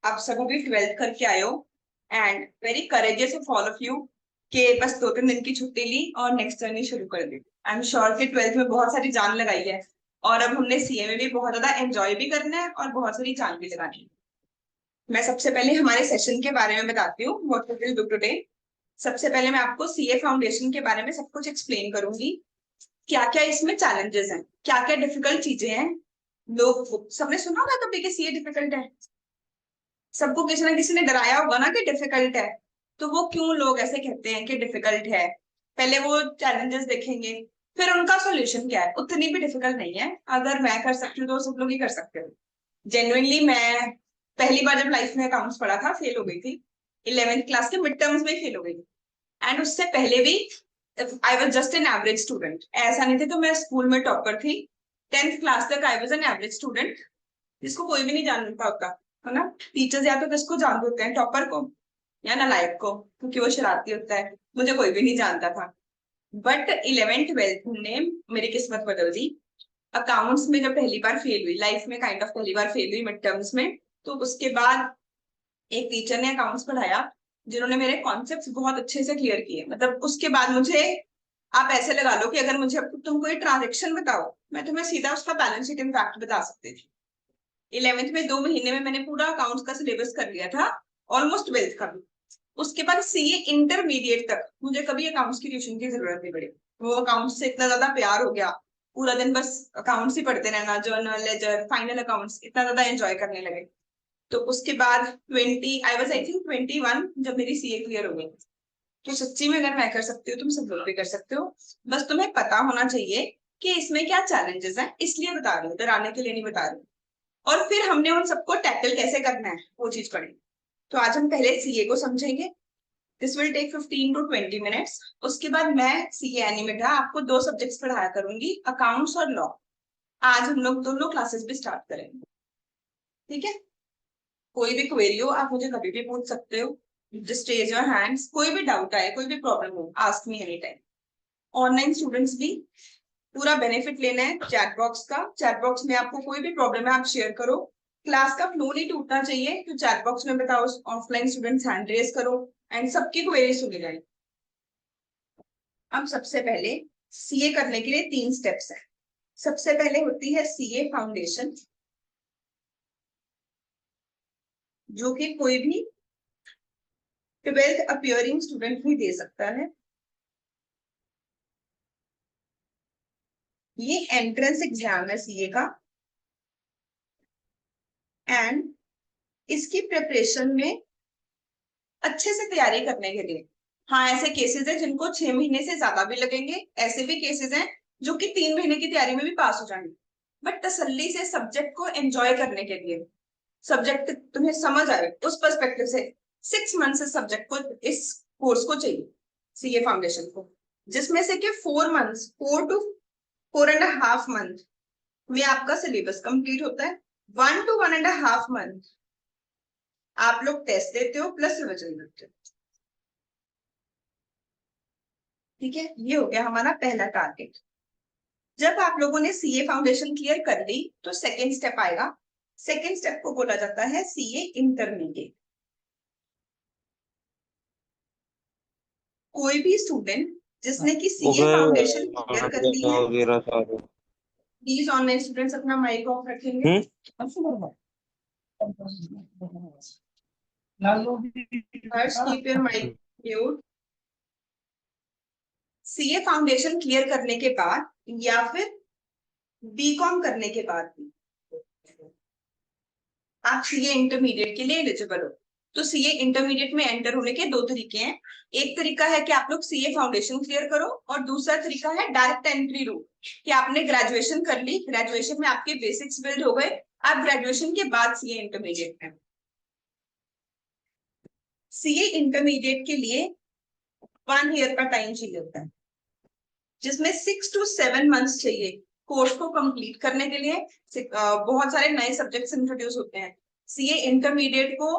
आप सभी भी 12th करके आए हो and very courageous of all of you कि बस 2-3 दिन की छुट्टी ली और नेक्स्ट जर्नी शुरू कर दी। आई एम श्योर कि 12th में बहुत सारी जान लगाई है और अब हमने सीए में भी बहुत ज्यादा एंजॉय भी करना है और बहुत सारी जान भी लगानी है। मैं सबसे पहले हमारे सेशन के बारे में बताती हूँ what we will do today. सबसे पहले मैं आपको सीए फाउंडेशन के बारे में सब कुछ एक्सप्लेन करूंगी। क्या क्या इसमें चैलेंजेस हैं, क्या क्या डिफिकल्ट चीजें हैं। लोग सबने सुना होगा कभी कि सीए डिफिकल्ट है। सबको किसी ना किसी ने डराया होगा ना कि डिफिकल्ट है। तो वो क्यों लोग ऐसे कहते हैं कि डिफिकल्ट है। पहले वो चैलेंजेस देखेंगे, फिर उनका सॉल्यूशन क्या है। उतनी भी डिफिकल्ट नहीं है, अगर मैं कर सकती हूँ तो सब लोग ही कर सकते हो। जेन्युइनली मैं पहली बार जब लाइफ में अकाउंट्स पढ़ा था फेल हो गई थी। 11th क्लास के मिड टर्म्स में फेल हो गई। एंड उससे पहले भी I was just an average student. ऐसा नहीं था कि मैं स्कूल में टॉपर थी। 10th क्लास तक I was an average student, जिसको कोई भी नहीं जानता होता है ना। टीचर्स या तो किसको जानते होते हैं, टॉपर को या नालायक को, क्योंकि वो शरारती होता है। मुझे कोई भी नहीं जानता था। बट 11th-12th ने मेरी किस्मत बदल दी। अकाउंट्स में जब पहली बार फेल हुई लाइफ में, काइंड ऑफ पहली बार फेल हुई मिड टर्म्स में, तो उसके बाद एक टीचर ने अकाउंट्स पढ़ाया जिन्होंने मेरे कॉन्सेप्ट्स बहुत अच्छे से क्लियर किए। मतलब उसके बाद मुझे, आप ऐसे लगा लो कि अगर मुझे अब तुम कोई ट्रांजेक्शन बताओ, मैं तुम्हें सीधा उसका बैलेंस शीट इम्पैक्ट बता सकती थी। 11th में 2 महीने में मैंने पूरा अकाउंट्स का सिलेबस कर लिया था, ऑलमोस्ट 12th का भी। उसके बाद सीए इंटरमीडिएट तक मुझे कभी अकाउंट्स की ट्यूशन की जरूरत नहीं पड़ी। वो अकाउंट्स से इतना ज्यादा प्यार हो गया, पूरा दिन बस अकाउंट्स ही पढ़ते रहना, जर्नल लेजर फाइनल अकाउंट्स, इतना ज्यादा एंजॉय करने लगे। तो उसके बाद 20 आई वॉज आई थिंक 21 जब मेरी सीए क्लियर हो गई। तो सच्ची में अगर मैं कर सकती हूँ तुम सब लोग भी कर सकते हो। बस तुम्हें पता होना चाहिए कि इसमें क्या चैलेंजेस हैं, इसलिए बता रही हूँ, डराने के लिए नहीं बता रही हूँ। और फिर हमने उन सबको टैकल कैसे करना है वो चीज पढ़ी। तो आज हम पहले सीए को समझेंगे। This will take 15 to 20 minutes। उसके बाद मैं सीए एनिमेटा आपको 2 सब्जेक्ट्स पढ़ाया करूंगी, अकाउंट्स और लॉ। आज हम लोग दोनों क्लासेस भी स्टार्ट करेंगे, ठीक है। कोई भी क्वेरी हो आप मुझे कभी भी पूछ सकते हो। जस्ट रेज योर हैंड्स, कोई भी डाउट आए, कोई भी प्रॉब्लम हो, ask me any time. Online students भी पूरा बेनिफिट लेना है चैट बॉक्स का। चैट बॉक्स में आपको कोई भी प्रॉब्लम है आप शेयर करो। क्लास का फ्लो नहीं टूटना चाहिए, तो चैट बॉक्स में बताओ, ऑफलाइन स्टूडेंट्स हैंड रेज करो एंड सबकी क्वेरी सुनी जाए। अब सबसे पहले सीए करने के लिए 3 स्टेप्स हैं। सबसे पहले होती है सीए फाउंडेशन, जो कि कोई भी 12th अपियरिंग स्टूडेंट भी दे सकता है। ये एंट्रेंस एग्जाम है सीए का। एंड इसकी प्रिपरेशन में अच्छे से तैयारी करने के लिए, हाँ ऐसे केसेस हैं जिनको 6 महीने से ज्यादा भी लगेंगे, ऐसे भी केसेस हैं जो कि 3 महीने की तैयारी में भी पास हो जाएंगे। बट तसल्ली से सब्जेक्ट को एंजॉय करने के लिए, सब्जेक्ट तुम्हें समझ आए उस पर्सपेक्टिव से 6 मंथ से सब्जेक्ट को, इस कोर्स को चाहिए, सीए फाउंडेशन को। जिसमें से कि 4 मंथ्स, 4 to 4.5 मंथ में आपका सिलेबस कंप्लीट होता है। 1 to 1.5 मंथ आप लोग टेस्ट देते हो प्लस रिविजन करते हो, ठीक है। ये हो गया हमारा पहला टारगेट। जब आप लोगों ने सीए फाउंडेशन क्लियर कर ली तो सेकेंड स्टेप आएगा। सेकेंड स्टेप को बोला जाता है सीए इंटरमीडिएट। कोई भी स्टूडेंट जिसने की वो सीए फाउंडेशन क्लियर कर ली है, वगैरह सारे। प्लीज ऑनलाइन स्टूडेंट्स अपना माइक ऑफ रखेंगे। Hmm. First keep your mike mute. CA foundation clear करने के बाद या फिर बीकॉम करने के बाद भी आप सीए इंटरमीडिएट के लिए एलिजिबल हो। तो सीए इंटरमीडिएट में एंटर होने के 2 तरीके हैं। एक तरीका है कि आप लोग सीए फाउंडेशन क्लियर करो, और दूसरा तरीका है डायरेक्ट एंट्री रूट, कि आपने ग्रेजुएशन कर ली, ग्रेजुएशन में आपके बेसिक्स बिल्ड हो गए, आप ग्रेजुएशन के बाद सीए इंटरमीडिएट में। सीए इंटरमीडिएट के लिए 1 ईयर का टाइम चाहिए होता है, जिसमें 6 to 7 मंथ्स चाहिए कोर्स को कंप्लीट करने के लिए। बहुत सारे नए सब्जेक्ट्स इंट्रोड्यूस होते हैं। सीए इंटरमीडिएट को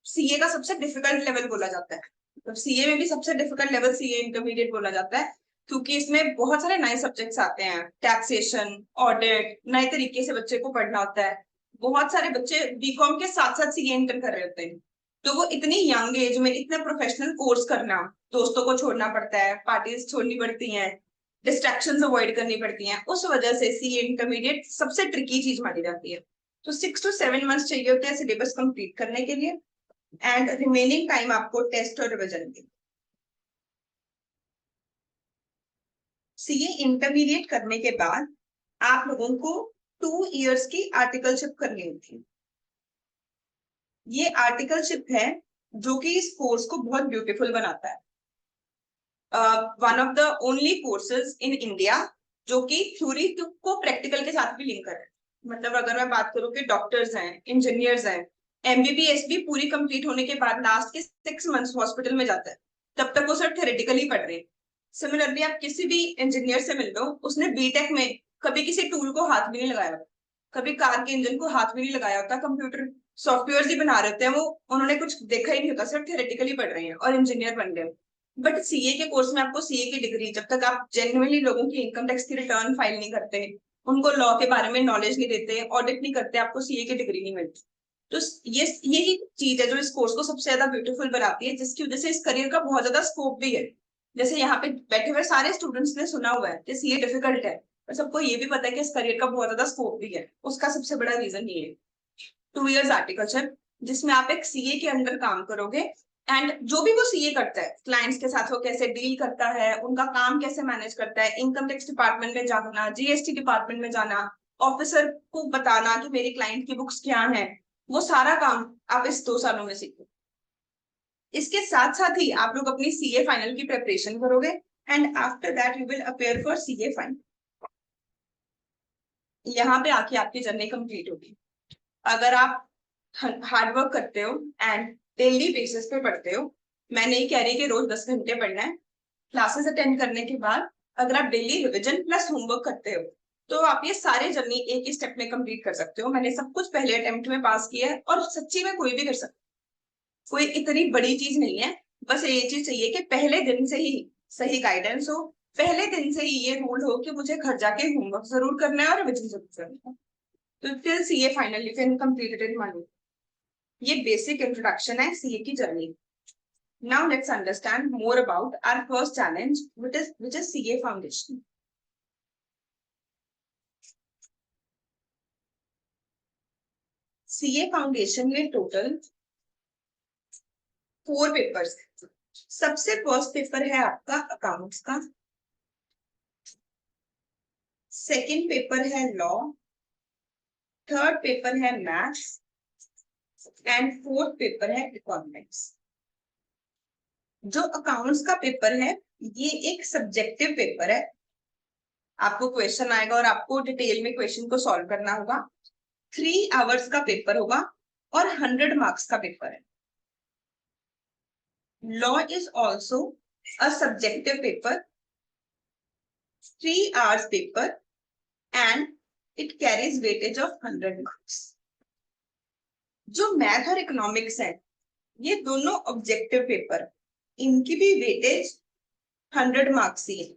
सीए का सबसे डिफिकल्ट लेवल बोला जाता है। तो सीए में भी सबसे डिफिकल्ट लेवल सीए इंटरमीडिएट बोला जाता है, क्योंकि इसमें बहुत सारे नए सब्जेक्ट्स आते हैं। टैक्सेशन, ऑडिट, नए तरीके से बच्चे को पढ़ना होता है। बहुत सारे बच्चे बीकॉम के साथ साथ सीए एंटर कर रहे होते हैं, तो वो इतनी यंग एज में इतना प्रोफेशनल कोर्स करना, दोस्तों को छोड़ना पड़ता है, पार्टीज छोड़नी पड़ती हैं, डिस्ट्रैक्शंस अवॉइड करनी पड़ती हैं, उस वजह से सीए इंटरमीडिएट सबसे ट्रिकी चीज मानी जाती है। तो 6 to 7 months चाहिए होते हैं सिलेबस कंप्लीट करने के लिए, एंड रिमेनिंग टाइम आपको टेस्ट और रिविजन के। सीए इंटरमीडिएट करने के बाद आप लोगों को 2 years की आर्टिकलशिप करनी होती है। ये आर्टिकलशिप है जो कि इस कोर्स को बहुत ब्यूटीफुल बनाता है। One of the only courses in India जो कि थ्योरी को प्रैक्टिकल के साथ भी लिंक कर रहा है। मतलब अगर मैं बात करूं कि डॉक्टर्स हैं, इंजीनियर्स हैं, एमबीबीएस भी पूरी कंप्लीट होने के बाद लास्ट के 6 months हॉस्पिटल में जाता है, तब तक वो सिर्फ थ्योरेटिकली पढ़ रहे हैं। सिमिलरली आप किसी भी इंजीनियर से मिल लो, उसने बीटेक में कभी किसी टूल को हाथ भी नहीं लगाया होता, कभी कार के इंजन को हाथ भी नहीं लगाया होता, कंप्यूटर सॉफ्टवेयर ही बना रहे होते हैं वो, उन्होंने कुछ देखा ही नहीं होता, सिर्फ थ्योरेटिकली पढ़ रहे हैं और इंजीनियर बन गए। बट सीए के कोर्स में आपको सीए की डिग्री, जब तक आप जेन्युइनली लोगों की इनकम टैक्स की रिटर्न फाइल नहीं करते, उनको लॉ के बारे में नॉलेज नहीं देते, ऑडिट नहीं करते, आपको सीए की डिग्री नहीं मिलती। तो ये यही चीज है जो इस कोर्स को सबसे ज्यादा ब्यूटीफुल बनाती है, जिसकी वजह से इस करियर का बहुत ज्यादा स्कोप भी है। जैसे यहाँ पे बैठे हुए सारे स्टूडेंट्स ने सुना हुआ है कि सीए डिफिकल्ट है, पर सबको ये भी पता है कि इस करियर का बहुत ज्यादा स्कोप भी है। उसका सबसे बड़ा रीजन ये है 2 years आर्टिकलशिप, जिसमें आप एक सीए के अंडर काम करोगे, एंड जो भी वो सीए करता है क्लाइंट्स के साथ वो कैसे डील करता है, उनका काम कैसे मैनेज करता है, इनकम टैक्स डिपार्टमेंट में जाना, जीएसटी डिपार्टमेंट में जाना, ऑफिसर को बताना कि मेरी क्लाइंट की बुक्स क्या है, वो सारा काम आप इस 2 सालों में सीखो। इसके साथ साथ ही आप लोग अपनी सीए फाइनल की प्रिपरेशन करोगे, and after that you will appear for CA final. यहाँ पे आके आपकी जर्नी कंप्लीट होगी। अगर आप हार्ड वर्क करते हो एंड डेली बेसिस पे पढ़ते हो, मैं नहीं कह रही कि रोज 10 घंटे पढ़ना है, क्लासेस अटेंड करने के बाद अगर आप डेली रिविजन प्लस होमवर्क करते हो, तो आप ये सारे जर्नी एक ही स्टेप में कंप्लीट कर सकते हो। मैंने सब कुछ पहले अटेम्प्ट में पास किया है, और सच्ची में कोई भी कर सकता है, कोई इतनी बड़ी चीज नहीं है। बस ये चीज चाहिए कि पहले दिन से ही सही गाइडेंस हो, पहले दिन से ही ये रूल हो कि मुझे घर जाके होमवर्क जरूर करना है और रिविजन जरूर करना है। तो फिर CA final you can complete it in 1 week। ये बेसिक इंट्रोडक्शन है सीए की जर्नी। Now let's understand more about our first challenge which is CA foundation. CA foundation में टोटल 4 पेपर्स। सबसे फर्स्ट पेपर है आपका अकाउंट्स का, सेकंड पेपर है लॉ, थर्ड पेपर है मैथ्स, एंड फोर्थ पेपर है इकोनॉमिक्स। जो अकाउंट्स का पेपर है ये एक सब्जेक्टिव पेपर है, आपको क्वेश्चन आएगा और आपको डिटेल में क्वेश्चन को सॉल्व करना होगा। 3 hours का पेपर होगा और 100 marks का पेपर है। Law is also a subjective paper, 3 hours paper, and it carries weightage of 100 marks। जो मैथ और इकोनॉमिक्स है ये दोनों ऑब्जेक्टिव पेपर, इनकी भी वेटेज 100 marks ही है।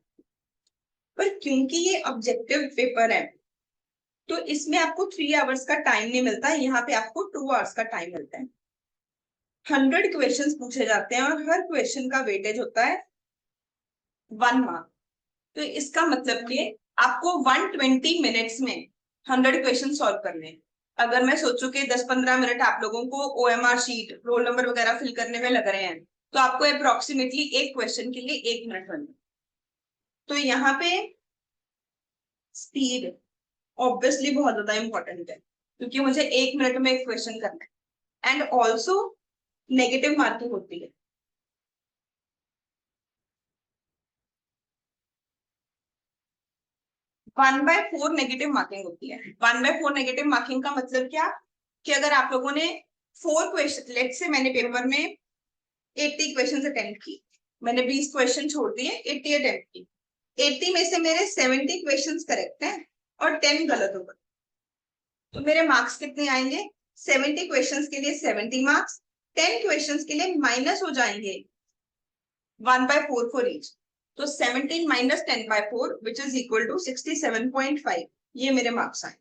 पर क्योंकि ये ऑब्जेक्टिव पेपर है तो इसमें आपको 3 hours का टाइम नहीं मिलता, यहाँ पे आपको 2 hours का टाइम मिलता है। 100 क्वेश्चंस पूछे जाते हैं और हर क्वेश्चन का वेटेज होता है 1 mark। तो इसका मतलब कि आपको 120 मिनट्स में 100 क्वेश्चन सॉल्व करने हैं। अगर मैं सोचूं कि 10-15 मिनट आप लोगों को ओएमआर शीट, रोल नंबर वगैरह फिल करने में लग रहे हैं, तो आपको अप्रोक्सीमेटली एक क्वेश्चन के लिए 1 मिनट लगेगा। तो यहाँ पे स्पीड ऑब्वियसली बहुत ज्यादा इंपॉर्टेंट है, क्योंकि मुझे 1 मिनट में एक क्वेश्चन करना है, एंड ऑल्सो नेगेटिव मार्किंग होती है। One by four negative marking होती है। 1/4 नेगेटिव मार्किंग का मतलब क्या, कि अगर आप लोगों ने 4 क्वेश्चन, लेट से मैंने पेपर में 80 क्वेश्चन अटेम्प्ट की, मैंने 20 क्वेश्चन छोड़ दिए, 80 अटेम्प्ट की, 80 में से मेरे 70 क्वेश्चन करेक्ट हैं और 10 गलत हो गए, तो मेरे मार्क्स कितने आएंगे? 70 क्वेश्चंस के लिए 70 मार्क्स, 10 क्वेश्चंस के लिए माइनस हो जाएंगे 1/4 फॉर ईच। तो 17 minus 10/4 which is equal to 67.5, ये मेरे मार्क्स आए।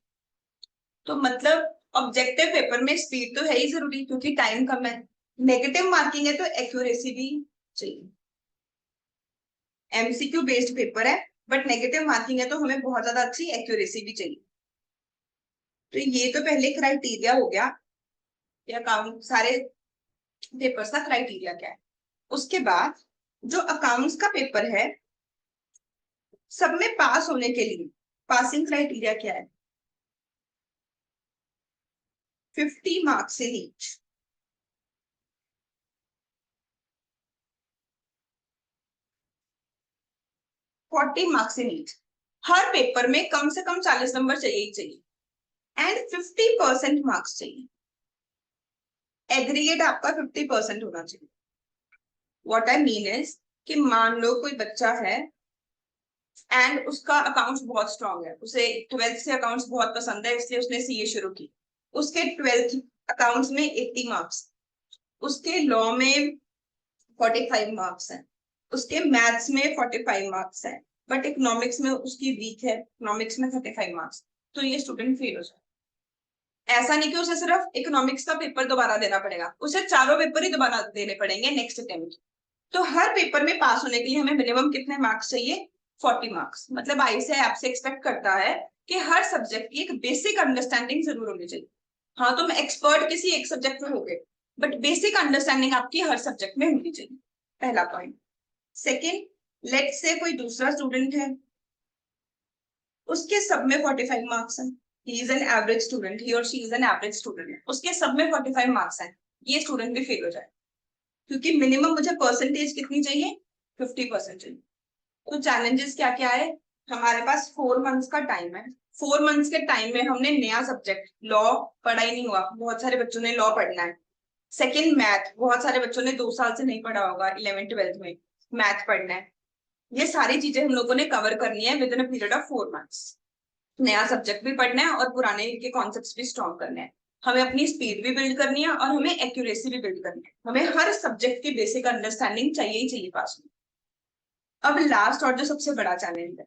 तो मतलब ऑब्जेक्टिव पेपर में स्पीड तो है ही जरूरी क्योंकि टाइम कम है। नेगेटिव मार्किंग है तो एक्यूरेसी भी चाहिए। एमसीक्यू बेस्ड पेपर है बट नेगेटिव मार्किंग है तो हमें बहुत ज्यादा अच्छी एक्यूरेसी भी चाहिए। तो ये तो पहले क्राइटेरिया हो गया या अकाउंट सारे पेपर्स का क्राइटेरिया क्या है। उसके बाद जो अकाउंट्स का पेपर है सब में पास होने के लिए पासिंग क्राइटेरिया क्या है? 50 मार्क्स से नीचे। 40 मार्क्स से नीचे। हर पेपर में कम से कम 40 नंबर चाहिए ही चाहिए एंड 50% मार्क्स चाहिए। एग्रीगेट आपका 50% होना चाहिए। व्हाट आई मीन इज कि मान लो कोई बच्चा है एंड उसका अकाउंट्स बहुत स्ट्रांग है, उसे 12th से अकाउंट्स बहुत पसंद है इसलिए उसने सीए शुरू की। उसके 12th अकाउंट्स में 80 मार्क्स, उसके लॉ में 45 मार्क्स हैं, उसके मैथ्स में 45 मार्क्स हैं, बट इकोनॉमिक्स में उसकी वीक है, इकोनॉमिक्स में 35 मार्क्स, तो ये स्टूडेंट फेल हो जाए। ऐसा नहीं कि उसे सिर्फ इकोनॉमिक्स का पेपर दोबारा देना पड़ेगा, उसे चारों पेपर ही दोबारा देने पड़ेंगे नेक्स्ट अटेम्प्ट। तो हर पेपर में पास होने के लिए हमें मिनिमम कितने मार्क्स चाहिए? 40 मार्क्स। मतलब आईसीएसई आपसे एक्सपेक्ट करता है कि हर सब्जेक्ट की एक बेसिक अंडरस्टैंडिंग जरूर होनी चाहिए। हाँ तुम एक्सपर्ट किसी एक सब्जेक्ट में हो गए बट बेसिक अंडरस्टैंडिंग आपकी हर सब्जेक्ट में होनी चाहिए। पहला पॉइंट। सेकेंड, लेट से कोई दूसरा स्टूडेंट है, उसके सब में 45 मार्क्स हैं, he is an average student, he और she is an average student, उसके सब में 45 मार्क्स हैं, ये स्टूडेंट भी फेल हो जाए क्योंकि मिनिमम मुझे परसेंटेज कितनी चाहिए? 50% चाहिए। तो चैलेंजेस क्या क्या है? हमारे पास 4 मंथ्स का टाइम है। 4 मंथ्स के टाइम में हमने नया सब्जेक्ट लॉ पढ़ा ही नहीं हुआ, बहुत सारे बच्चों ने लॉ पढ़ना है। सेकेंड, मैथ, बहुत सारे बच्चों ने 2 साल से नहीं पढ़ा होगा, 11th 12th में मैथ पढ़ना है। ये सारी चीजें हम लोगों ने कवर करनी है with in a period of 4 months. नया सब्जेक्ट भी पढ़ना है और पुराने के कॉन्सेप्ट्स भी स्ट्रॉन्ग करने हैं। हमें अपनी स्पीड भी बिल्ड करनी है और हमें एक्यूरेसी भी बिल्ड करनी है। हमें हर सब्जेक्ट की बेसिक अंडरस्टैंडिंग चाहिए ही चाहिए पास में। अब लास्ट और जो सबसे बड़ा चैलेंज है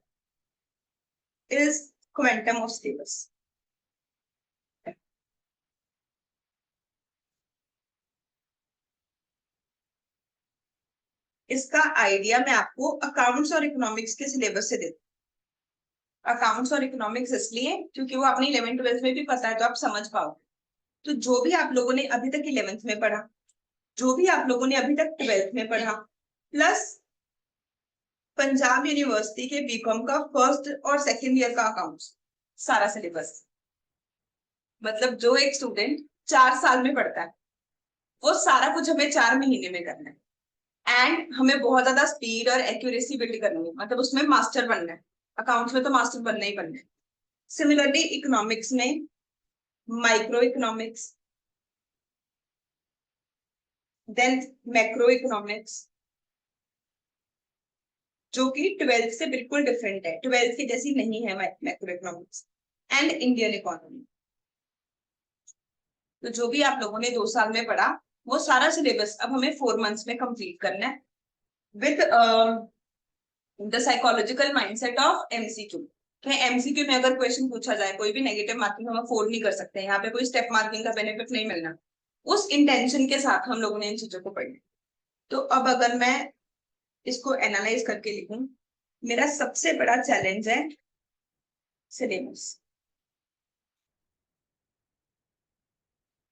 इज क्वांटम ऑफ सिलेबस। इसका आइडिया मैं आपको अकाउंट्स और इकोनॉमिक्स के सिलेबस से देती हूँ। अकाउंट्स और इकोनॉमिक्स इसलिए क्योंकि वो अपनी 11th 12th में भी पता है तो आप समझ पाओगे। तो जो भी आप लोगों ने अभी तक 11th में पढ़ा, जो भी आप लोगों ने अभी तक 12th में पढ़ा, प्लस पंजाब यूनिवर्सिटी के बीकॉम का फर्स्ट और सेकेंड ईयर का अकाउंट्स, सारा सिलेबस। मतलब जो एक स्टूडेंट 4 साल में पढ़ता है वो सारा कुछ हमें 4 महीने में करना है एंड हमें बहुत ज्यादा स्पीड और एक्यूरेसी बिल्ड करनी है, मतलब उसमें मास्टर बनना है। अकाउंट्स में तो मास्टर बनना ही बनना है। सिमिलरली इकोनॉमिक्स में micro economics, then macro economics, जो कि 12th से बिल्कुल डिफरेंट है, 12th की जैसी नहीं है macro economics, and Indian economy. तो जो भी आप लोगों ने 2 साल में पढ़ा वो सारा सिलेबस अब हमें 4 मंथ्स में कंप्लीट करना है with the psychological mindset of MCQ. MCQ में अगर क्वेश्चन पूछा जाए कोई भी नेगेटिव मार्किंग हम अफोर्ड नहीं कर सकते, यहाँ पे कोई स्टेप मार्किंग का बेनिफिट नहीं मिलना। उस इंटेंशन के साथ हम लोगों ने इन चीजों को पढ़ना। तो अब अगर मैं इसको एनालाइज करके लिखूं, मेरा सबसे बड़ा चैलेंज है सिलेबस।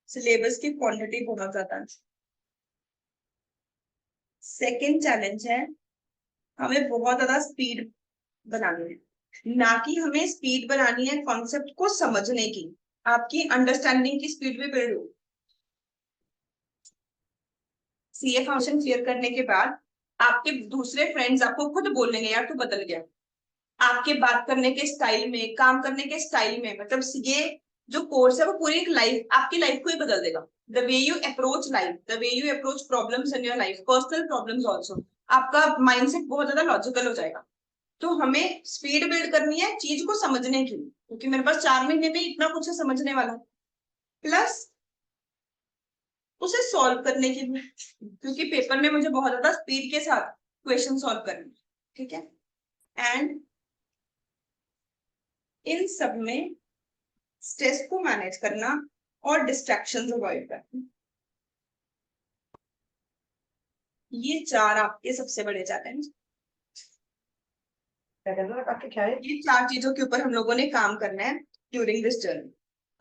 सिलेबस की क्वांटिटी बहुत ज्यादा है। सेकेंड चैलेंज है हमें बहुत ज्यादा स्पीड बनानी है, ना कि हमें स्पीड बनानी है कॉन्सेप्ट को समझने की। आपकी अंडरस्टैंडिंग की स्पीड भी बिल्ड हो। सीए फंक्शन क्लियर करने के बाद आपके दूसरे फ्रेंड्स आपको खुद बोलेंगे यार तू बदल गया। आपके बात करने के स्टाइल में, काम करने के स्टाइल में, मतलब सीए जो कोर्स है वो पूरी एक लाइफ, आपकी लाइफ को ही बदल देगा। The way you approach life, the way you approach problems in your life, personal problems also, आपका माइंडसेट बहुत ज्यादा लॉजिकल हो जाएगा। तो हमें स्पीड बिल्ड करनी है चीज को समझने की, क्योंकि मेरे पास 4 महीने में इतना कुछ है समझने वाला, प्लस उसे सॉल्व करने की भी, क्योंकि पेपर में मुझे बहुत ज्यादा स्पीड के साथ क्वेश्चन सॉल्व करने। ठीक है। एंड इन सब में स्ट्रेस को मैनेज करना और डिस्ट्रैक्शंस अवॉइड करना। ये 4 आपके सबसे बड़े चैलेंज। ये 4 चीजों के ऊपर हम लोगों ने काम करना है ड्यूरिंग दिस जर्नी।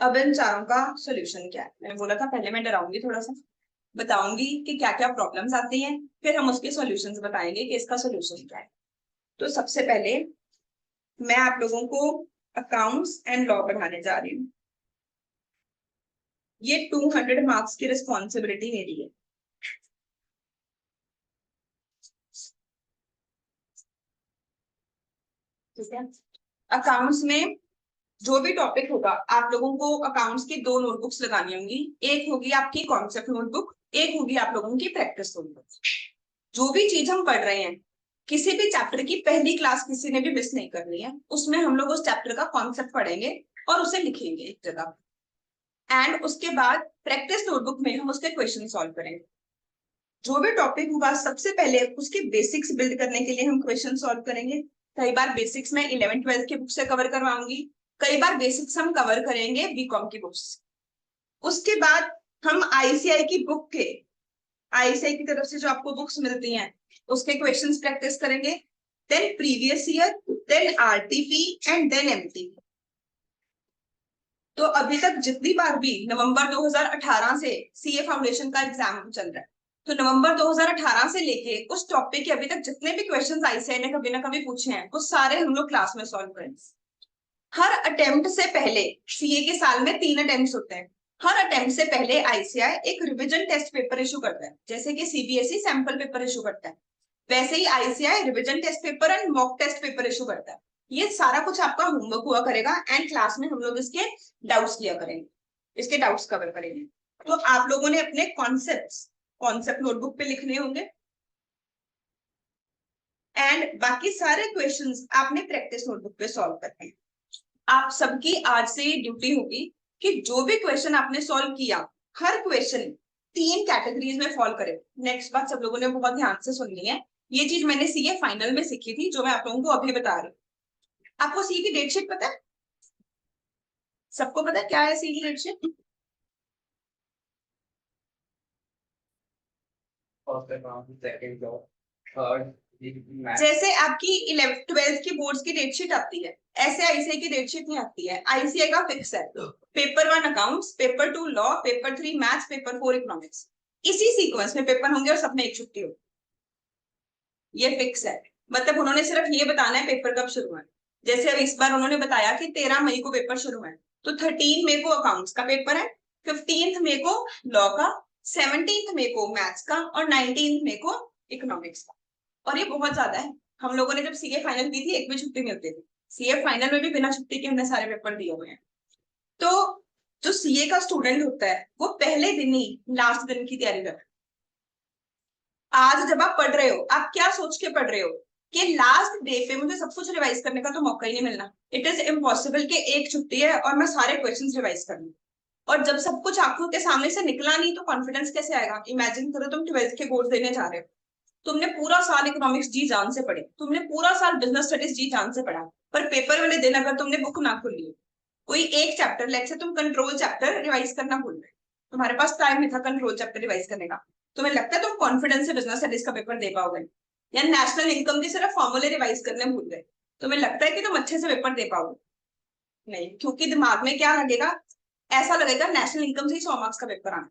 अब इन चारों का सोल्यूशन क्या है? मैंने बोला था पहले मैं डराऊंगी थोड़ा सा, बताऊंगी कि क्या क्या प्रॉब्लम्स आती हैं, फिर हम उसके सॉल्यूशंस बताएंगे कि इसका सोल्यूशन क्या है। तो सबसे पहले मैं आप लोगों को अकाउंट्स एंड लॉ पढ़ाने जा रही हूँ। ये 200 मार्क्स की रिस्पॉन्सिबिलिटी मेरी है। ठीक है, अकाउंट्स में जो भी टॉपिक होगा आप लोगों को अकाउंट्स की 2 नोटबुक्स लगानी होंगी। एक होगी आपकी कॉन्सेप्ट नोटबुक, एक होगी आप लोगों की प्रैक्टिस नोटबुक। जो भी चीज हम पढ़ रहे हैं, किसी भी चैप्टर की पहली क्लास किसी ने भी मिस नहीं करनी है। उसमें हम लोग उस चैप्टर का कॉन्सेप्ट पढ़ेंगे और उसे लिखेंगे एक जगह, एंड उसके बाद प्रैक्टिस नोटबुक में हम उसके क्वेश्चन सॉल्व करेंगे। जो भी टॉपिक होगा सबसे पहले उसके बेसिक्स बिल्ड करने के लिए हम क्वेश्चन सॉल्व करेंगे। कई बार बेसिक्स में 11th-12th की बुक से कवर करवाऊंगी, कई बार बेसिक्स हम कवर करेंगे बीकॉम की बुक्स। उसके बाद हम आईसीआई की बुक के, आईसीआई की तरफ से जो आपको बुक्स मिलती हैं उसके क्वेश्चंस प्रैक्टिस करेंगे। Then previous year, then RTP and then MT. तो अभी तक जितनी बार भी नवंबर 2018 से सीए फाउंडेशन का एग्जाम चल रहा है, तो नवंबर 2018 से लेके उस टॉपिक के अभी तक जितने भी क्वेश्चंस आईसीआई ने कभी ना कभी पूछे हैं वो सारे हम लोग क्लास में सॉल्व करेंगे। हर अटेम्प्ट से पहले, सीए के साल में 3 अटेम्प्ट होते हैं, हर अटेम्प्ट से पहले आईसीआई एक रिविजन टेस्ट पेपर इशू करता है। जैसे कि सीबीएसई सैंपल पेपर इशू करता है, वैसे ही ICI revision test paper and mock test paper issue करता है। ये सारा कुछ आपका होमवर्क हुआ करेगा एंड क्लास में हम लोग इसके डाउट्स किया करेंगे, इसके डाउट्स कवर करेंगे। तो आप लोगों ने अपने कॉन्सेप्ट नोटबुक पे लिखने होंगे, एंड बाकी सारे क्वेश्चंस आपने प्रैक्टिस नोटबुक पे सॉल्व करने हैं। आप सबकी आज से ये ड्यूटी होगी कि जो भी क्वेश्चन आपने सॉल्व किया, हर क्वेश्चन 3 कैटेगरीज में फॉल करे। नेक्स्ट बात सब लोगों ने बहुत ध्यान से सुननी है, ये चीज मैंने सीए फाइनल में सीखी थी जो मैं आप लोगों को अभी बता रही हूँ। आपको सी की डेटशीट पता है? सबको पता है क्या है सी की डेटशीट? जैसे आपकी 11th-12th की बोर्ड्स की डेटशीट आती है, ऐसे आईसीआई की डेटशीट नहीं आती है। आईसीआई का फिक्स है, paper 1 accounts, paper 2 law, paper 3 maths, paper 4 economics. इसी सीक्वेंस में पेपर होंगे और सब में एक छुट्टी होगी, ये फिक्स है। मतलब उन्होंने सिर्फ ये बताना है पेपर कब शुरू है। जैसे अब इस बार उन्होंने बताया कि 13 मई को पेपर शुरू है, तो 13 मई को अकाउंट्स का पेपर है, 15 मई को लॉ का, 17 मई को मैथ्स का और 19 मई को इकोनॉमिक्स का। और ये बहुत ज्यादा है। हम लोगों ने जब सीए फाइनल की थी एक भी छुट्टी नहीं होती थी, सीए फाइनल में भी बिना छुट्टी के हमने सारे पेपर दिए हुए हैं। तो जो सीए का स्टूडेंट होता है वो पहले दिन ही लास्ट दिन की तैयारी करता है। आज जब आप पढ़ रहे हो, आप क्या सोच के पढ़ रहे हो कि लास्ट डे पे मुझे सब कुछ रिवाइज करने का तो मौका ही नहीं मिलना। इट इज इम्पॉसिबल कि एक छुट्टी है और मैं सारे क्वेश्चंस रिवाइज कर लूं। और जब सब कुछ आंखों के सामने से निकला नहीं तो कॉन्फिडेंस कैसे आएगा? इमेजिन करो तुम 12th के बोर्ड देने जा रहे हो, तुमने पूरा साल इकोनॉमिक्स जी जान से पढ़े, तुमने पूरा साल बिजनेस स्टडीज जी जान से पढ़ा, पर पेपर वाले दिन अगर तुमने बुक ना खोली, कोई एक चैप्टर, लेट से तुम कंट्रोल चैप्टर रिवाइज करना भूल गए, तुम्हारे पास टाइम नहीं था कंट्रोल चैप्टर रिवाइज करने का, तुम्हें लगता है तुम कॉन्फिडेंस से बिजनेस स्टडीज का पेपर दे पाओगे? या नेशनल इनकम के सिर्फ फॉर्मूले रिवाइज करने भूल गए, तुम्हें लगता है कि तुम अच्छे से पेपर दे पाओगे? नहीं, क्योंकि दिमाग में क्या लगेगा? ऐसा लगेगा नेशनल इनकम से ही 100 मार्क्स का पेपर आना,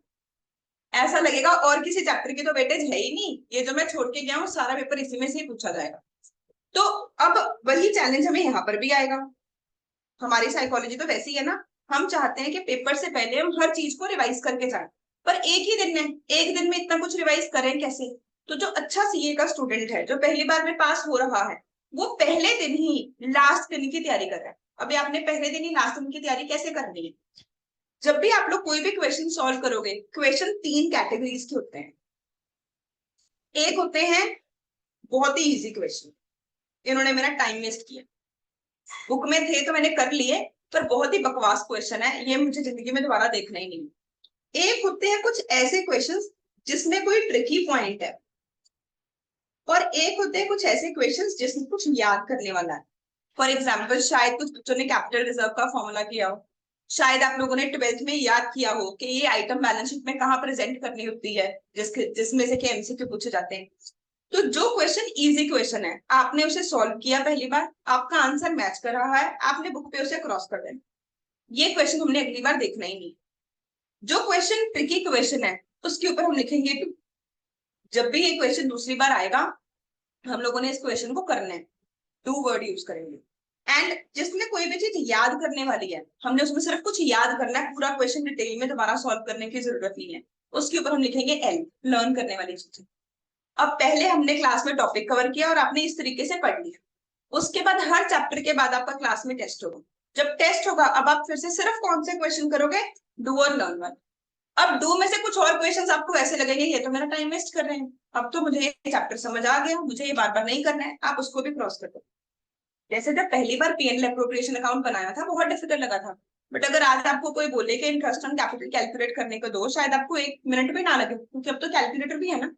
ऐसा लगेगा और किसी चैप्टर की तो वेटेज है ही नहीं, ये जो मैं छोड़ के गया हूँ सारा पेपर इसी में से ही पूछा जाएगा। तो अब वही चैलेंज हमें यहाँ पर भी आएगा। हमारी साइकोलॉजी तो वैसी है ना, हम चाहते हैं कि पेपर से पहले हम हर चीज को रिवाइज करके जाए, पर एक ही दिन में, एक दिन में इतना कुछ रिवाइज करें कैसे? तो जो अच्छा सीए का स्टूडेंट है, जो पहली बार में पास हो रहा है, वो पहले दिन ही लास्ट दिन की तैयारी कर रहा है। अभी आपने पहले दिन ही लास्ट दिन की तैयारी कैसे करनी है? जब भी आप लोग कोई भी क्वेश्चन सॉल्व करोगे, क्वेश्चन 3 कैटेगरीज के होते हैं। एक होते हैं बहुत ही इजी क्वेश्चन, इन्होंने मेरा टाइम वेस्ट किया, बुक में थे तो मैंने कर लिए, पर बहुत ही बकवास क्वेश्चन है, ये मुझे जिंदगी में दोबारा देखना ही नहीं। एक होते हैं कुछ ऐसे क्वेश्चंस जिसमें कोई ट्रिकी पॉइंट है, और एक होते हैं कुछ ऐसे क्वेश्चंस जिसमें कुछ याद करने वाला है। फॉर एग्जाम्पल शायद कुछ बच्चों ने कैपिटल रिजर्व का फॉर्मूला किया हो, शायद आप लोगों ने 12th में याद किया हो कि ये आइटम बैलेंस शीट में कहाँ प्रेजेंट करनी होती है, जिसमें से कि एमसीक्यू पूछे जाते हैं। तो जो क्वेश्चन इजी क्वेश्चन है, आपने उसे सॉल्व किया पहली बार, आपका आंसर मैच कर रहा है, आपने बुक पे उसे क्रॉस कर देना। ये क्वेश्चन हमने अगली बार देखना ही नहीं। जो क्वेश्चन ट्रिकी क्वेश्चन है उसके ऊपर हम लिखेंगे 2। जब भी ये क्वेश्चन दूसरी बार आएगा, हम लोगों ने इस क्वेश्चन को करना है, 2 वर्ड यूज करेंगे। एंड जिसमें कोई भी चीज याद करने वाली है, हमने उसमें सिर्फ कुछ याद करना है, पूरा क्वेश्चन डिटेल में दोबारा सॉल्व करने की जरूरत नहीं है। उसके ऊपर हम लिखेंगे एल, लर्न करने वाली चीजें। अब पहले हमने क्लास में टॉपिक कवर किया और आपने इस तरीके से पढ़ लिया। उसके बाद हर चैप्टर के बाद आपका क्लास में टेस्ट होगा। जब टेस्ट होगा, अब आप फिर से सिर्फ कौन से क्वेश्चन करोगे, डू और लर्न वाले। अब डू में से कुछ और क्वेश्चंस आपको ऐसे लगेंगे ये तो मेरा टाइम वेस्ट कर रहे हैं, अब तो मुझे ये चैप्टर समझ आ गया, मुझे ये बार बार नहीं करना है, आप उसको भी क्रॉस कर दो। जैसे जब पहली बार पीएनएल अप्रोप्रिएशन अकाउंट बनाया था, बहुत डिफिकल्ट लगा था। बट अगर आज आपको कोई बोले कि इंटरेस्ट ऑन कैपिटल कैलकुलेट करने को दो, शायद आपको 1 मिनट भी ना लगे, क्योंकि अब तो कैलकुलेटर भी है ना।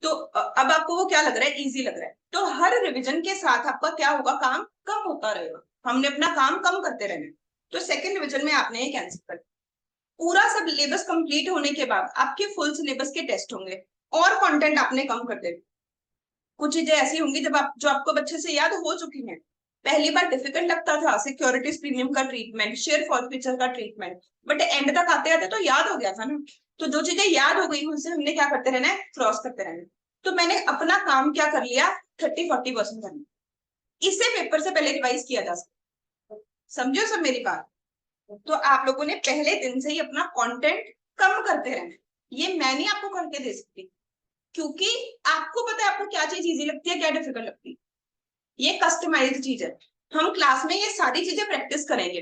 तो अब आपको वो क्या लग रहा है, इजी लग रहा है। तो हर रिवीजन के साथ आपका क्या होगा, काम कम होता रहेगा, हमने अपना काम कम करते रहना। तो सेकंड रिवीजन में आपने ये कैंसिल कर, पूरा सब सिलेबस कंप्लीट होने के बाद आपके फुल सिलेबस के टेस्ट होंगे और कंटेंट आपने कम कर दे। कुछ चीजें ऐसी होंगी जब आप जो आपको अच्छे से याद हो चुकी हैं। पहली बार डिफिकल्ट लगता था, सिक्योरिटीज प्रीमियम का ट्रीटमेंट, शेयर फॉरफीचर का ट्रीटमेंट, बट एंड तक आते आते तो याद हो गया था ना। तो जो चीजें याद हो गई उनसे हमने क्या करते रहना है, क्रॉस करते रहना है। तो मैंने अपना काम क्या कर लिया, 30-40% कर लिया। इसे पेपर से पहले रिवाइज किया जा सकता, समझो सब मेरी बात। तो आप लोगों ने पहले दिन से ही अपना कंटेंट कम करते रहना। ये मैं नहीं आपको करके दे सकती, क्योंकि आपको पता है आपको क्या चीज इजी लगती है, क्या डिफिकल्ट लगती है। ये कस्टमाइज्ड चीज है। हम क्लास में ये सारी चीजें प्रैक्टिस करेंगे,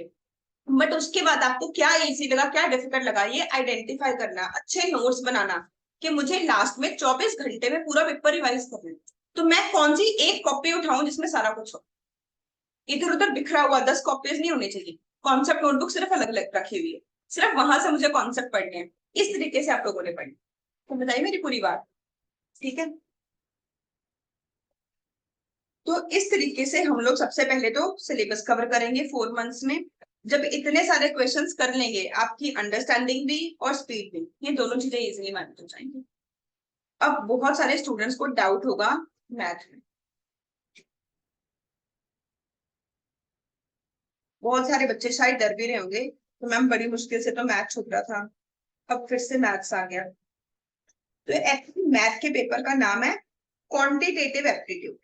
बट उसके बाद आपको क्या इजी लगा, क्या डिफिकल्ट लगा, ये आइडेंटिफाई करना, अच्छे नोट्स बनाना कि मुझे लास्ट में 24 घंटे में पूरा पेपर रिवाइज करना है। तो मैं कौन सी एक कॉपी उठाऊं जिसमें सारा कुछ हो, इधर उधर बिखरा हुआ 10 कॉपीज नहीं होनी चाहिए। कॉन्सेप्ट नोटबुक सिर्फ अलग अलग रखी हुई है, सिर्फ वहां से मुझे कॉन्सेप्ट पढ़ने हैं। इस तरीके से आप लोगों ने पढ़ना। तो बताइए मेरी पूरी बात, ठीक है। तो इस तरीके से हम लोग सबसे पहले तो सिलेबस कवर करेंगे 4 मंथ्स में। जब इतने सारे क्वेश्चंस कर लेंगे, आपकी अंडरस्टैंडिंग भी और स्पीड भी, ये दोनों चीजें इजीली मैनेज हो जाएंगी। अब बहुत सारे स्टूडेंट्स को डाउट होगा मैथ में, बहुत सारे बच्चे शायद डर भी रहे होंगे, तो मैम बड़ी मुश्किल से तो मैथ छूट रहा था, अब फिर से मैथ्स आ गया। तो एक्चुअली मैथ के पेपर का नाम है क्वांटिटेटिव एप्टीट्यूड।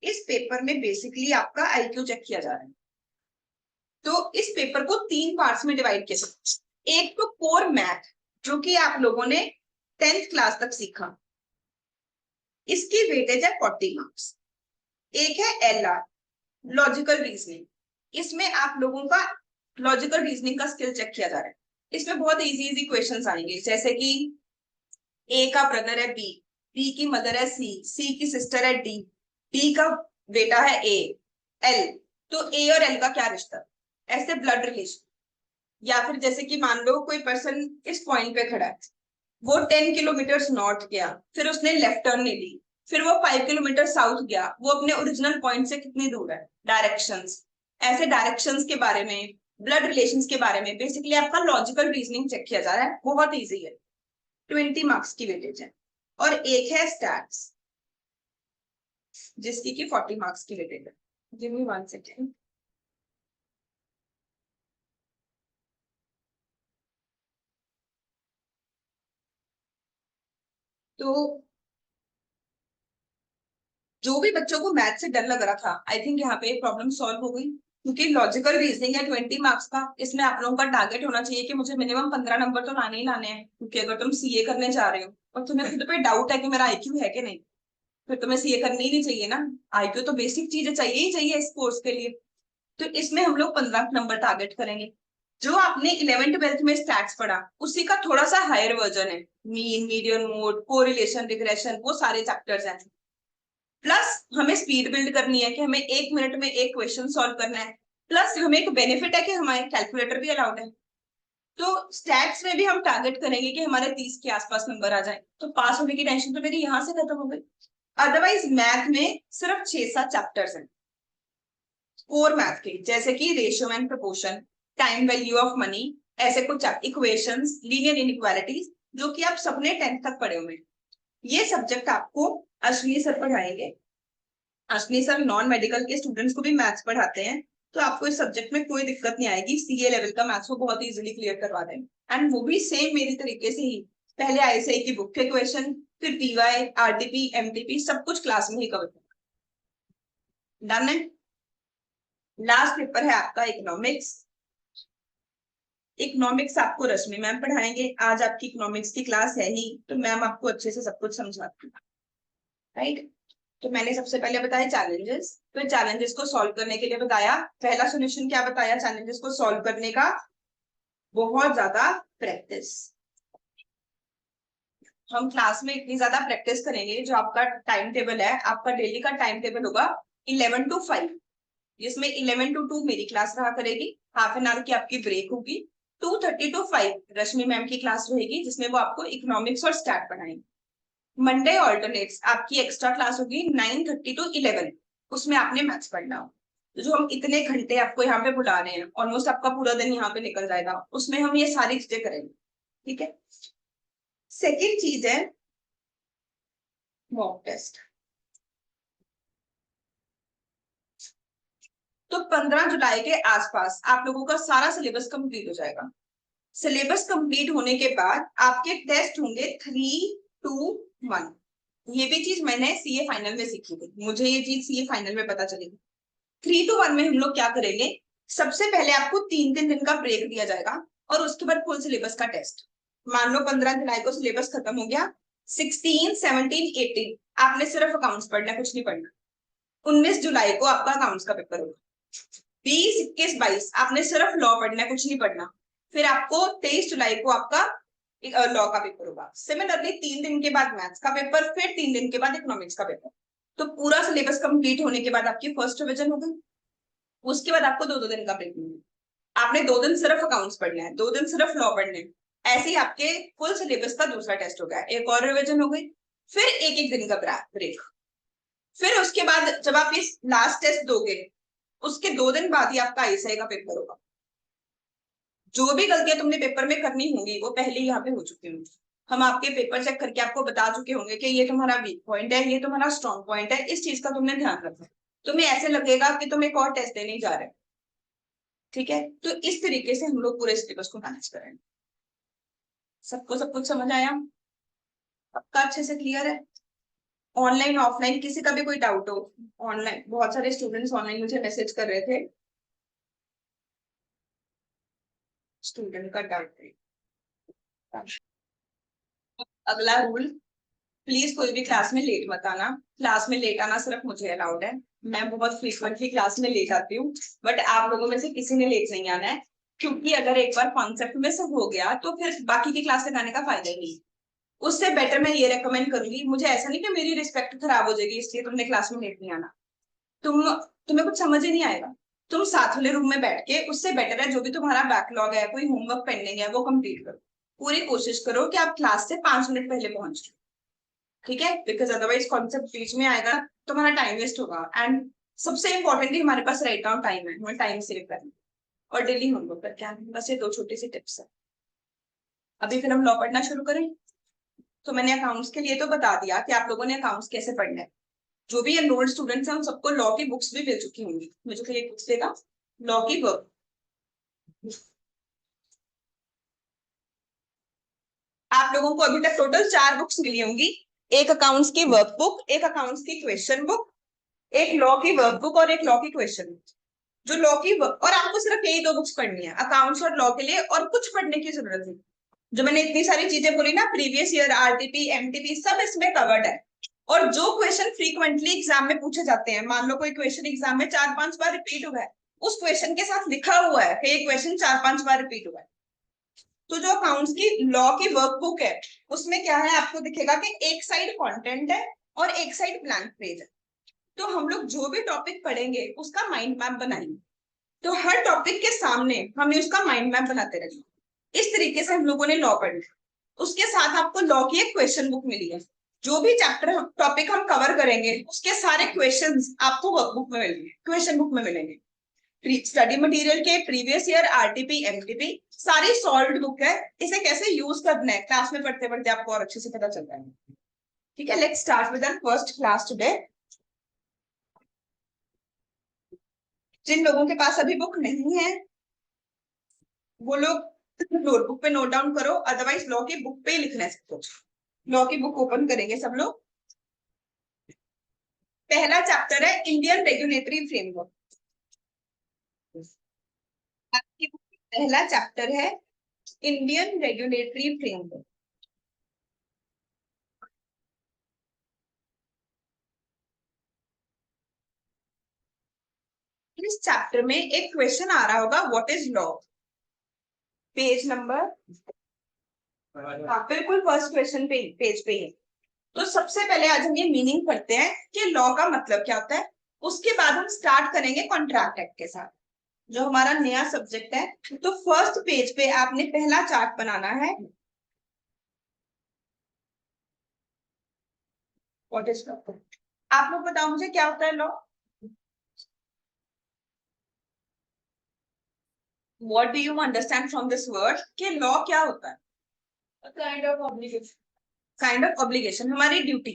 इस पेपर में बेसिकली आपका आईक्यू चेक किया जा रहा है। तो इस पेपर को 3 पार्ट्स में डिवाइड किया सकते हैं। एक तो कोर मैथ, जो कि आप लोगों ने 10th क्लास तक सीखा, इसकी वेटेज है 40 मार्क्स। एक है एलआर, लॉजिकल रीजनिंग, इसमें आप लोगों का लॉजिकल रीजनिंग का स्किल चेक किया जा रहा है। इसमें बहुत इजी इजी क्वेश्चंस आएंगे, जैसे कि ए का ब्रदर है बी, बी की मदर है सी, सी की सिस्टर है डी, डी का बेटा है ए, एल, तो ए और एल का क्या रिश्ता, ऐसे ब्लड रिलेशन। या फिर जैसे कि मान लो कोई पर्सन इस पॉइंट पे खड़ा है, वो 10 किलोमीटर नॉर्थ गया, फिर उसने लेफ्ट टर्न ले ली, फिर वो 5 किलोमीटर साउथ गया, वो अपने ओरिजिनल पॉइंट से कितनी दूर है, डायरेक्शंस। ऐसे डायरेक्शंस के बारे में, ब्लड रिलेशंस के बारे में बेसिकली आपका लॉजिकल रीजनिंग चेक किया जा रहा है। बहुत इजी है, 20 मार्क्स की वेटेज है। और एक है स्टैट्स, जिसकी की 40 मार्क्स की वेटेज है। Give me 1 second. तो जो भी बच्चों को मैथ से डर लग रहा था, आई थिंक यहाँ पे प्रॉब्लम सॉल्व हो गई, क्योंकि लॉजिकल रीजनिंग है 20 मार्क्स का। इसमें आप लोगों का टारगेट होना चाहिए कि मुझे मिनिमम 15 नंबर तो लाने ही लाने हैं, क्योंकि अगर तुम सीए करने जा रहे हो और तुम्हें खुद पे डाउट है कि मेरा आईक्यू है कि नहीं, फिर तुम्हें सीए करनी ही नहीं चाहिए ना। आईक्यू तो बेसिक चीजें चाहिए ही चाहिए इस कोर्स के लिए। तो इसमें हम लोग 15 नंबर टारगेट करेंगे। जो आपने 11th-12th में स्टैट्स पढ़ा, उसी का थोड़ा सा हायर वर्जन है, mean median mode correlation regression, वो सारे चैप्टर्स हैं। प्लस हमें स्पीड बिल्ड करनी है कि हमें 1 मिनट में एक क्वेश्चन सॉल्व करना है। प्लस हमें एक बेनिफिट है कि हमारे कैलकुलेटर भी अलाउड है। तो स्टैट्स में भी हम टारगेट करेंगे कि हमारे 30 के आसपास नंबर आ जाए, तो पास होने की टेंशन तो मेरी यहाँ से खत्म हो गई। अदरवाइज मैथ में सिर्फ 6-7 चैप्टर्स हैं, कोर मैथ के, जैसे कि ratio and proportion, time value of money, ऐसे कुछ इक्वेशंस, लीनियर इनइक्वालिटीज, जो कि आप सबने 10th तक पढ़े हुए। ये सब्जेक्ट आपको अश्विनी सर पढ़ाएंगे। अश्विनी सर नॉन मेडिकल के स्टूडेंट्स को भी मैथ्स पढ़ाते हैं, तो आपको इस सब्जेक्ट में कोई दिक्कत नहीं आएगी। सीए लेवल का मैथ्स को बहुत इजीली क्लियर करवा देंगे, एंड वो भी सेम मेरी तरीके से ही, पहले आईएसआई की बुक के क्वेश्चन, फिर पीवाई, आरटीपी, एमटीपी, सब कुछ क्लास में ही कवर करेंगे। डन है। लास्ट पेपर है आपका इकोनॉमिक्स। इकोनॉमिक्स आपको रश्मि मैम पढ़ाएंगे। आज आपकी इकोनॉमिक्स की क्लास है ही, तो मैम आपको अच्छे से सब कुछ समझाती है, राइट। तो मैंने सबसे पहले बताया चैलेंजेस, फिर चैलेंजेस को सॉल्व करने के लिए बताया। पहला सॉल्यूशन क्या बताया चैलेंजेस को सॉल्व करने का? बहुत ज्यादा प्रैक्टिस। हम क्लास में इतनी ज्यादा प्रैक्टिस करेंगे, जो आपका टाइम टेबल है, आपका डेली का टाइम टेबल होगा 11 to 5, जिसमें 11 to 2 मेरी क्लास रहा करेगी, हाफ एन आवर की आपकी ब्रेक होगी। 2:30 to 5 रश्मि मैम की क्लास रहेगी, जिसमें वो आपको इकोनॉमिक्स और स्टैट पढ़ाएंगे। मंडे ऑल्टरनेट्स आपकी एक्स्ट्रा क्लास होगी 9:30 to 11, उसमें आपने मैथ्स पढ़ना हो। तो जो हम इतने घंटे आपको यहाँ पे बुला रहे हैं, ऑलमोस्ट आपका पूरा दिन यहाँ पे निकल जाएगा, उसमें हम ये सारी चीजें करेंगे, ठीक है। सेकेंड चीज है मॉक टेस्ट। तो 15 जुलाई के आसपास आप लोगों का सारा सिलेबस कंप्लीट हो जाएगा। सिलेबस कंप्लीट होने के बाद आपके टेस्ट होंगे 3-2-1। ये भी चीज मैंने सीए फाइनल में सीखी थी, मुझे ये चीज सीए फाइनल में पता चली। 3-2-1 में हम लोग क्या करेंगे? सबसे पहले आपको 3-3 दिन का ब्रेक दिया जाएगा, और उसके बाद फुल सिलेबस का टेस्ट। मान लो 15 जुलाई को सिलेबस खत्म हो गया, 16, 17, 18 आपने सिर्फ अकाउंट्स पढ़ना, कुछ नहीं पढ़ना। 19 जुलाई को आपका अकाउंट्स का पेपर होगा। 20, 21, 22 आपने सिर्फ लॉ पढ़ना है, कुछ नहीं पढ़ना। फिर आपको 23 जुलाई को आपका लॉ का पेपर होगा। सिमिलरली 3 दिन के बाद मैथ्स का पेपर, फिर 3 दिन के बाद इकोनॉमिक्स का पेपर। तो पूरा सिलेबस कंप्लीट होने के बाद आपकी फर्स्ट रिविजन होगी। उसके बाद आपको 2-2 दिन का ब्रेक मिलेगा। आपने 2 दिन सिर्फ अकाउंट्स पढ़ना है, 2 दिन सिर्फ लॉ पढ़ने हैं। ऐसे ही आपके फुल सिलेबस का दूसरा टेस्ट हो गया, एक और रिविजन हो गई, फिर एक एक दिन का ब्रेक। फिर उसके बाद जब आप ये लास्ट टेस्ट दोगे, उसके 2 दिन बाद ही आपका आईएसआई का पेपर होगा। जो भी गलतियां तुमने पेपर में करनी होंगी, वो पहले ही यहाँ पे हो चुकी होंगी। हम आपके पेपर चेक करके आपको बता चुके होंगे कि ये तुम्हारा वीक पॉइंट है, ये तुम्हारा स्ट्रॉन्ग पॉइंट है, इस चीज का तुमने ध्यान रखना। तुम्हें ऐसे लगेगा कि तुम एक और टेस्ट देने जा रहे हो, ठीक है। तो इस तरीके से हम लोग पूरे सिलेबस को मैनेज करेंगे। सबको सब कुछ समझ आया? पक्का अच्छे से क्लियर है? ऑनलाइन ऑफलाइन किसी का भी कोई डाउट हो? ऑनलाइन बहुत सारे स्टूडेंट्स ऑनलाइन मुझे मैसेज कर रहे थे, स्टूडेंट का डाउट है। अगला रूल, प्लीज कोई भी क्लास में लेट मत आना। क्लास में लेट आना सिर्फ मुझे अलाउड है। मैं बहुत फ्रीक्वेंटली क्लास में लेट आती हूँ, बट आप लोगों में से किसी ने लेट नहीं आना है, क्योंकि अगर एक बार कॉन्सेप्ट में सब हो गया तो फिर बाकी की क्लास लगाने का फायदा ही नहीं। उससे बेटर मैं ये रेकमेंड करूंगी, मुझे ऐसा नहीं कि मेरी रिस्पेक्ट खराब हो जाएगी इसलिए तुमने क्लास में लेट नहीं आना, तुम्हें कुछ समझ ही नहीं आएगा। तुम साथ वाले रूम में बैठ के, उससे बेटर है जो भी तुम्हारा बैकलॉग है, कोई होमवर्क पेंडिंग है, वो कंप्लीट करो। पूरी कोशिश करो कि आप क्लास से 5 मिनट पहले पहुंच जाओ, ठीक है, बिकॉज अदरवाइज कॉन्सेप्ट बीच में आएगा, तुम्हारा टाइम वेस्ट होगा। एंड सबसे इंपॉर्टेंटली हमारे पास राइट डाउन टाइम है, हमें टाइम सेव करना और डेली होमवर्क करके आना। बस ये 2 छोटी सी टिप्स है। अभी फिर हम लॉ पढ़ना शुरू करें। तो मैंने अकाउंट्स के लिए तो बता दिया कि आप लोगों ने अकाउंट्स कैसे पढ़ना है। जो भी एनरोल्ड स्टूडेंट्स हैं उन सबको लॉ की बुक्स भी मिल चुकी होंगी। मुझे फिर एक बुक्स देगा, लॉ की बुक। आप लोगों को अभी तक टोटल 4 बुक्स मिली होंगी। एक अकाउंट्स की वर्कबुक, एक अकाउंट्स की क्वेश्चन बुक, एक लॉ की वर्कबुक और एक लॉ की क्वेश्चन बुक। जो लॉ की और आपको सिर्फ यही 2 बुक्स पढ़नी है, अकाउंट्स और लॉ के लिए, और कुछ पढ़ने की जरूरत नहीं। जो मैंने इतनी सारी चीजें बोली ना, प्रीवियस ईयर, आरटीपी, एमटीपी, सब इसमें कवर्ड है। और जो क्वेश्चन फ्रीक्वेंटली एग्जाम में पूछे जाते हैं, मान लो कोई क्वेश्चन एग्जाम में 4-5 बार रिपीट हुआ है, उस क्वेश्चन के साथ लिखा हुआ है कि ये क्वेश्चन 4-5 बार रिपीट हुआ है। तो जो अकाउंट्स की लॉ की वर्कबुक है, उसमें क्या है, आपको दिखेगा कि एक साइड कंटेंट है और एक साइड ब्लैंक पेज है। तो हम लोग जो भी टॉपिक पढ़ेंगे उसका माइंड मैप बनाएंगे। तो हर टॉपिक के सामने हमें उसका माइंड मैप बनाते रहेंगे। इस तरीके से हम लोगों ने लॉ पढ़ा। उसके साथ आपको लॉ की एक क्वेश्चन बुक मिली है। जो भी चैप्टर टॉपिक हम कवर करेंगे, उसके सारे क्वेश्चंस आपको वर्कबुक में मिलेंगे, क्वेश्चन बुक में मिलेंगे। स्टडी मटेरियल के प्रीवियस ईयर आरटीपी एमटीपी सारी सॉल्व्ड बुक है। इसे कैसे यूज करना है क्लास में पढ़ते पढ़ते आपको और अच्छे से पता चलता है। ठीक है, let's start with our first class today. जिन लोगों के पास अभी बुक नहीं है वो लोग नोटबुक पे नोट डाउन करो, अदरवाइज लॉ की बुक पे ही लिखना है सब कुछ। लॉ की बुक ओपन करेंगे सब लोग। पहला चैप्टर है इंडियन रेगुलेटरी फ्रेमवर्क। आपकी बुक में पहला चैप्टर है इंडियन रेगुलेटरी फ्रेमवर्क। इस चैप्टर में एक क्वेश्चन आ रहा होगा, what is law. Page number, हाँ बिल्कुल फर्स्ट क्वेश्चन पे पेज पे ही। तो सबसे पहले आज हम ये मीनिंग पढ़ते हैं कि लॉ का मतलब क्या होता है। उसके बाद हम स्टार्ट करेंगे कॉन्ट्रैक्ट एक्ट के साथ, जो हमारा नया सब्जेक्ट है। तो फर्स्ट पेज पे आपने पहला चार्ट बनाना है, व्हाट इज लॉ। आप लोग बताओ मुझे क्या होता है law. What do you understand from this word कि लॉ क्या होता है। Kind of obligation, kind of obligation, हमारी ड्यूटी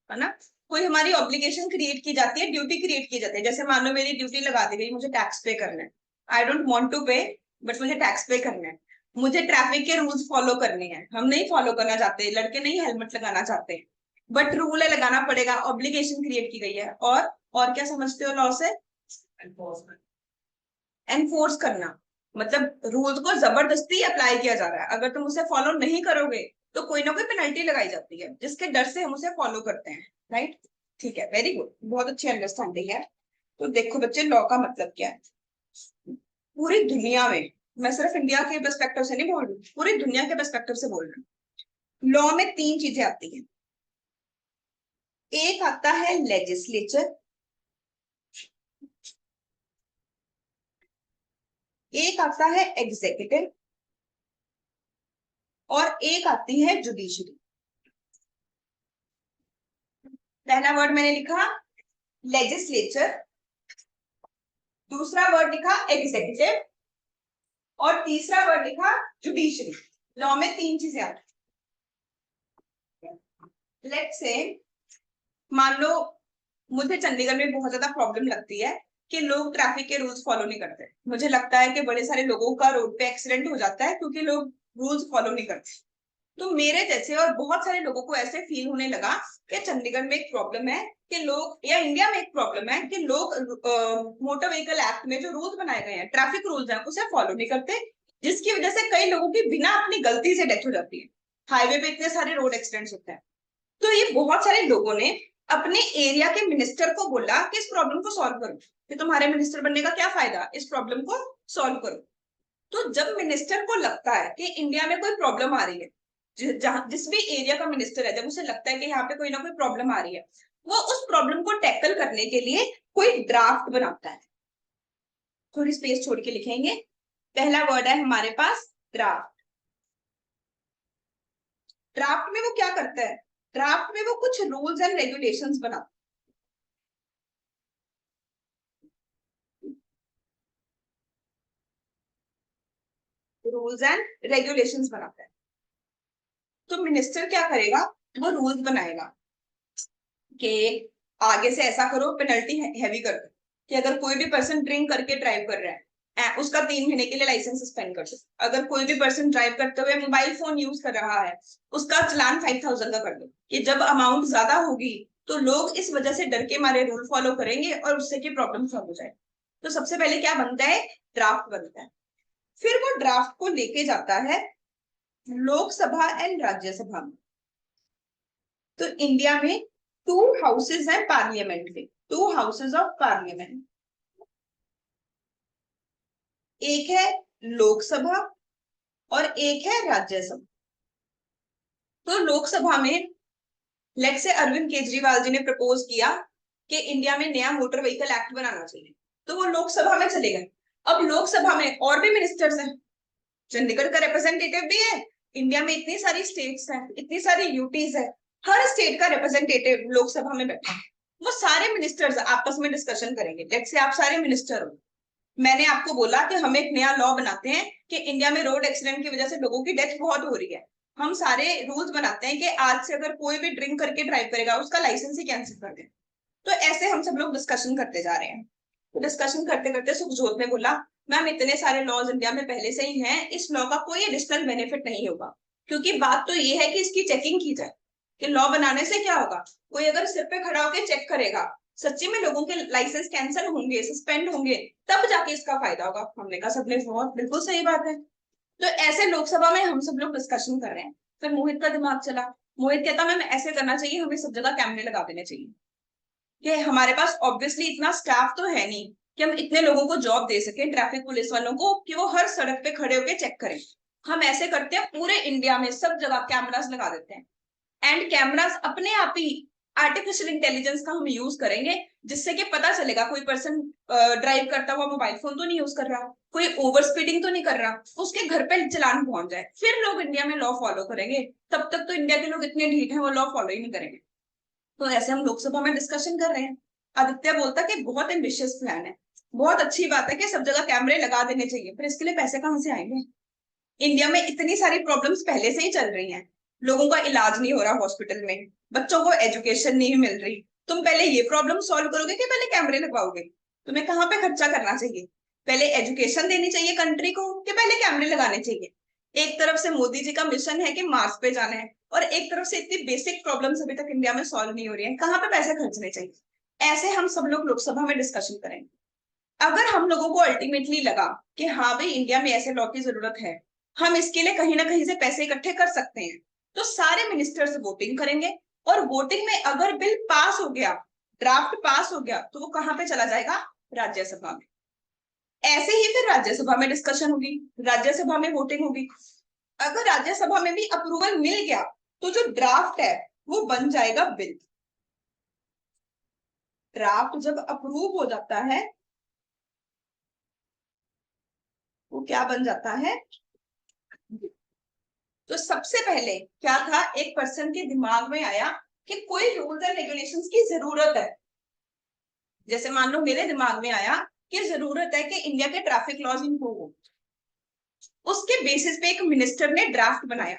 है ना। कोई हमारी ऑब्लिगेशन क्रिएट की जाती है, ड्यूटी क्रिएट की जाती है। जैसे मान लो मेरी ड्यूटी लगा दी गई, मुझे टैक्स पे करना है। आई डोंट वांट टू पे, बट मुझे टैक्स पे करना है। मुझे ट्रैफिक के रूल्स फॉलो करने हैं, हम नहीं फॉलो करना चाहते, लड़के नहीं हेलमेट लगाना चाहते, बट रूल है लगाना पड़ेगा, ऑब्लिगेशन क्रिएट की गई है। और क्या समझते हो लॉ से। एनफोर्स करना, मतलब रूल्स को जबरदस्ती अप्लाई किया जा रहा है। अगर तुम उसे फॉलो नहीं करोगे तो कोई ना कोई पेनल्टी लगाई जाती है, जिसके डर से हम उसे फॉलो करते हैं। राइट, ठीक है, वेरी गुड, बहुत अच्छी अंडरस्टैंडिंग है। तो देखो बच्चे, लॉ का मतलब क्या है। पूरी दुनिया में, मैं सिर्फ इंडिया के पर्सपेक्टिव से नहीं बोल रही, पूरी दुनिया के पर्सपेक्टिव से बोल रही हूँ। लॉ में तीन चीजें आती हैं। एक आता है लेजिस्लेचर, एक आता है एग्जीक्यूटिव, और एक आती है जुडिशरी। पहला वर्ड मैंने लिखा लेजिस्लेचर, दूसरा वर्ड लिखा एग्जीक्यूटिव, और तीसरा वर्ड लिखा जुडिशरी। लॉ में तीन चीजें आती हैं। लेट्स से, मान लो मुझे चंडीगढ़ में बहुत ज्यादा प्रॉब्लम लगती है कि लोग ट्रैफिक के रूल्स फॉलो नहीं करते। मुझे लगता है कि बड़े सारे लोगों का रोड पे एक्सीडेंट हो जाता है क्योंकि लोग रूल्स फॉलो नहीं करते। तो मेरे जैसे और बहुत सारे लोगों को ऐसे फील होने लगा कि चंडीगढ़ में एक प्रॉब्लम है कि लोग, या इंडिया में एक प्रॉब्लम है कि लोग मोटर व्हीकल एक्ट में जो रूल्स बनाए गए हैं, ट्रैफिक रूल्स हैं, उसे फॉलो नहीं करते, जिसकी वजह से कई लोगों की बिना अपनी गलती से डेथ हो जाती है। हाईवे पे इतने सारे रोड एक्सीडेंट्स होते हैं। तो ये बहुत सारे लोगों ने अपने एरिया के मिनिस्टर को बोला कि इस प्रॉब्लम को सॉल्व करो, कि तुम्हारे मिनिस्टर बनने का क्या फायदा, इस प्रॉब्लम को सॉल्व करो। तो जब मिनिस्टर को लगता है कि इंडिया में कोई प्रॉब्लम आ रही है, जिस भी एरिया का मिनिस्टर है, जब उसे लगता है कि यहाँ पे कोई ना कोई प्रॉब्लम आ रही है, वो उस प्रॉब्लम को टैकल करने के लिए कोई ड्राफ्ट बनाता है। थोड़ी स्पेस छोड़ के लिखेंगे। पहला वर्ड है हमारे पास ड्राफ्ट। ड्राफ्ट में वो क्या करता है, ड्राफ्ट में वो कुछ रूल्स एंड रेगुलेशंस बनाता है, रूल्स एंड रेगुलेशंस बनाता है। तो मिनिस्टर क्या करेगा, वो रूल्स बनाएगा कि आगे से ऐसा करो, पेनल्टी हैवी कर दो, कि अगर कोई भी पर्सन ड्रिंक करके ड्राइव कर रहा है उसका 3 महीने के लिए लाइसेंस सस्पेंड कर दो। अगर कोई भी पर्सन ड्राइव करते हुए मोबाइल फोन यूज कर रहा है उसका चालान 5,000 का कर दो, कि जब अमाउंट ज्यादा होगी तो लोग इस वजह से डर के मारे रूल फॉलो करेंगे और उससे की प्रॉब्लम सॉल्व हो जाए। तो सबसे पहले क्या बनता है, ड्राफ्ट बनता है। फिर वो ड्राफ्ट को लेके जाता है लोकसभा एंड राज्यसभा में। तो इंडिया में टू हाउसेज हैं पार्लियामेंट के, टू हाउसेज ऑफ पार्लियामेंट। एक है लोकसभा और एक है राज्यसभा। तो लोकसभा में लेट से अरविंद केजरीवाल जी ने प्रपोज किया कि इंडिया में नया मोटर व्हीकल एक्ट बनाना चाहिए, तो वो लोकसभा में चले गए। अब लोकसभा में और भी मिनिस्टर्स हैं, चंडीगढ़ का रिप्रेजेंटेटिव भी है, इंडिया में इतनी सारी स्टेट्स हैं, इतनी सारी यूटीज है, हर स्टेट का रिप्रेजेंटेटिव लोकसभा में बैठा है। वो सारे मिनिस्टर्स आपस में डिस्कशन करेंगे। लेट से आप सारे मिनिस्टर हो, मैंने आपको बोला कि हम एक नया लॉ बनाते हैं कि इंडिया में रोड एक्सीडेंट की वजह से लोगों की डेथ बहुत हो रही है, हम सारे रूल्स बनाते हैं कि आज से अगर कोई भी ड्रिंक करके ड्राइव करेगा उसका लाइसेंस ही कैंसिल कर दें। तो ऐसे हम सब लोग डिस्कशन करते जा रहे हैं। तो डिस्कशन करते करते सुखजोत ने बोला, मैम इतने सारे लॉज इंडिया में पहले से ही हैं, इस लॉ का कोई एडिशनल बेनिफिट नहीं होगा, क्योंकि बात तो ये है कि इसकी चेकिंग की जाए कि लॉ बनाने से क्या होगा। कोई अगर सिर पे खड़ा होकर चेक करेगा, सच्ची में लोगों के लाइसेंस कैंसिल होंगे, सस्पेंड होंगे, तब जाके इसका फायदा होगा। हमने कहा सबने बहुत बिल्कुल सही बात है। तो ऐसे लोकसभा में हम सब लोग डिस्कशन कर रहे हैं। फिर मोहित का दिमाग चला। मोहित कहता मैम ऐसे करना चाहिए, हमें सब जगह कैमरे लगा देने चाहिए कि हमारे पास ऑब्वियसली इतना स्टाफ तो है नहीं कि हम इतने लोगों को जॉब दे सके, ट्रैफिक पुलिस वालों को, कि वो हर सड़क पे खड़े होकर चेक करें। हम ऐसे करते हैं, पूरे इंडिया में सब जगह कैमरास लगा देते हैं। एंड कैमरास अपने आप ही आर्टिफिशियल इंटेलिजेंस का हम यूज करेंगे, जिससे कि पता चलेगा कोई पर्सन ड्राइव करता हुआ मोबाइल फोन तो नहीं यूज कर रहा, कोई ओवर स्पीडिंग तो नहीं कर रहा, उसके घर पे चलान पहुंच जाए, फिर लोग इंडिया में लॉ फॉलो करेंगे। तब तक तो इंडिया के लोग इतने ढीठ हैं, वो लॉ फॉलो ही नहीं करेंगे। तो ऐसे हम लोकसभा में डिस्कशन कर रहे हैं। आदित्य बोलता कि बहुत एम्बिशियस प्लान है, बहुत अच्छी बात है कि सब जगह कैमरे लगा देने चाहिए, पर इसके लिए पैसे कहाँ से आएंगे? इंडिया में इतनी सारी प्रॉब्लम्स पहले से ही चल रही हैं, लोगों का इलाज नहीं हो रहा हॉस्पिटल में, बच्चों को एजुकेशन नहीं मिल रही। तुम पहले ये प्रॉब्लम सॉल्व करोगे कि पहले कैमरे लगवाओगे? तुम्हें कहाँ पे खर्चा करना चाहिए? पहले एजुकेशन देनी चाहिए कंट्री को कि पहले कैमरे लगाने चाहिए? एक तरफ से मोदी जी का मिशन है कि मार्स पे जाना है, और एक तरफ से इतनी बेसिक प्रॉब्लम्स अभी तक इंडिया में सॉल्व नहीं हो रही है, कहाँ पे पैसे खर्चने चाहिए? ऐसे हम सब लोग लोकसभा में डिस्कशन करेंगे। अगर हम लोगों को अल्टीमेटली लगा कि हाँ भाई इंडिया में ऐसे लॉ की जरूरत है, हम इसके लिए कहीं ना कहीं से पैसे इकट्ठे कर सकते हैं, तो सारे मिनिस्टर्स वोटिंग करेंगे। और वोटिंग में अगर बिल पास हो गया, ड्राफ्ट पास हो गया, तो वो कहाँ पे चला जाएगा? राज्यसभा में। ऐसे ही फिर राज्यसभा में डिस्कशन होगी, राज्यसभा में वोटिंग होगी। अगर राज्यसभा में भी अप्रूवल मिल गया, तो जो ड्राफ्ट है वो बन जाएगा बिल। ड्राफ्ट जब अप्रूव हो जाता है, वो क्या बन जाता है? तो सबसे पहले क्या था, एक पर्सन के दिमाग में आया कि कोई रूल्स एंड रेगुलेशंस की जरूरत है। जैसे मान लो मेरे दिमाग में आया कि जरूरत है कि इंडिया के ट्रैफिक लॉज इंप्रूव हो। उसके बेसिस पे एक मिनिस्टर ने ड्राफ्ट बनाया,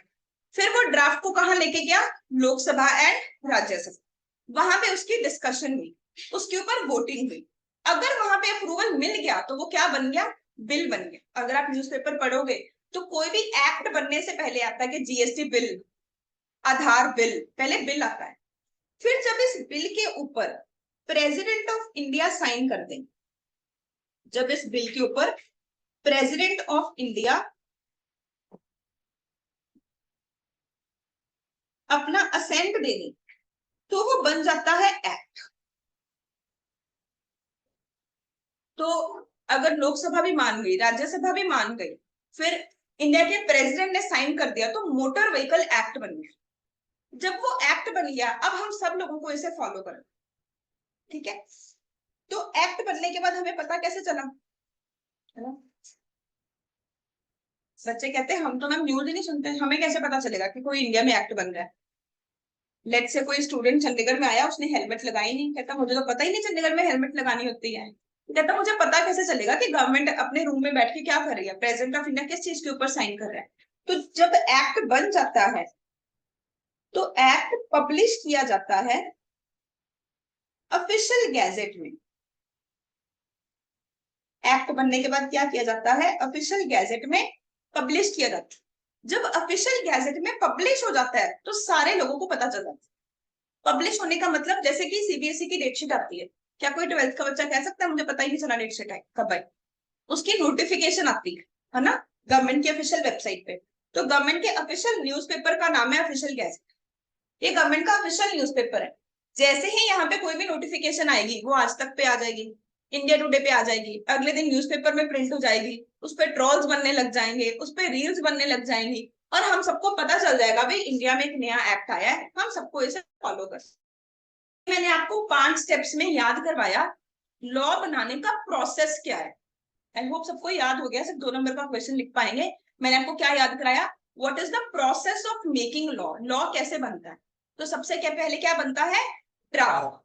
फिर वो ड्राफ्ट को कहां लेके गया? लोकसभा एंड राज्यसभा। वहां पे उसकी डिस्कशन हुई, उसके ऊपर वोटिंग हुई। अगर वहां पे अप्रूवल मिल गया तो वो क्या बन गया? बिल बन गया। अगर आप न्यूज़पेपर पढ़ोगे तो कोई भी एक्ट बनने से पहले आता है कि जीएसटी बिल, आधार बिल, पहले बिल आता है। फिर जब इस बिल के ऊपर प्रेसिडेंट ऑफ इंडिया साइन कर दें, जब इस बिल के ऊपर प्रेसिडेंट ऑफ इंडिया अपना असेंट दे दें, तो वो बन जाता है एक्ट। तो अगर लोकसभा भी मान गई, राज्यसभा भी मान गई, फिर इंडिया के प्रेसिडेंट ने साइन कर दिया, तो मोटर व्हीकल एक्ट बन गया। जब वो एक्ट बन गया, अब हम सब लोगों को इसे फॉलो करें, ठीक है? तो एक्ट बनने के बाद हमें पता कैसे चला, है ना? बच्चे कहते हैं हम तो मैम न्यूज ही नहीं सुनते, हमें कैसे पता चलेगा कि कोई इंडिया में एक्ट बन रहा है? लेट से कोई स्टूडेंट चंडीगढ़ में आया, उसने हेलमेट लगाई नहीं, कहता मुझे तो पता ही नहीं चंडीगढ़ में हेलमेट लगानी होती है। कहता मुझे पता कैसे चलेगा कि गवर्नमेंट अपने रूम में बैठ के क्या कर रही है, प्रेसिडेंट ऑफ इंडिया किस चीज के ऊपर साइन कर रहा है? तो जब एक्ट बन जाता है तो एक्ट पब्लिश किया जाता है ऑफिशियल गैजेट में। एक्ट बनने के बाद क्या किया जाता है? ऑफिशियल गैजेट में पब्लिश किया जाता है। जब ऑफिशियल गैजेट में पब्लिश हो जाता है तो सारे लोगों को पता चल जाता है। पब्लिश होने का मतलब जैसे कि सीबीएसई की डेटशीट आती है, क्या कोई 12th का बच्चा कह सकता है मुझे पता ही नहीं चला डेटशीट है कब आई? उसकी नोटिफिकेशन आती है ना, गवर्नमेंट की ऑफिशियल वेबसाइट पे। तो गवर्नमेंट के ऑफिशियल न्यूज़पेपर का नाम है ऑफिशियल गैजेट। ये गवर्नमेंट का ऑफिशियल न्यूज़पेपर है। जैसे ही यहाँ पे कोई भी नोटिफिकेशन आएगी, वो आज तक पे आ जाएगी, इंडिया टुडे पे आ जाएगी, अगले दिन न्यूज़पेपर में प्रिंट हो जाएगी, उस पर ट्रोल्स बनने लग जाएंगे, उस पर रील्स बनने लग जाएंगी, और हम सबको पता चल जाएगा भाई इंडिया में एक नया एक्ट आया है, हम सबको इसे फॉलो कर। मैंने आपको 5 स्टेप्स में याद करवाया लॉ बनाने का प्रोसेस क्या है। आई होप सबको याद हो गया, सिर्फ 2 नंबर का क्वेश्चन लिख पाएंगे। मैंने आपको क्या याद कराया? What is the process of making law, law कैसे बनता है? तो सबसे क्या पहले क्या बनता है? ड्राफ्ट।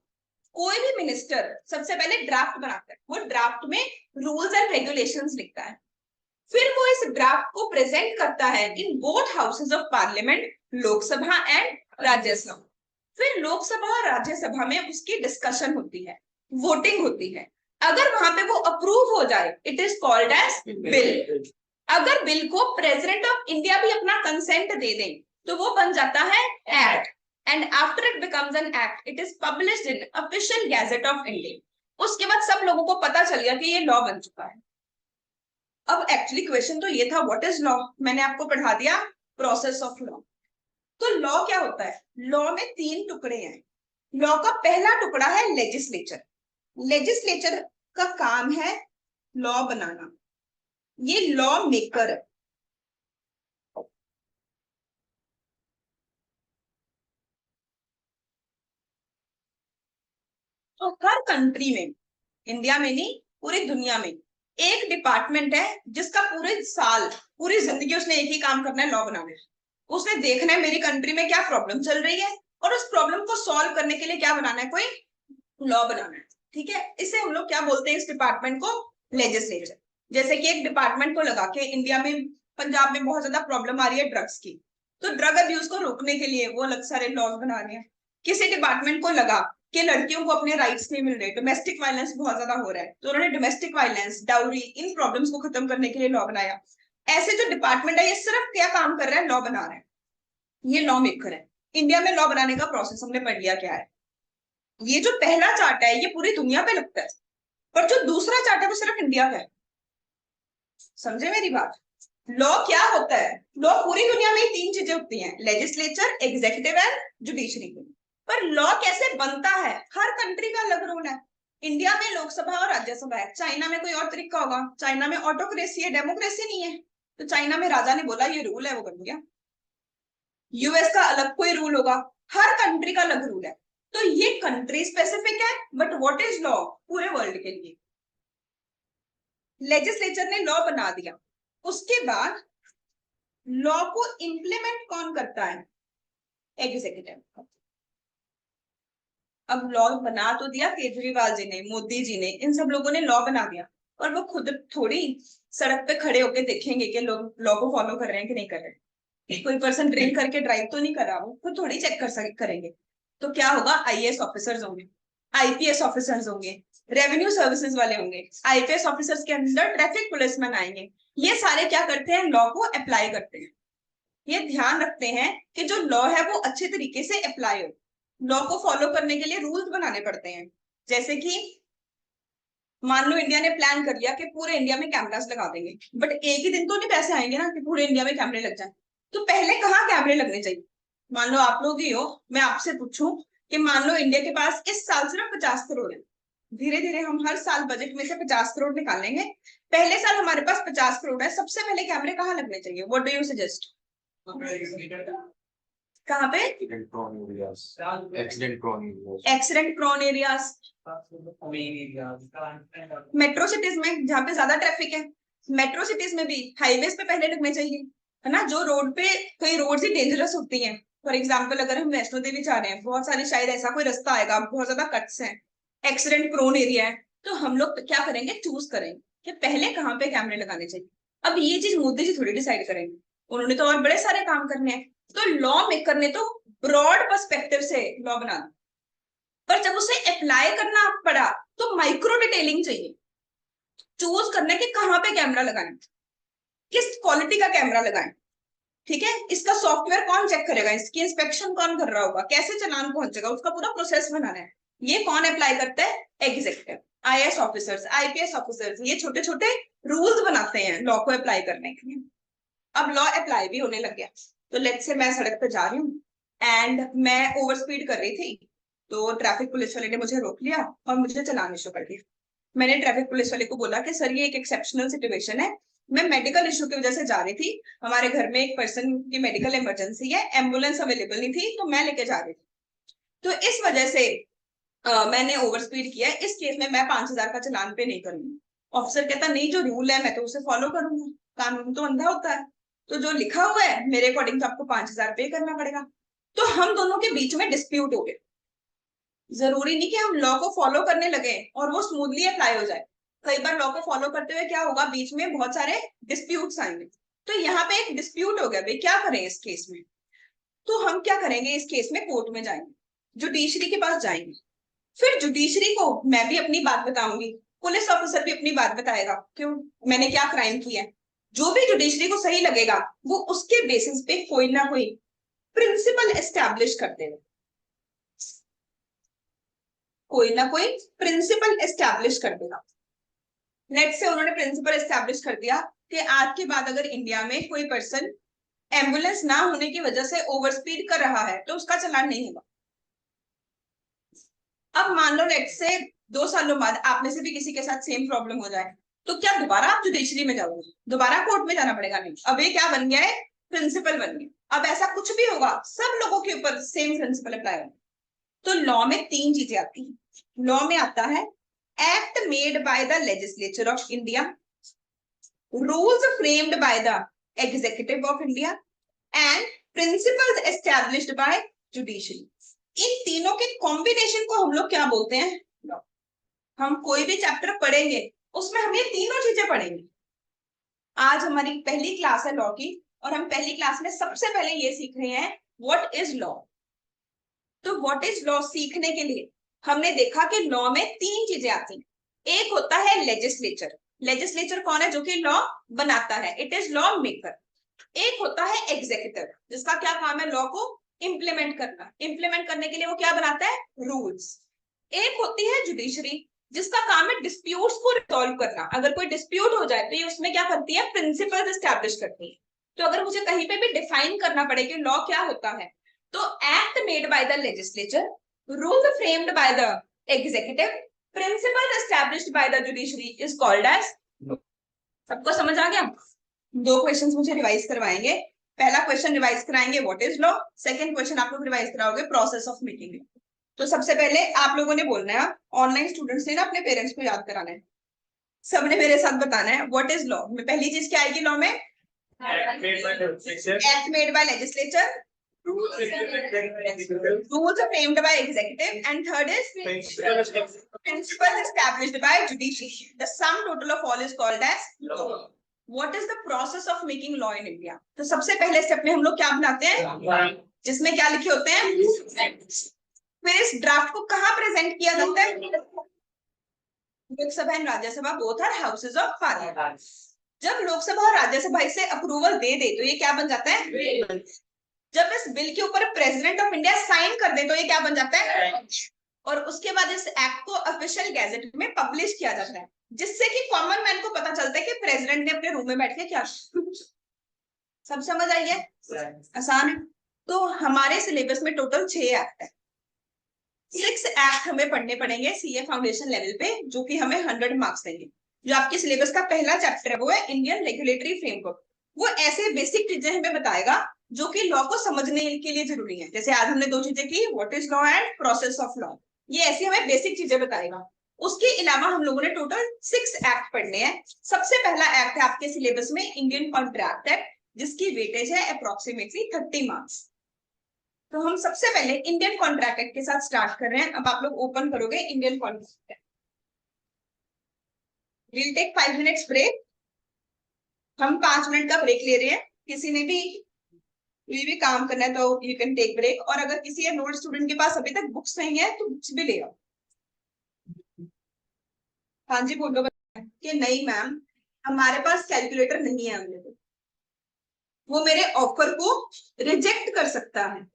कोई भी मिनिस्टर सबसे पहले ड्राफ्ट बनाता है, वो ड्राफ्ट में रूल्स एंड रेगुलेशंस लिखता है, फिर वो इस ड्राफ्ट को प्रेजेंट करता है in both houses of parliament, Lok Sabha and Rajya Sabha. फिर लोकसभा और राज्यसभा में उसकी डिस्कशन होती है, वोटिंग होती है। अगर वहां पे वो अप्रूव हो जाए, it is called as bill. अगर बिल को प्रेसिडेंट ऑफ इंडिया भी अपना कंसेंट दे दें तो वो बन जाता है act, and after it becomes an act it is published in official gazette of India. उसके बाद सब लोगों को पता चल गया कि ये लॉ बन चुका है। अब एक्चुअली क्वेश्चन तो ये था व्हाट इज लॉ, मैंने आपको पढ़ा दिया प्रोसेस ऑफ लॉ। तो लॉ क्या होता है? लॉ में तीन टुकड़े हैं। लॉ का पहला टुकड़ा है लेजिस्लेचर। लेजिस्लेचर का काम है लॉ बनाना, ये लॉ मेकर है। तो हर कंट्री में, इंडिया में नहीं पूरी दुनिया में, एक डिपार्टमेंट है जिसका पूरे साल पूरी जिंदगी उसने एक ही काम करना है, लॉ बनाना है। उसने देखना है मेरी कंट्री में क्या प्रॉब्लम चल रही है और उस प्रॉब्लम को सॉल्व करने के लिए क्या बनाना है, कोई लॉ बनाना है। ठीक है, इसे हम लोग क्या बोलते हैं इस डिपार्टमेंट को? लेजिस्लेचर। जैसे कि एक डिपार्टमेंट को लगा के इंडिया में, पंजाब में बहुत ज्यादा प्रॉब्लम आ रही है ड्रग्स की, तो ड्रग अब्यूज को रोकने के लिए वो अलग सारे लॉज बना रहे हैं। किसी डिपार्टमेंट को लगा कि लड़कियों को अपने राइट्स नहीं मिल रहे, डोमेस्टिक वायलेंस बहुत ज्यादा हो रहा है, तो उन्होंने डोमेस्टिक वायलेंस, डाउरी, इन प्रॉब्लम्स को खत्म करने के लिए लॉ बनाया। ऐसे जो डिपार्टमेंट है ये सिर्फ क्या काम कर रहा है? लॉ बना रहा है, ये लॉ मेकर है। इंडिया में लॉ बनाने का प्रोसेस हमने पढ़ लिया क्या है। ये जो पहला चार्ट है ये पूरी दुनिया पे लगता है, पर जो दूसरा चार्ट है वो सिर्फ इंडिया का है। समझे मेरी बात? लॉ क्या होता है? लॉ पूरी दुनिया में ही तीन चीजें होती हैं, लेजिस्लेचर, एग्जीक्यूटिव एंड जुडिशरी। पर लॉ कैसे बनता है? हर कंट्री का अलग रूल है। इंडिया में लोकसभा और राज्यसभा है, चाइना में कोई और तरीका होगा, चाइना में ऑटोक्रेसी है, डेमोक्रेसी नहीं है। तो चाइना में राजा ने बोला ये रूल है, वो बन गया। यूएस का अलग कोई रूल होगा, हर कंट्री का अलग रूल है। तो ये कंट्री स्पेसिफिक है, बट व्हाट इज लॉ पूरे वर्ल्ड के लिए। लेजिस्लेचर ने लॉ बना दिया, उसके बाद लॉ को इंप्लीमेंट कौन करता है? एग्जीक्यूटिव। अब लॉ बना तो दिया केजरीवाल जी ने, मोदी जी ने, इन सब लोगों ने लॉ बना दिया, और वो खुद थोड़ी सड़क पे खड़े होके देखेंगे कि लोग लॉ को फॉलो कर रहे हैं कि नहीं कर रहे। कोई पर्सन ड्रिंक करके ड्राइव तो नहीं कर रहा, वो खुद थोड़ी चेक करेंगे। तो क्या होगा? आईएएस ऑफिसर्स होंगे, आईपीएस ऑफिसर्स होंगे, रेवेन्यू सर्विसेज वाले होंगे, आईपीएस ऑफिसर्स के अंदर ट्रैफिक पुलिसमैन आएंगे। ये सारे क्या करते हैं? लॉ को अप्लाई करते हैं। ये ध्यान रखते हैं कि जो लॉ है वो अच्छे तरीके से अप्लाई हो। लॉ को फॉलो करने के लिए रूल्स बनाने पड़ते हैं। जैसे कि मान लो इंडिया ने प्लान कर लिया कि पूरे इंडिया में कैमरास लगा देंगे, बट एक ही दिन तो नहीं पैसे आएंगे ना कि पूरे इंडिया में कैमरे लग जाए। तो पहले कहाँ कैमरे लगने चाहिए? मान लो आप लोग ही हो, मैं आपसे पूछूं कि मान लो इंडिया के पास इस साल सिर्फ 50 करोड़ है, धीरे धीरे हम हर साल बजट में से 50 करोड़ निकालेंगे, पहले साल हमारे पास 50 करोड़ है, सबसे पहले कैमरे कहाँ लगने चाहिए? What do you suggest? कहाँ पे? Accident prone areas, metro cities में जहाँ पे ज्यादा ट्रैफिक है। मेट्रो सिटीज में भी हाईवेज पे पहले लगने चाहिए, है ना? जो रोड पे, कई रोड ही डेंजरस होती हैं। फॉर एग्जाम्पल अगर हम वैष्णो देवी जा रहे हैं, बहुत सारी शायद ऐसा कोई रास्ता आएगा, बहुत ज्यादा कट्स हैं, एक्सीडेंट प्रोन एरिया है, तो हम लोग क्या करेंगे? चूज करेंगे कि पहले कहाँ पे कैमरे लगाने चाहिए। अब ये चीज मोदी जी थोड़ी डिसाइड करेंगे, उन्होंने तो और बड़े सारे काम करने हैं। तो लॉ मेकर ने तो ब्रॉड पर्सपेक्टिव से लॉ बनाना, पर जब उसे अप्लाई करना पड़ा तो माइक्रो डिटेलिंग चाहिए। चूज करना कि कहाँ पे कैमरा लगाएं, किस क्वालिटी का कैमरा लगाएं। ठीक है, इसका सॉफ्टवेयर कौन चेक करेगा, इसकी इंस्पेक्शन कौन कर रहा होगा, कैसे चालान पहुंचेगा, उसका पूरा प्रोसेस बनाना है। ये कौन अप्लाई करता है? Executive, IAS officers, IPS officers, ये छोटे छोटे रूल्स बनाते हैं लॉ को अप्लाई करने के लिए। अब लॉ अप्लाई भी होने लग गया। तो लेट्स से मैं सड़क पे जा रही हूँ एंड मैं ओवर स्पीड कर रही थी, तो ट्रैफिक पुलिस वाले ने मुझे रोक लिया और मुझे चालान इशू कर दिया। मैंने ट्रैफिक पुलिस वाले को बोला कि सर ये एक एक्सेप्शनल सिचुएशन है, मैं मेडिकल इशू की वजह से जा रही थी, हमारे घर में एक पर्सन की मेडिकल इमरजेंसी है, एम्बुलेंस अवेलेबल नहीं थी, तो मैं लेके जा रही थी, तो इस वजह से मैंने ओवर स्पीड किया, इस केस में मैं 5,000 का चालान पे नहीं करूंगी। ऑफिसर कहता नहीं, जो रूल है मैं तो उसे फॉलो करूंगा, कानून तो अंधा होता है, तो जो लिखा हुआ है मेरे अकॉर्डिंग तो आपको 5,000 पे करना पड़ेगा। तो हम दोनों के बीच में डिस्प्यूट हो गया। जरूरी नहीं कि हम लॉ को फॉलो करने लगे और वो स्मूथली अप्लाई हो जाए। कई बार लॉ को फॉलो करते हुए क्या होगा, बीच में बहुत सारे डिस्प्यूट्स आएंगे। तो यहाँ पे एक डिस्प्यूट हो गया भाई, क्या करें इस केस में? तो हम क्या करेंगे, इस केस में कोर्ट में जाएंगे, जुडिशरी के पास जाएंगे। फिर जुडिशरी को मैं भी अपनी बात बताऊंगी, पुलिस ऑफिसर भी अपनी बात बताएगा, क्यों, मैंने क्या क्राइम किया है। जो भी जुडिशरी को सही लगेगा वो उसके बेसिस पे कोई ना कोई प्रिंसिपल एस्टैब्लिश कर देगा, कोई ना कोई प्रिंसिपल एस्टैब्लिश कर देगा। लेट से उन्होंने प्रिंसिपल एस्टैब्लिश कर दिया कि आज के बाद अगर इंडिया में कोई पर्सन एम्बुलेंस ना होने की वजह से ओवर स्पीड कर रहा है तो उसका चालान नहीं होगा। अब मान लो लेट से 2 सालों बाद आप में से भी किसी के साथ सेम प्रॉब्लम हो जाए, तो क्या दोबारा आप जुडिशरी में जाओगे? दोबारा कोर्ट में जाना पड़ेगा? नहीं, अब ये क्या बन गया है, प्रिंसिपल बन गया। अब ऐसा कुछ भी होगा सब लोगों के ऊपर सेम प्रिंसिपल अप्लाई होगा। तो लॉ में 3 चीजें आती हैं। लॉ में आता है act made by the legislature of India, rules framed by the executive of India and principles established by judiciary. इन तीनों के कॉम्बिनेशन को हम लोग क्या बोलते हैं, लॉ। हम कोई भी चैप्टर पढ़ेंगे उसमें हम ये तीनों चीजें पढ़ेंगे। आज हमारी पहली क्लास है लॉ की, और हम पहली क्लास में सबसे पहले ये सीख रहे हैं व्हाट इज लॉ। तो व्हाट इज लॉ सीखने के लिए हमने देखा कि लॉ में 3 चीजें आती हैं। एक होता है लेजिस्लेचर, लेजिस्लेचर कौन है, जो कि लॉ बनाता है, इट इज लॉ मेकर। एक होता है एग्जीक्यूटिव, जिसका क्या काम है, लॉ को इंप्लीमेंट करना, इंप्लीमेंट करने के लिए वो क्या बनाता है, रूल्स। एक होती है जुडिशरी, जिसका काम है डिस्प्यूट्स को रिजॉल्व करना। अगर कोई डिस्प्यूट हो जाए तो ये उसमें क्या करती है, प्रिंसिपल्स एस्टैब्लिश करती है। तो अगर मुझे कहीं पे भी डिफाइन करना पड़े कि लॉ क्या होता है, तो act made by the legislature, rule framed by the executive, principle established by the judiciary is called as. सबको समझ आ गया? 2 क्वेश्चंस मुझे रिवाइज करवाएंगे। पहला क्वेश्चन रिवाइज कराएंगे what is law, second question आप लोग रिवाइज कराओगे प्रोसेस ऑफ मेकिंग लॉ। तो सबसे पहले आप लोगों ने बोलना है, ऑनलाइन स्टूडेंट्स ने ना अपने पेरेंट्स को याद कराना है, सबने मेरे साथ बताना है व्हाट इज लॉ में। पहली चीज क्या आएगी लॉ में, act made bye legislature, rules framed by executive, and third is principles established by judiciary. The sum total of all is called as law. What is the process of making law in India? तो सबसे पहले step में हम लोग क्या बनाते हैं, जिसमें क्या लिखे होते हैं। फिर इस ड्राफ्ट को कहाँ प्रेजेंट किया जाता है, Lok Sabha and Rajya Sabha both are houses of parliament. जब लोकसभा और राज्यसभा इसे अप्रूवल दे दे तो ये क्या बन जाता है, जब इस बिल के ऊपर प्रेसिडेंट ऑफ इंडिया साइन कर दे तो ये क्या बन जाता है, और उसके बाद इस एक्ट को ऑफिशियल गैजेट में पब्लिश किया जाता है, जिससे कि कॉमन मैन को पता चलता है कि प्रेसिडेंट ने अपने रूम में बैठ के क्या। सब समझ आई है, आसान है। तो हमारे सिलेबस में टोटल 6 एक्ट है। 6 एक्ट हमें पढ़ने पड़ेंगे सीए फाउंडेशन लेवल पे, जो कि हमें 100 मार्क्स देंगे। जो आपके सिलेबस का पहला चैप्टर है वो है इंडियन रेगुलेटरी फ्रेमवर्क। वो ऐसे बेसिक चीजें हमें बताएगा जो कि लॉ को समझने के लिए जरूरी है। जैसे आज हमने 2 चीजें की, what is law and process of law, ये ऐसी हमें बेसिक चीजें बताएगा। उसके अलावा हम लोगों ने टोटल 6 एक्ट पढ़ने हैं। सबसे पहला एक्ट है आपके सिलेबस में इंडियन कॉन्ट्रैक्ट एक्ट, जिसकी वेटेज है अप्रोक्सीमेटली 30 मार्क्स। तो हम सबसे पहले इंडियन कॉन्ट्रैक्ट एक्ट के साथ स्टार्ट कर रहे हैं। अब आप लोग ओपन करोगे Indian contract act. Will take 5 minutes break. हम 5 मिनट का ब्रेक ले रहे हैं। किसी ने भी कोई भी काम करना है तो यू कैन टेक ब्रेक। और अगर किसी नोट स्टूडेंट के पास अभी तक बुक्स नहीं है तो बुक्स भी ले आओ। हाँ जी बोलो कि नहीं मैम हमारे पास कैलकुलेटर नहीं है अवेलेबल। वो मेरे ऑफर को रिजेक्ट कर सकता है,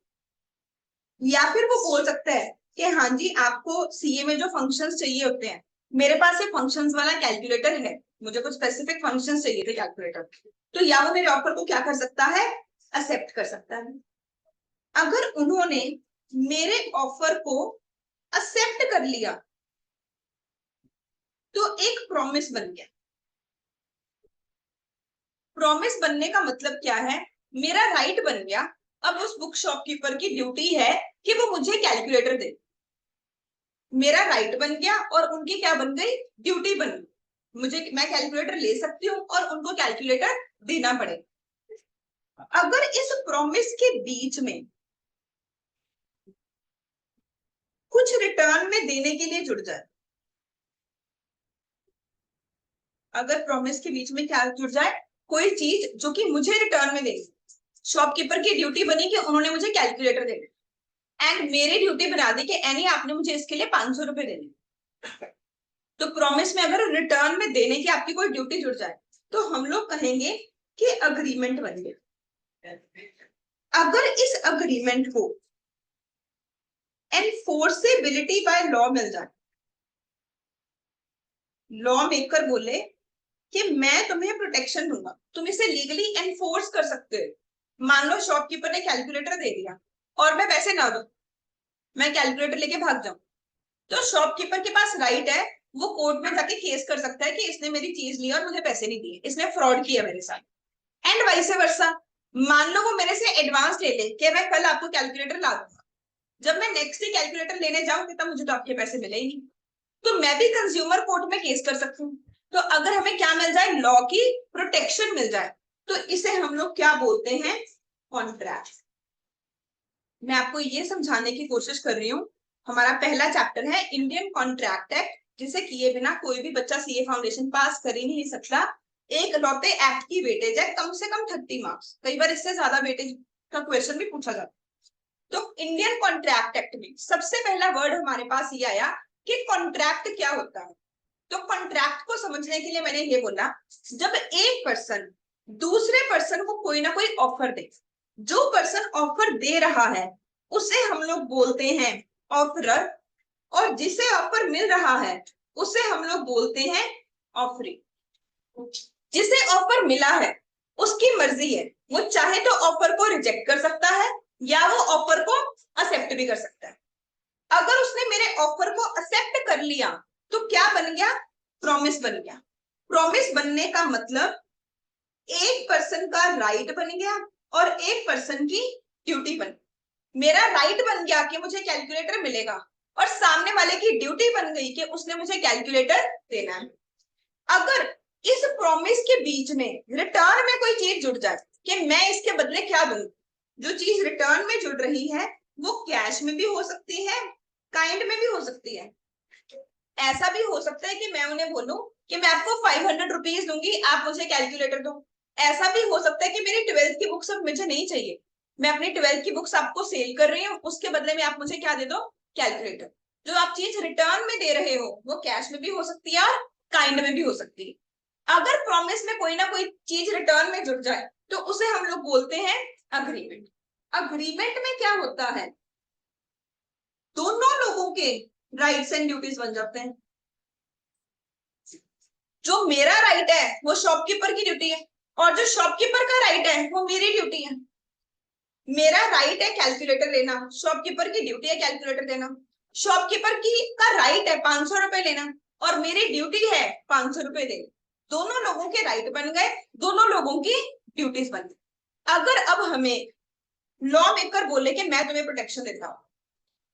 या फिर वो बोल सकता है कि हाँ जी आपको सीए में जो फंक्शंस चाहिए होते हैं, मेरे पास ये फंक्शंस वाला कैलकुलेटर है, मुझे कुछ स्पेसिफिक फंक्शंस चाहिए थे कैलकुलेटर, तो या वो मेरे ऑफर को क्या कर सकता है, एक्सेप्ट कर सकता है। अगर उन्होंने मेरे ऑफर को एक्सेप्ट कर लिया तो एक प्रॉमिस बन गया। प्रॉमिस बनने का मतलब क्या है, मेरा राइट बन गया। अब उस बुक शॉपकीपर की ड्यूटी है कि वो मुझे कैलकुलेटर दे। मेरा राइट बन गया और उनकी क्या बन गई, ड्यूटी बन गई। मुझे, मैं कैलकुलेटर ले सकती हूँ और उनको कैलकुलेटर देना पड़ेगा। अगर इस प्रॉमिस के बीच में कुछ रिटर्न में देने के लिए जुड़ जाए। अगर प्रॉमिस के बीच में क्या जुड़ जाए, कोई चीज जो कि मुझे रिटर्न में देगी। शॉपकीपर की ड्यूटी बनी कि उन्होंने मुझे कैलकुलेटर देना, एंड मेरी ड्यूटी बना दी कि एनी आपने मुझे इसके लिए 500 रुपए देने। तो प्रॉमिस में अगर रिटर्न में देने की आपकी कोई ड्यूटी जुड़ जाए तो हम लोग कहेंगे कि अग्रीमेंट बन गया। अगर इस अग्रीमेंट को एनफोर्सेबिलिटी बाय लॉ मिल जाए, लॉ मेकर बोले कि मैं तुम्हें प्रोटेक्शन दूंगा, तुम इसे लीगली एनफोर्स कर सकते हो। मान लो शॉपकीपर ने कैलकुलेटर दे दिया और मैं पैसे ना दूं, मैं कैलकुलेटर लेके भाग जाऊं, तो शॉपकीपर के पास राइट है, वो कोर्ट में जाके केस कर सकता है कि इसने मेरी चीज ली और मुझे पैसे नहीं दिए, इसने फ्रॉड किया मेरे साथ। एंड वाइस वर्सा, मान लो वो मेरे से एडवांस ले ले कि मैं कल आपको कैलकुलेटर ला दूंगा, जब मैं नेक्स्ट डे कैलकुलेटर लेने जाऊंगी तब मुझे तो आपके पैसे मिले ही नहीं, तो मैं भी कंज्यूमर कोर्ट में केस कर सकती हूँ। तो अगर हमें क्या मिल जाए, लॉ की प्रोटेक्शन मिल जाए, तो इसे हम लोग क्या बोलते हैं, कॉन्ट्रैक्ट। मैं आपको ये समझाने की कोशिश कर रही हूँ, हमारा पहला चैप्टर है इंडियन कॉन्ट्रैक्ट एक्ट, जिसे किए बिना कोई भी बच्चा सीए फाउंडेशन पास कर ही नहीं सकता। एक लौटे एक्ट की वेटेज है कम से कम 30 मार्क्स, कई बार इससे ज्यादा वेटेज का क्वेश्चन भी पूछा जाता है। तो इंडियन कॉन्ट्रैक्ट एक्ट में सबसे पहला वर्ड हमारे पास ये आया कि कॉन्ट्रैक्ट क्या होता है। तो कॉन्ट्रैक्ट को समझने के लिए मैंने ये बोला, जब एक पर्सन दूसरे पर्सन को कोई ना कोई ऑफर दे, जो पर्सन ऑफर दे रहा है उसे हम लोग बोलते हैं ऑफरर, और जिसे ऑफर मिल रहा है उसे हम लोग बोलते हैं ऑफरी। जिसे ऑफर मिला है उसकी मर्जी है, वो चाहे तो ऑफर को रिजेक्ट कर सकता है या वो ऑफर को एक्सेप्ट भी कर सकता है। अगर उसने मेरे ऑफर को एक्सेप्ट कर लिया तो क्या बन गया, प्रॉमिस बन गया। प्रॉमिस बनने का मतलब एक पर्सन का राइट बन गया और एक पर्सन की ड्यूटी बन गई। मेरा राइट बन गया कि मुझे कैलकुलेटर मिलेगा, और सामने वाले की ड्यूटी बन गई कि उसने मुझे कैलकुलेटर देना है। अगर इस प्रॉमिस के बीच में रिटर्न में कोई चीज जुड़ जाए कि मैं इसके बदले क्या दूं, जो चीज रिटर्न में जुड़ रही है वो कैश में भी हो सकती है, काइंड में भी हो सकती है। ऐसा भी हो सकता है कि मैं उन्हें बोलूं कि मैं आपको 500 रुपीज दूंगी, आप मुझे कैलकुलेटर दो। ऐसा भी हो सकता है कि मेरी 12th की बुक्स अब मुझे नहीं चाहिए, मैं अपनी 12th की बुक्स आपको सेल कर रही हूँ, उसके बदले में आप मुझे क्या दे दो, कैलकुलेटर। जो आप चीज रिटर्न में दे रहे हो वो कैश में भी हो सकती है और काइंड में भी हो सकती है। अगर प्रॉमिस में कोई ना कोई चीज रिटर्न में जुड़ जाए तो उसे हम लोग बोलते हैं अग्रीमेंट। अग्रीमेंट में क्या होता है, दोनों लोगों के राइट्स एंड ड्यूटीज बन जाते हैं। जो मेरा राइट है वो शॉपकीपर की ड्यूटी है, और जो शॉपकीपर का राइट है वो मेरी ड्यूटी है। मेरा राइट है कैलकुलेटर लेना, शॉपकीपर की ड्यूटी है कैलकुलेटर देना। शॉपकीपर की का राइट है 500 रुपए लेना और मेरी ड्यूटी है 500 रुपए देना। दोनों लोगों के राइट बन गए, दोनों लोगों की ड्यूटीज बन गई। अगर अब हमें लॉ मेकर बोले कि मैं तुम्हें प्रोटेक्शन देता हूं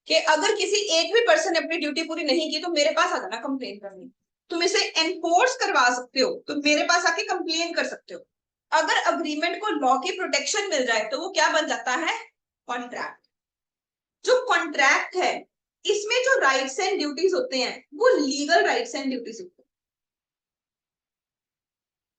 कि अगर किसी एक भी पर्सन ने अपनी ड्यूटी पूरी नहीं की तो मेरे पास आ जाना कंप्लेन करनी, तुम इसे एनफोर्स करवा सकते हो, तो मेरे पास आके कंप्लेन कर सकते हो। अगर अग्रीमेंट को लॉ की प्रोटेक्शन मिल जाए तो वो क्या बन जाता है, कॉन्ट्रैक्ट। जो कॉन्ट्रैक्ट है इसमें जो राइट्स एंड ड्यूटीज होते हैं वो लीगल राइट्स एंड ड्यूटीज होते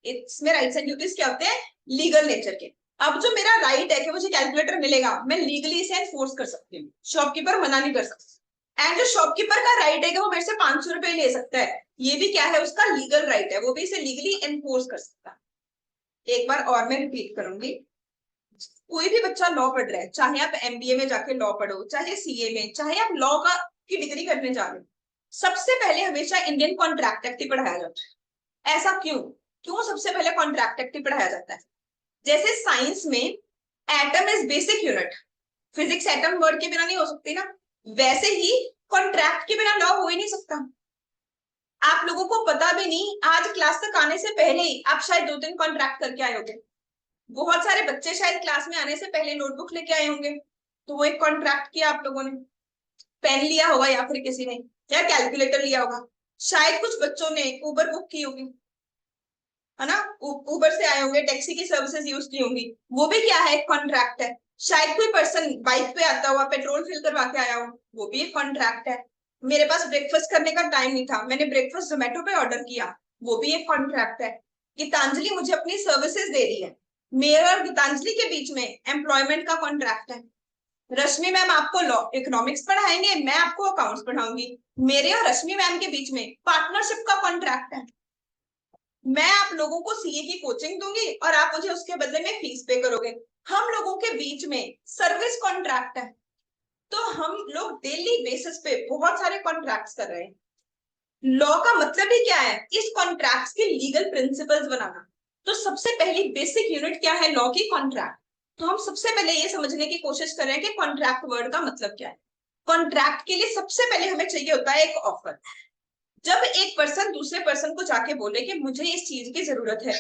हैं। इसमें राइट्स एंड ड्यूटीज क्या होते हैं, लीगल नेचर के। अब जो मेरा राइट है कि मुझे कैलकुलेटर मिलेगा, मैं लीगली इसे एनफोर्स कर सकती हूँ, शॉपकीपर मना नहीं कर सकता। एंड जो शॉपकीपर का राइट है कि वो मेरे से 500 रुपए ले सकता है, ये भी क्या है, उसका लीगल राइट है, वो भी इसे लीगली एनफोर्स कर सकता है। एक बार और मैं रिपीट करूंगी, कोई भी बच्चा लॉ पढ़ रहा है, चाहे आप एमबीए में जाके लॉ पढ़ो, चाहे सीए में, चाहे आप लॉ का की डिग्री करने जा रहे हो, सबसे पहले हमेशा इंडियन कॉन्ट्रैक्ट एक्ट ही पढ़ाया जाता है। ऐसा क्यों, क्यों सबसे पहले कॉन्ट्रैक्ट एक्ट ही पढ़ाया जाता है? जैसे साइंस में atom is basic unit, physics atom word के बिना नहीं हो सकती ना, वैसे ही कॉन्ट्रैक्ट के बिना लॉ हो ही नहीं सकता। आप लोगों को पता भी नहीं, आज क्लास तक आने से पहले ही आप शायद 2-3 कॉन्ट्रैक्ट करके आए होंगे। बहुत सारे बच्चे शायद क्लास में आने से पहले नोटबुक लेके आए होंगे, तो वो एक कॉन्ट्रैक्ट किया आप लोगों ने, पेन लिया होगा या फिर किसी ने या कैलकुलेटर लिया होगा। शायद कुछ बच्चों ने उबर बुक की होगी, है ना, उबर से आए होंगे, टैक्सी की सर्विसेज यूज की होंगी, वो भी क्या है, कॉन्ट्रैक्ट है। शायद कोई पर्सन बाइक पे आता हुआ पेट्रोल फिल करवा के आया हो, वो भी एक कॉन्ट्रैक्ट है। मेरे पास ब्रेकफास्ट करने का टाइम नहीं था, मैंने ब्रेकफास्ट जोमेटो पे ऑर्डर किया, वो भी एक कॉन्ट्रैक्ट है। गीतांजलि मुझे अपनी सर्विसेज दे रही है, मेरे और गीतांजलि के बीच में एम्प्लॉयमेंट का कॉन्ट्रैक्ट है। रश्मि मैम आपको लॉ इकोनॉमिक्स पढ़ाएंगे, मैं आपको अकाउंट्स पढ़ाऊंगी, मेरे और रश्मि मैम के बीच में पार्टनरशिप का कॉन्ट्रैक्ट है। मैं आप लोगों को सीए की कोचिंग दूंगी और आप मुझे उसके बदले में फीस पे करोगे। हम लोगों के बीच में सर्विस कॉन्ट्रैक्ट है। तो हम लोग डेली बेसिस पे बहुत सारे कॉन्ट्रैक्ट्स कर रहे हैं। लॉ का मतलब ही क्या है? इस कॉन्ट्रैक्ट्स के लीगल प्रिंसिपल्स बनाना। तो सबसे पहली बेसिक यूनिट क्या है लॉ की? कॉन्ट्रैक्ट। तो हम सबसे पहले ये समझने की कोशिश कर रहे हैं कि कॉन्ट्रैक्ट वर्ड का मतलब क्या है। कॉन्ट्रैक्ट के लिए सबसे पहले हमें चाहिए होता है एक ऑफर। जब एक पर्सन दूसरे पर्सन को जाके बोले कि मुझे इस चीज की जरूरत है,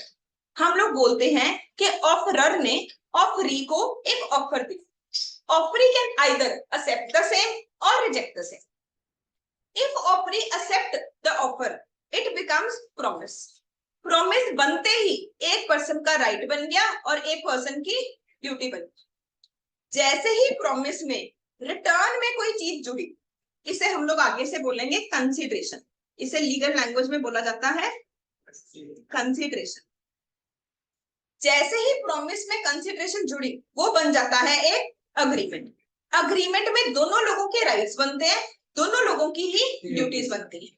हम लोग बोलते हैं कि ऑफरर ने ऑफरी को एक ऑफर दी। Offeree can either accept the same or reject the same. If offering accept the offer, it becomes promise. Promise बनते ही एक पर्सन का राइट बन गया और एक पर्सन की ड्यूटी बन गई। जैसे ही प्रॉमिस में रिटर्न में कोई चीज जुड़ी, इसे हम लोग आगे से बोलेंगे कंसीडरेशन। इसे लीगल लैंग्वेज में बोला जाता है कंसीडरेशन। जैसे ही प्रॉमिस में कंसीडरेशन जुड़ी, वो बन जाता है एक अग्रीमेंट। अग्रीमेंट में दोनों लोगों के राइट्स बनते हैं, दोनों लोगों की ही ड्यूटीज बनती है।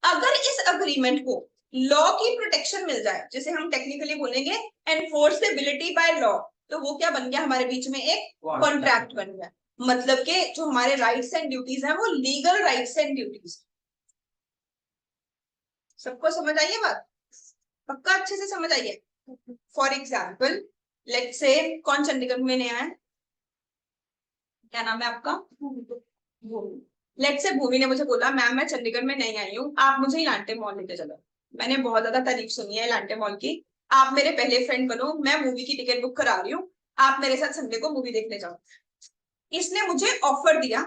अगर इस अग्रीमेंट को लॉ की प्रोटेक्शन मिल जाए, जिसे हम टेक्निकली बोलेंगे एनफोर्सेबिलिटी बाय लॉ, तो वो क्या बन गया? हमारे बीच में एक कॉन्ट्रैक्ट बन गया। मतलब के जो हमारे राइट्स एंड ड्यूटीज हैं वो लीगल राइट्स एंड ड्यूटीज। सबको समझ आई है बात? पक्का अच्छे से समझ आई है? फॉर एग्जाम्पल लेट्स से, कौन चंडीगढ़ में नया है? क्या नाम है आपका? भूमि। लेट्स से भूमि ने मुझे बोला मैम मैं चंडीगढ़ में नहीं आई हूँ, आप मुझे इलांटे मॉल लेके चलो। मैंने बहुत ज्यादा तारीफ सुनी है इलांटे मॉल की, आप मेरे पहले फ्रेंड बनो, मैं मूवी की टिकट बुक करा रही हूँ, आप मेरे साथ संडे को मूवी देखने जाओ। इसने मुझे ऑफर दिया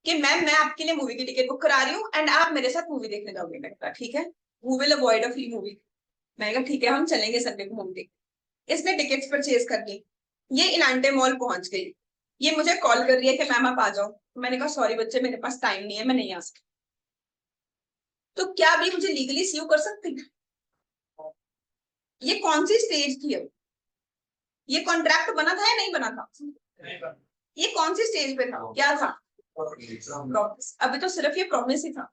कि मैम मैं आपके लिए मूवी की टिकट बुक करा रही हूँ एंड आप मेरे साथ मूवी देखने जाओगे। मैंने कहा ठीक है, we will avoid a free movie. मैंने कहा ठीक है हम चलेंगे संडे को मूवी देखने। इसने टिकट्स परचेज कर ली, ये इलांटे मॉल पहुंच गई, ये मुझे कॉल कर रही है कि मैम आप आ जाओ। मैंने कहा सॉरी बच्चे मेरे पास टाइम नहीं है, मैं नहीं आ सकती। तो क्या अभी मुझे लीगली सीयू कर सकती है? ये कौन सी स्टेज थी? अब ये कॉन्ट्रैक्ट बना था या नहीं बना था? ये कौन सी स्टेज पे था? क्या था? प्रॉमिस। अभी तो सिर्फ ये प्रॉमिस ही था।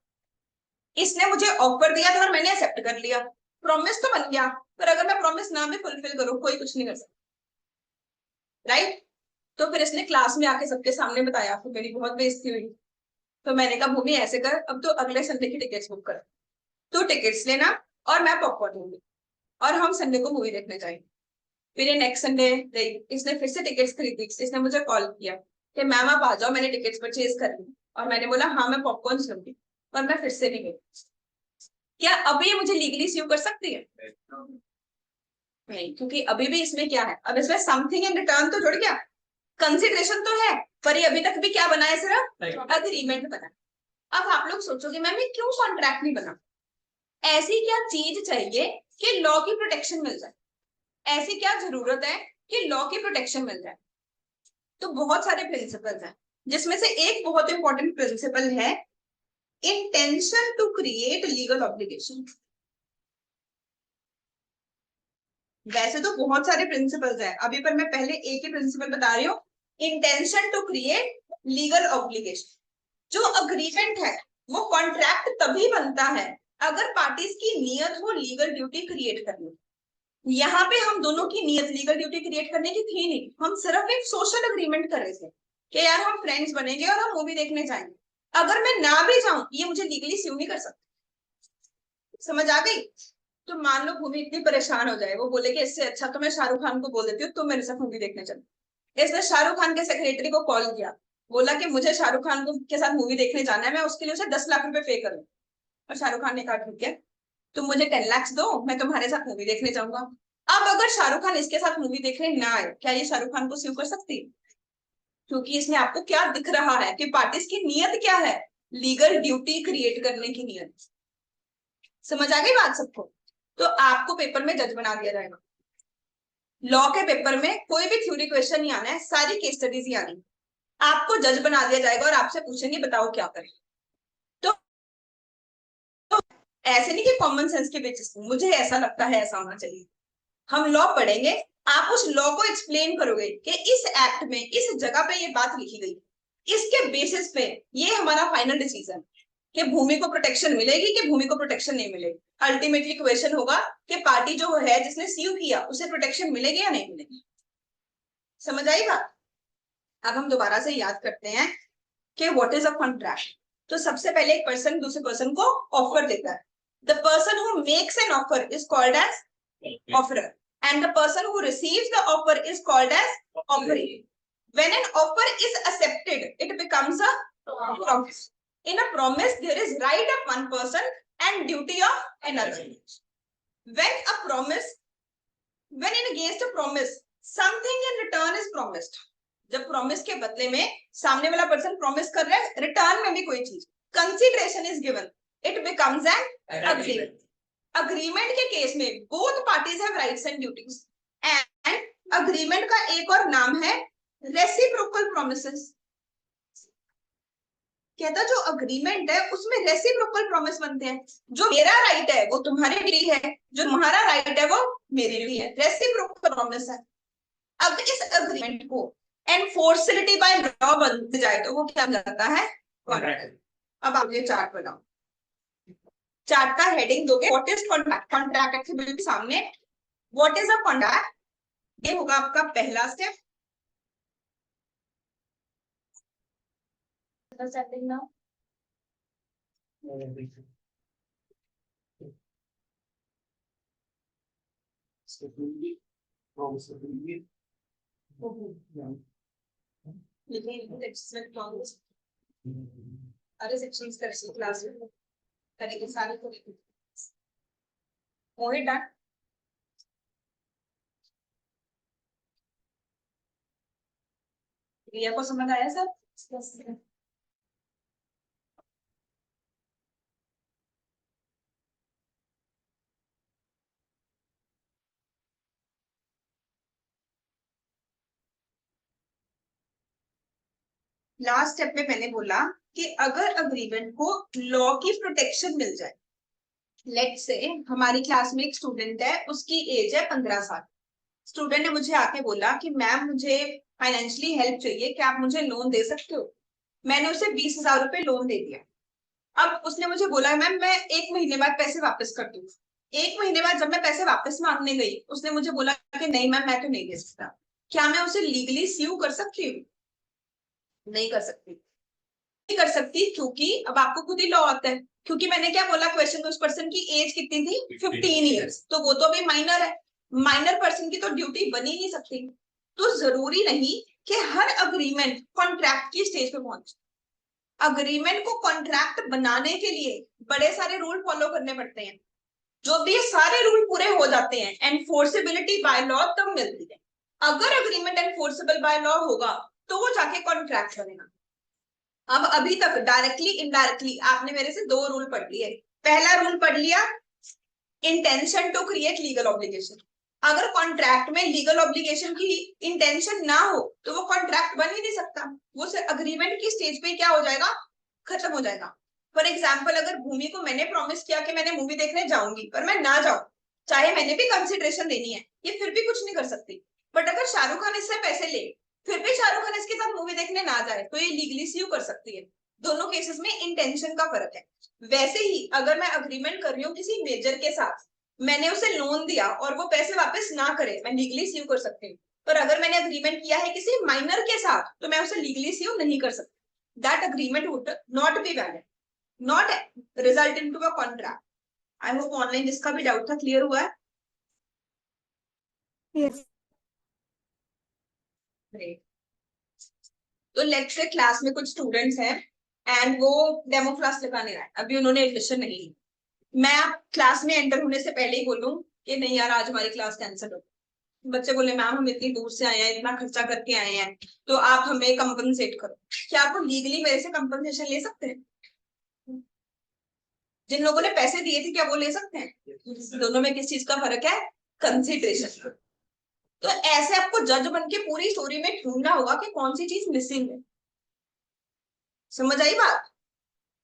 इसने मुझे ऑफर दिया था और मैंने एक्सेप्ट कर लिया, प्रॉमिस तो बन गया। पर अगर मैं प्रॉमिस ना भी फुलफिल करूं, कोई कुछ नहीं कर सकता, राइट? तो फिर इसने क्लास में आके सबके सामने बताया, फिर मेरी बहुत बेइज्जती हुई। तो मैंने कहा भूमि ऐसे कर, अब तो अगले संडे की टिकट्स बुक कर, तू टिकट्स लेना और मैं पॉपकॉर्न लूंगी और हम संडे को मूवी देखने जाएंगे। फिर ये नेक्स्ट संडे इसने फिर से टिकट्स खरीदी। इसने मुझे कॉल किया कि मैम आप आ जाओ, मैंने टिकट्स परचेज कर ली। और मैंने बोला हाँ मैं पॉपकॉर्न लूंगी, और मैं फिर से नहीं गई। क्या अभी ये मुझे लीगली स्यू कर सकती है? नहीं, क्योंकि अभी भी इसमें क्या है? अब इसमें समथिंग इन रिटर्न तो जुड़ गया, कंसिडरेशन तो है, पर ये अभी तक भी क्या बना है? सिर्फ अग्रीमेंट बना। अब आप लोग सोचोगे मैम ये क्यों कॉन्ट्रैक्ट नहीं बना? ऐसी क्या चीज चाहिए कि लॉ की प्रोटेक्शन मिल जाए? ऐसी क्या जरूरत है कि लॉ की प्रोटेक्शन मिल जाए? तो बहुत सारे प्रिंसिपल्स हैं, जिसमें से एक बहुत इंपॉर्टेंट प्रिंसिपल है intention to create legal obligation. वैसे तो बहुत सारे प्रिंसिपल्स हैं अभी, पर मैं पहले एक ही प्रिंसिपल बता रही हूँ, intention to create legal obligation. जो अग्रीमेंट है वो कॉन्ट्रैक्ट तभी बनता है अगर पार्टीज की नियत हो लीगल ड्यूटी क्रिएट करने की। यहाँ पे हम दोनों की नियत लीगल ड्यूटी क्रिएट करने की थी नहीं, हम सिर्फ एक सोशल अग्रीमेंट कर रहे थे कि यार हम फ्रेंड्स बनेंगे और हम मूवी देखने जाएंगे। अगर मैं ना भी जाऊं, ये मुझे लीगली स्यू नहीं कर सकती। समझ आ गई? तो मान लो भूमि इतनी परेशान हो जाए, वो बोले कि इससे अच्छा तो मैं शाहरुख खान को बोल देती हूँ तुम मेरे साथ मूवी देखने चलो। इसने शाहरुख खान के सेक्रेटरी को कॉल किया, बोला कि मुझे शाहरुख खान के साथ मूवी देखने जाना है, मैं उसके लिए उसे 10 लाख रुपए पे करूँ। और शाहरुख खान ने कहा ठीक है, तुम मुझे 10 लाख दो, मैं तुम्हारे साथ मूवी देखने जाऊंगा। अब अगर शाहरुख खान इसके साथ मूवी देखने ना आए, क्या ये शाहरुख खान को स्यू कर सकती है? क्योंकि इसने आपको क्या दिख रहा है कि पार्टीज की नियत क्या है? लीगल ड्यूटी क्रिएट करने की नियत। समझ आ गई बात सबको? तो आपको पेपर में जज बना दिया जाएगा। लॉ के पेपर में कोई भी थ्योरी क्वेश्चन नहीं आना है, सारी केस स्टडीज ही आनी। आपको जज बना दिया जाएगा और आपसे पूछेंगे बताओ क्या करें। तो ऐसे नहीं कि कॉमन सेंस के बेसिस पे मुझे ऐसा लगता है ऐसा होना चाहिए। हम लॉ पढ़ेंगे, आप उस लॉ को एक्सप्लेन करोगे कि इस एक्ट में इस जगह पे ये बात लिखी गई, इसके बेसिस पे ये हमारा फाइनल डिसीजन कि भूमि को प्रोटेक्शन मिलेगी कि भूमि को प्रोटेक्शन नहीं मिलेगी। अल्टीमेटली क्वेश्चन होगा कि पार्टी जो है जिसने सीव किया उसे प्रोटेक्शन मिलेगी या नहीं मिलेगी। समझ आई बात? अब हम दोबारा से याद करते हैं कि व्हाट इज अ कॉन्ट्रैक्ट। तो सबसे पहले एक पर्सन दूसरे पर्सन को ऑफर देता है। The person who makes an offer is called as offerer and the person who receives the offer is called as offeree. When an offer is accepted, it becomes a promise. In a promise, there is right of one person and duty of another. When in against a promise, something in return is promised. जब promise के बदले में सामने वाला person promise कर रहा है, return में भी कोई चीज, consideration is given, it becomes an agreement. Agreement के केस में both parties have rights and duties and agreement का एक और नाम है रेसिप्रोकल प्रोमिसेस। कहता जो अग्रीमेंट है उसमें रेसिप्रोकल प्रॉमिस बनते हैं। जो मेरा राइट है वो तुम्हारे लिए है, जो तुम्हारा राइट है वो मेरे लिए है, रेसिप्रोकल प्रॉमिस है। अब इस अग्रीमेंट को एनफोर्सिबिलिटी बाय लॉ बन जाए तो वो क्या जाता है? कॉन्ट्रैक्ट। अब आप ये चार्ट बनाओ, चार्ट का हेडिंग दोगे व्हाट इज कॉन्ट्रैक्ट। कॉन्ट्रैक्ट के बिल्कुल सामने व्हाट इज अ कॉन्ट्रैक्ट, ये होगा आपका पहला स्टेप। सेटिंग नाउ अरे सेक्शंस कर क्लास में करेंगे सारे को मोहित डन। रिया को समझ आया सब? लास्ट स्टेप में मैंने बोला कि अगर अग्रीमेंट को लॉ की प्रोटेक्शन मिल जाए, लेट्स से हमारी क्लास में एक स्टूडेंट है, उसकी एज है 15 साल। स्टूडेंट ने मुझे आके बोला कि मैम मुझे फाइनेंशियली हेल्प चाहिए, क्या आप मुझे लोन दे सकते हो? मैंने उसे 20,000 रुपए लोन दे दिया। अब उसने मुझे बोला मैम मैं 1 महीने बाद पैसे वापस कर दूँ। 1 महीने बाद जब मैं पैसे वापस मांगने गई, उसने मुझे बोला कि नहीं मैम मैं तो नहीं दे सकता। क्या मैं उसे लीगली स्यू कर सकती हूँ? नहीं कर सकती। नहीं कर सकती क्योंकि अब आपको खुद ही लॉ आता है। क्योंकि मैंने क्या बोला क्वेश्चन में, उस पर्सन की एज कितनी थी? 15 ईयर्स। तो वो तो अभी माइनर है, माइनर पर्सन की तो ड्यूटी बन ही नहीं सकती। तो जरूरी नहीं कि हर अग्रीमेंट कॉन्ट्रैक्ट की स्टेज पे पहुंचे। अग्रीमेंट को कॉन्ट्रैक्ट बनाने के लिए बड़े सारे रूल फॉलो करने पड़ते हैं। जो भी सारे रूल पूरे हो जाते हैं, एनफोर्सेबिलिटी बाय लॉ तब मिलती है। अगर अग्रीमेंट एनफोर्सेबल बाय लॉ होगा तो वो जाके कॉन्ट्रैक्ट बनेगा। अब अभी तक डायरेक्टली इनडायरेक्टली आपने मेरे से 2 रूल पढ़ लिए। पहला रूल पढ़ लिया, intention to create legal obligation. अगर कॉन्ट्रैक्ट में लीगल ऑब्लिगेशन की इंटेंशन ना हो तो वो कॉन्ट्रैक्ट बन ही नहीं सकता, वो अग्रीमेंट की स्टेज पे क्या हो जाएगा? खत्म हो जाएगा। फॉर एग्जाम्पल अगर भूमि को मैंने प्रॉमिस किया कि मैंने मूवी देखने जाऊंगी, पर मैं ना जाऊं, चाहे मैंने भी कंसिडरेशन देनी है, ये फिर भी कुछ नहीं कर सकती। बट अगर शाहरुख खान इससे पैसे ले, फिर भी शाहरुख खान इसके साथ मूवी देखने ना जाए, तो ये लीगली स्यू कर सकती है। दोनों केसेस में इंटेंशन का फर्क है। वैसे ही अगर मैं अग्रीमेंट कर रही हूँ किसी मेजर के साथ, मैंने उसे लोन दिया और वो पैसे वापस ना करे, मैं लीगली स्यू कर सकती हूँ। पर अगर मैंने अग्रीमेंट किया है किसी माइनर के साथ तो मैं उसे लीगली स्यू नहीं कर सकती। That agreement would not be valid, not result into a contract. I hope online जिसका भी डाउट था क्लियर हुआ है। Yes. ग्रेट। तो लेट्स से क्लास में कुछ स्टूडेंट्स हैं एंड वो डेमो क्लास लगाने आए, अभी उन्होंने एडमिशन नहीं ली। मैं क्लास में एंटर होने से पहले ही बोलूं कि नहीं यार आज हमारी क्लास कैंसिल हो। बच्चे बोले मैम हम इतनी दूर से आए हैं, इतना खर्चा करके आए हैं, तो आप हमें कंपनसेट करो। क्या आप लीगली मेरे से कंपनसेशन ले सकते हैं? जिन लोगों ने पैसे दिए थे क्या वो ले सकते हैं? दोनों में किस चीज का फर्क है? कंसिडरेशन। तो ऐसे आपको जज बन के पूरी स्टोरी में ढूंढना होगा कि कौन सी चीज मिसिंग है। समझ आई बात?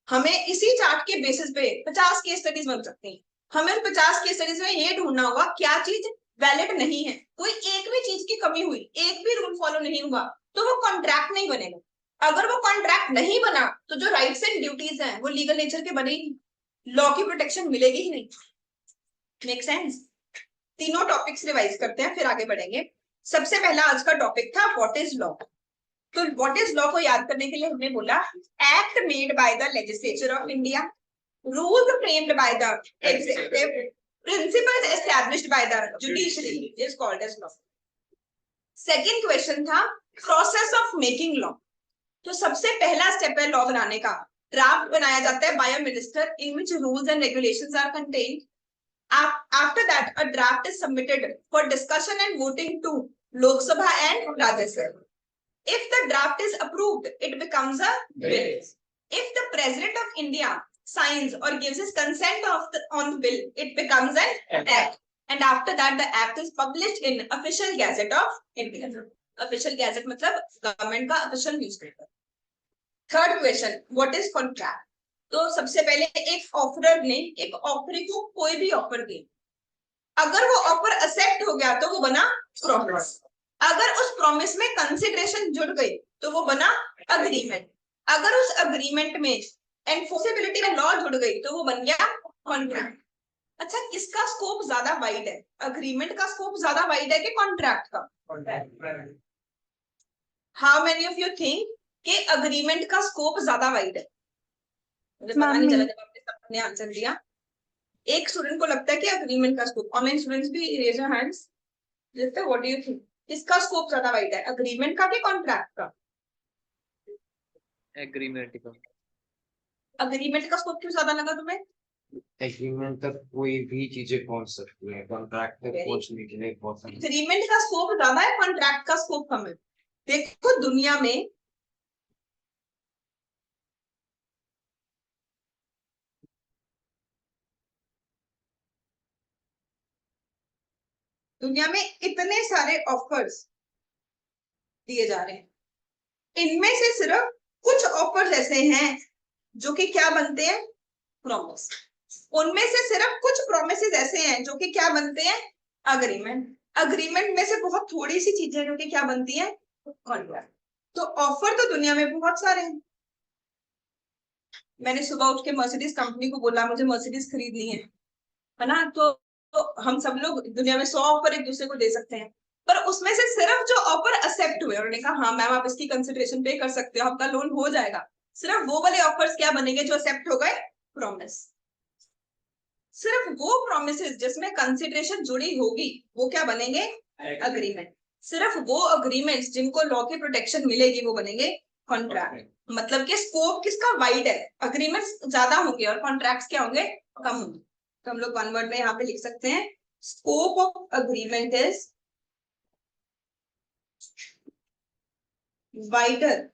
हमें इसी चार्ट के बेसिस पे 50 केस स्टडीज बन सकती हैं। हमें 50 केस स्टडीज में ये ढूंढना होगा क्या चीज वैलिड नहीं है, कोई एक भी चीज की कमी हुई, एक भी रूल फॉलो नहीं हुआ, तो वो कॉन्ट्रैक्ट नहीं बनेगा। अगर वो कॉन्ट्रैक्ट नहीं बना तो जो राइट्स एंड ड्यूटीज हैं वो लीगल नेचर के बने ही, लॉ की प्रोटेक्शन मिलेगी ही नहीं। Make sense? तीनों टॉपिक्स रिवाइज करते हैं फिर आगे बढ़ेंगे। सबसे पहला आज का टॉपिक था व्हाट इज लॉ। तो व्हाट इज लॉ को याद करने के लिए हमने बोला act made by the legislature of India, rules framed by the executive, principles established by the judiciary is called as law. Second question था प्रोसेस ऑफ मेकिंग लॉ। तो सबसे पहला स्टेप है लॉ बनाने का, ड्राफ्ट बनाया जाता है by a minister in which rules and regulations are contained. After that, a draft is submitted for discussion and voting to Lok Sabha and Rajya Sabha. If the draft is approved, it becomes a bill. If the President of India signs or gives his consent on the bill, it becomes an act. And after that, the act is published in Official Gazette of India. Official Gazette मतलब government का official newspaper. Third question, what is contract? तो सबसे पहले एक offeror ने एक offeree को कोई भी ऑफर दे, अगर वो ऑफर एक्सेप्ट हो गया तो वो बना प्रॉमिस। अगर उस प्रॉमिस में कंसिडरेशन जुड़ गई तो वो बना अग्रीमेंट। अगर उस अग्रीमेंट में एनफोर्सेबिलिटी में लॉ जुड़ गई तो वो बन गया कॉन्ट्रैक्ट। अच्छा, किसका स्कोप ज्यादा वाइड है? अग्रीमेंट का स्कोप ज्यादा वाइड है कि कॉन्ट्रैक्ट का? How many of you think कि अग्रीमेंट का स्कोप ज्यादा वाइड है? मुझे पता नहीं चला जब आपने सबने आंसर दिया। एक स्टूडेंट को लगता है कि अग्रीमेंट का स्कोप, ऑनलाइन स्टूडेंट्स भी raise your hands. What do you think, किसका स्कोप ज्यादा वाइड है, अग्रीमेंट का कि कॉन्ट्रैक्ट का? एग्रीमेंट का। अग्रीमेंट का स्कोप क्यों ज्यादा लगा तुम्हें? एग्रीमेंट तक कोई भी चीजें पहुंच सकती है, कॉन्ट्रैक्ट तक पहुंचने के लिए बहुत सारी। अग्रीमेंट का स्कोप ज्यादा है, कॉन्ट्रैक्ट का स्कोप कम है। देखो दुनिया में इतने सारे ऑफर्स दिए जा रहे हैं, इनमें से सिर्फ कुछ ऑफर्स ऐसे हैं जो कि क्या बनते हैं, प्रॉमिस। उनमें से सिर्फ कुछ प्रोमिसेस ऐसे हैं जो कि क्या बनते हैं, अग्रीमेंट। अग्रीमेंट में से बहुत थोड़ी सी चीजें जो कि क्या बनती है, कॉन्ट्रैक्ट। तो ऑफर तो दुनिया में बहुत सारे हैं। मैंने सुबह उठ के मर्सिडीज कंपनी को बोला मुझे मर्सिडीज खरीदनी है ना, तो हम सब लोग दुनिया में 100 ऑफर एक दूसरे को दे सकते हैं, पर उसमें से सिर्फ जो ऑफर एक्सेप्ट हुए, उन्होंने कहा हाँ मैम आप इसकी कंसिडरेशन पे कर सकते हो, आपका लोन हो जाएगा, सिर्फ वो वाले ऑफर्स क्या बनेंगे जो एक्सेप्ट हो गए, प्रॉमिस। सिर्फ वो प्रोमिसेस जिसमें कंसिडरेशन जुड़ी होगी वो क्या बनेंगे, अग्रीमेंट। सिर्फ वो अग्रीमेंट्स जिनको लॉ की प्रोटेक्शन मिलेगी वो बनेंगे कॉन्ट्रैक्ट। मतलब कि स्कोप किसका वाइड है, अग्रीमेंट्स ज्यादा होंगे और कॉन्ट्रैक्ट्स क्या होंगे, कम होंगे। तो हम लोग वन वर्ड में यहाँ पे लिख सकते हैं scope of agreement is wider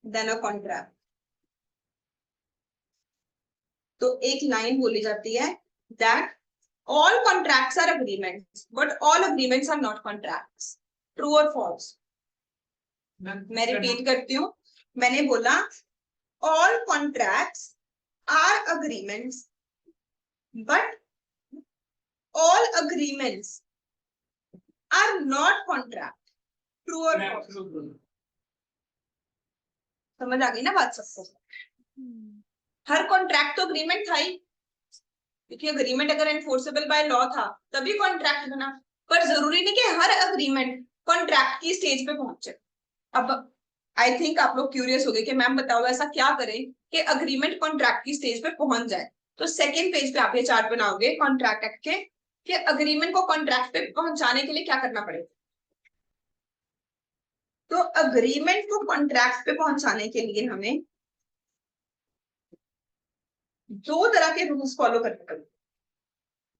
than a contract. तो एक लाइन बोली जाती है that all contracts are agreements but all agreements are not contracts. True or false? मैं रिपीट करती हूँ, मैंने बोला all contracts are agreements but all agreements are not contract. True or false? समझ आ गई ना बात सबको? हर कॉन्ट्रैक्ट तो अग्रीमेंट था ही, क्योंकि अग्रीमेंट अगर एनफोर्सेबल बाय लॉ था तभी कॉन्ट्रैक्ट बना, पर जरूरी नहीं कि हर अग्रीमेंट कॉन्ट्रैक्ट की स्टेज पे पहुंचे। अब आई थिंक आप लोग क्यूरियस हो गए कि मैम बताओ ऐसा क्या करें कि अग्रीमेंट कॉन्ट्रैक्ट की स्टेज पे पहुंच जाए। तो सेकेंड पेज पे आप ये चार्ट बनाओगे कॉन्ट्रैक्ट एक्ट के कि अग्रीमेंट को कॉन्ट्रैक्ट पे पहुंचाने के लिए क्या करना पड़ेगा। तो अग्रीमेंट को कॉन्ट्रैक्ट पे पहुंचाने के लिए हमें दो तरह के रूल्स फॉलो करने पड़ेंगे।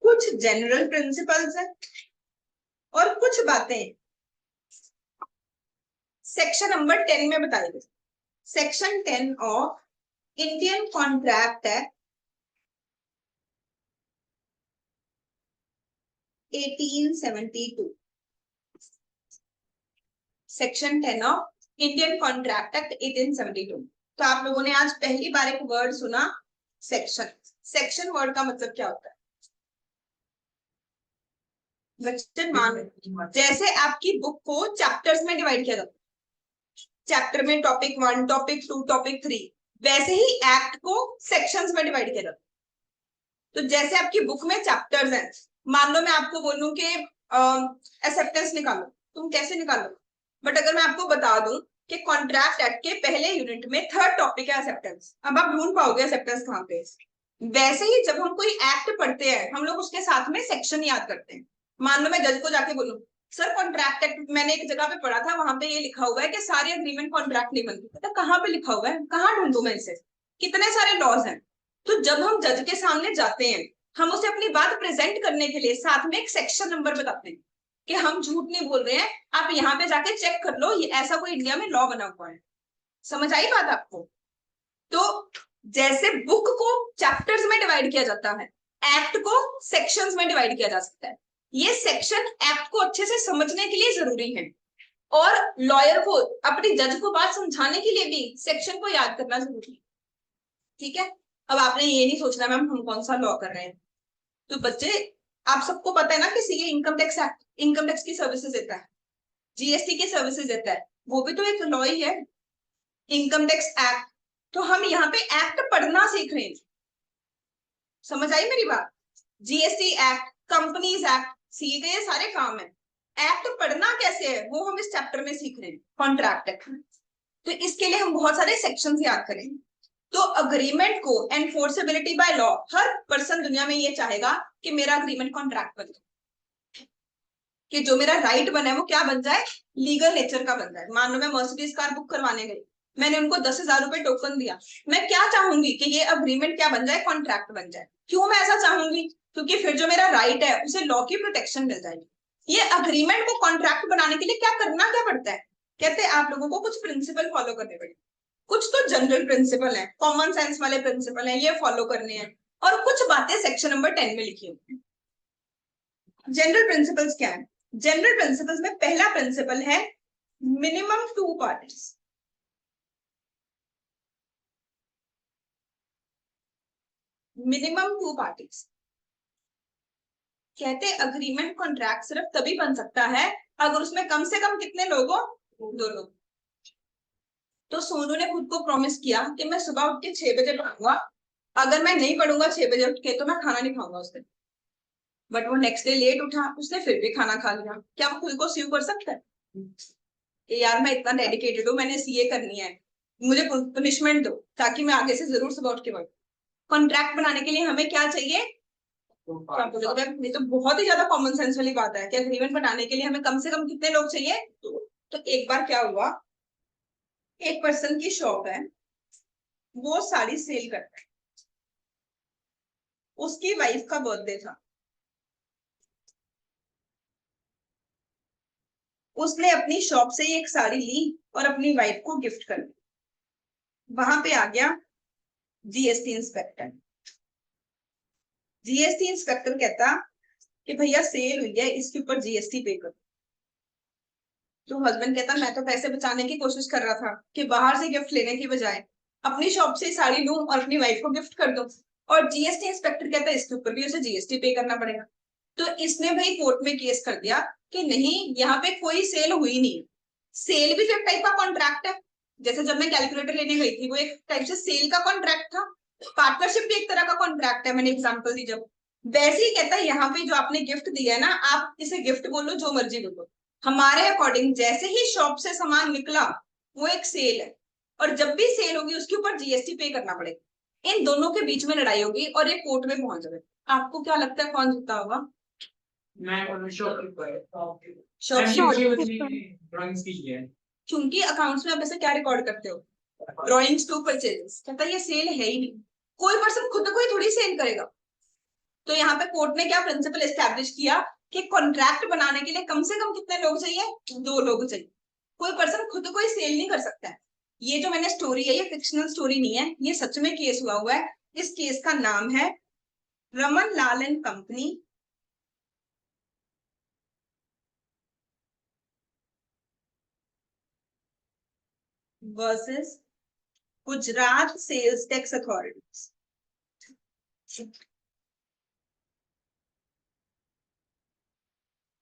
कुछ जनरल प्रिंसिपल्स हैं और कुछ बातें सेक्शन नंबर 10 में बताई गई। Section 10 of Indian contract act 1872। Section 10 of Indian contract act 1872। तो आप लोगों ने आज पहली बार एक वर्ड सुना, सेक्शन। सेक्शन वर्ड का मतलब क्या होता है बच्चे? मान जैसे आपकी बुक को चैप्टर्स में डिवाइड किया जाता है, चैप्टर में टॉपिक 1, टॉपिक 2, टॉपिक 3, वैसे ही एक्ट को सेक्शंस में डिवाइड किया जाता है। तो जैसे आपकी बुक में चैप्टर्स हैं, मान लो मैं आपको बोलूं कि एक्सेप्टेंस निकालो, तुम कैसे निकालो? बट अगर मैं आपको बता दूं कि कॉन्ट्रैक्ट एक्ट के पहले यूनिट में 3rd टॉपिक है एक्सेप्टेंस, अब आप ढूंढ पाओगे एक्सेप्टेंस कहाँ पे। वैसे ही जब हम कोई एक्ट पढ़ते हैं, हम लोग उसके साथ में सेक्शन याद करते हैं। मान लो मैं जज को जाके बोलूं, सर कॉन्ट्रैक्ट एक्ट मैंने एक जगह पे पढ़ा था, वहां पे ये लिखा हुआ है कि सारे अग्रीमेंट कॉन्ट्रैक्ट नहीं बनते। तो कहाँ पे लिखा हुआ है, कहाँ ढूंढूं मैं इसे? कितने सारे लॉज हैं। तो जब हम जज के सामने जाते हैं, हम उसे अपनी बात प्रेजेंट करने के लिए साथ में एक सेक्शन नंबर बताते हैं कि हम झूठ नहीं बोल रहे हैं, आप यहाँ पे जाके चेक कर लो, ये ऐसा कोई इंडिया में लॉ बना हुआ है। समझ आई बात आपको? तो जैसे बुक को चैप्टर्स में डिवाइड किया जाता है, एक्ट को सेक्शंस में डिवाइड किया जा सकता है। ये सेक्शन एक्ट को अच्छे से समझने के लिए जरूरी है, और लॉयर को अपनी जज को बात समझाने के लिए भी सेक्शन को याद करना जरूरी है। ठीक है, अब आपने ये नहीं सोचना मैम हम कौन सा लॉ कर रहे हैं। तो बच्चे, आप सबको पता है ना कि CA income tax act income tax की सर्विसेज देता है, जीएसटी की सर्विसेज देता है, वो भी तो एक लॉ ही है, इनकम टैक्स एक्ट। तो हम यहाँ पे एक्ट पढ़ना सीख रहे हैं। समझ आई मेरी बात? GST act, companies act, CA के ये सारे काम है। एक्ट पढ़ना कैसे है वो हम इस चैप्टर में सीख रहे हैं, कॉन्ट्रैक्ट एक्ट। तो इसके लिए हम बहुत सारे सेक्शंस याद करेंगे। तो अग्रीमेंट को enforceability by law, her person दुनिया में ये चाहेगा कि मेरा अग्रीमेंट कॉन्ट्रैक्ट बन जाए, कि जो मेरा राइट बना है वो क्या बन जाए, लीगल नेचर का बन जाए। मान लो मैं मर्सिडीज कार बुक करवाने गई, मैंने उनको 10,000 रुपए टोकन दिया, मैं क्या चाहूंगी कि ये अग्रीमेंट क्या बन जाए, कॉन्ट्रैक्ट बन जाए। क्यों मैं ऐसा चाहूंगी? क्योंकि फिर जो मेरा राइट है उसे लॉ की प्रोटेक्शन मिल जाएगी। ये अग्रीमेंट को कॉन्ट्रैक्ट बनाने के लिए क्या करना क्या पड़ता है? कहते हैं आप लोगों को कुछ प्रिंसिपल फॉलो करने पड़ेंगे। कुछ तो जनरल प्रिंसिपल है, कॉमन सेंस वाले प्रिंसिपल है, ये फॉलो करने हैं, और कुछ बातें सेक्शन नंबर 10 में लिखी हुई है। जनरल प्रिंसिपल्स क्या है? जनरल प्रिंसिपल्स में पहला प्रिंसिपल है मिनिमम 2 पार्टीज। मिनिमम 2 पार्टीज कहते अग्रीमेंट कॉन्ट्रैक्ट सिर्फ तभी बन सकता है अगर उसमें कम से कम कितने लोग हो, 2 लोग। तो सोनू ने खुद को प्रॉमिस किया कि मैं सुबह उठ के 6 बजे पढ़ूंगा, अगर मैं नहीं पढ़ूंगा 6 बजे उठ के तो मैं खाना नहीं खाऊंगा उस दिन। बट वो नेक्स्ट डे लेट उठा, उसने फिर भी खाना खा लिया। क्या वो खुद को स्यू कर सकता है कि यार मैं इतना डेडिकेटेड हूँ, मैंने सीए करनी है, मुझे पनिशमेंट दो ताकि मैं आगे से जरूर सुबह उठ के पढ़ूं? कॉन्ट्रैक्ट बनाने के लिए हमें क्या चाहिए? क्या बोलोगे? ये तो बहुत ही ज्यादा कॉमन सेंस वाली बात है कि अग्रीमेंट बनाने के लिए हमें कम से कम कितने लोग चाहिए? तो एक बार क्या हुआ, एक पर्सन की शॉप है, वो साड़ी सेल करता है, उसकी वाइफ का बर्थडे था, उसने अपनी शॉप से एक साड़ी ली और अपनी वाइफ को गिफ्ट कर दी। वहां पे आ गया जीएसटी इंस्पेक्टर। जीएसटी इंस्पेक्टर कहता कि भैया सेल हुई है, इसके ऊपर जीएसटी पे करो। तो हस्बैंड कहता मैं तो पैसे बचाने की कोशिश कर रहा था कि बाहर से गिफ्ट लेने की बजाय अपनी शॉप से साड़ी लूं और अपनी वाइफ को गिफ्ट कर दूं। और जीएसटी इंस्पेक्टर कहता है इसके ऊपर भी उसे जीएसटी पे करना पड़ेगा। तो इसने भाई कोर्ट में केस कर दिया कि नहीं, यहाँ पे कोई सेल हुई नहीं। सेल भी तो एक टाइप का कॉन्ट्रैक्ट है। जैसे जब मैं कैलकुलेटर लेने गई थी, वो एक टाइप से सेल का कॉन्ट्रैक्ट था। पार्टनरशिप भी एक तरह का कॉन्ट्रैक्ट है, मैंने एग्जांपल दी जब। वैसे ही कहता है यहाँ पे जो आपने गिफ्ट दिया है ना, आप इसे गिफ्ट बोलो जो मर्जी बोलो, हमारे अकॉर्डिंग जैसे ही शॉप से सामान निकला वो एक सेल है, और जब भी सेल होगी उसके ऊपर जीएसटी पे करना पड़ेगा। इन दोनों के बीच में लड़ाई होगी और ये कोर्ट में पहुंच जाए। आपको क्या लगता है कौन जीता होगा? मैं शॉपकीपर। ड्राइंग्स की है, क्योंकि अकाउंट्स में आप ऐसे क्या रिकॉर्ड करते हो? Drawings to purchases. कहता है ये सेल है ही नहीं, कोई पर्सन खुद को ही थोड़ी सेल करेगा। तो यहाँ पे कोर्ट ने क्या प्रिंसिपल एस्टैब्लिश किया कि कॉन्ट्रैक्ट बनाने के लिए कम से कम कितने लोग चाहिए? 2 लोग चाहिए। कोई पर्सन खुद को ही सेल नहीं कर सकता है। ये जो मैंने स्टोरी है, ये फिक्शनल स्टोरी नहीं है, ये सच में केस हुआ है। इस केस का नाम है Raman Lal and company versus Gujarat sales tax authorities.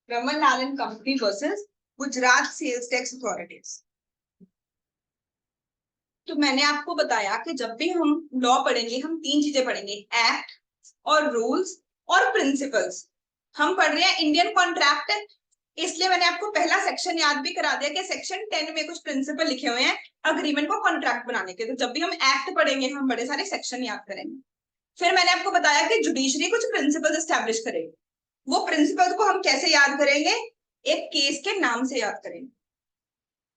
Raman Lal and company versus Gujarat sales tax authorities. तो मैंने आपको बताया कि जब भी हम लॉ पढ़ेंगे हम तीन चीजें पढ़ेंगे, एक्ट और रूल्स और प्रिंसिपल्स। हम पढ़ रहे हैं इंडियन कॉन्ट्रैक्ट, इसलिए मैंने आपको पहला सेक्शन याद भी करा दिया कि सेक्शन 10 में कुछ प्रिंसिपल लिखे हुए हैं अग्रीमेंट को कॉन्ट्रैक्ट बनाने के। तो जब भी हम एक्ट पढ़ेंगे हम बड़े सारे सेक्शन याद करेंगे। फिर मैंने आपको बताया कि जुडिशरी कुछ प्रिंसिपल एस्टैब्लिश करेगी। वो प्रिंसिपल को हम कैसे याद करेंगे, एक केस के नाम से याद करेंगे।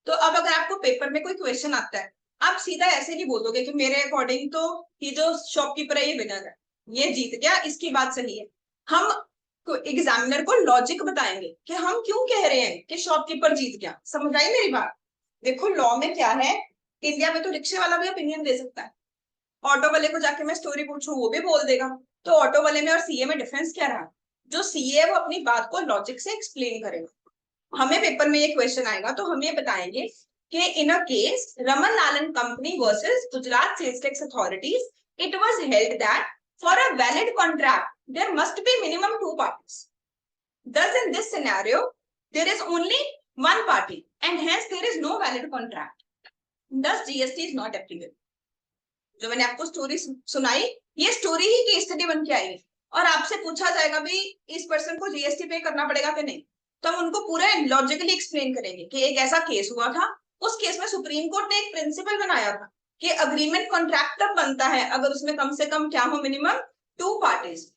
तो अब अगर आपको पेपर में कोई क्वेश्चन आता है, आप सीधा ऐसे नहीं बोलोगे कि मेरे अकॉर्डिंग तो ये जो शॉपकीपर है ये विनर है, ये जीत गया, इसकी बात सही है। हम एग्जामिनर को लॉजिक बताएंगे कि हम क्यों कह रहे हैं कि शॉपकीपर जीत गया। समझ आई मेरी बात? देखो लॉ में क्या है, इंडिया में तो रिक्शे वाला भी ओपिनियन दे सकता है, ऑटो वाले को जाके मैं स्टोरी पूछूं वो भी बोल देगा। तो ऑटो वाले में और सीए में डिफरेंस क्या रहा? जो सीए है वो अपनी बात को लॉजिक से एक्सप्लेन करेगा। हमें पेपर में ये क्वेश्चन आएगा तो हम ये बताएंगे कि in a case Raman Lal and company versus Gujarat sales tax authorities, it was held that for a valid contract there must be minimum 2 parties. Thus, in this scenario, there is only one party and hence there is no valid contract. Thus, GST is not applicable. जो मैंने आपको story सुनाई, ये story ही case study बन के आएगी और आपसे पूछा जाएगा भी इस पर्सन को जीएसटी पे करना पड़ेगा कि नहीं। तो हम उनको पूरा लॉजिकली एक्सप्लेन करेंगे कि एक ऐसा केस हुआ था, उस केस में सुप्रीम कोर्ट ने एक प्रिंसिपल बनाया था कि अग्रीमेंट कॉन्ट्रैक्ट तब बनता है अगर उसमें कम से कम क्या हो, मिनिमम 2 पार्टीज।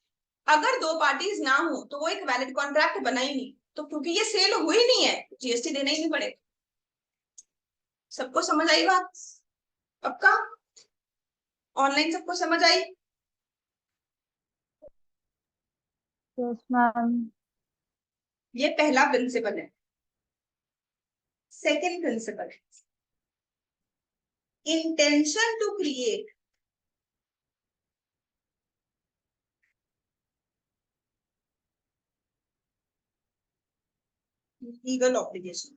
अगर 2 पार्टीज ना हो तो वो एक वैलिड कॉन्ट्रैक्ट बना ही नहीं। तो क्योंकि ये सेल हुई नहीं है, जीएसटी देना ही नहीं पड़ेगा। सबको समझ आई बात? पक्का? ऑनलाइन सबको समझ आई? Yes ma'am. ये पहला प्रिंसिपल है। Second principle, intention to create legal obligation,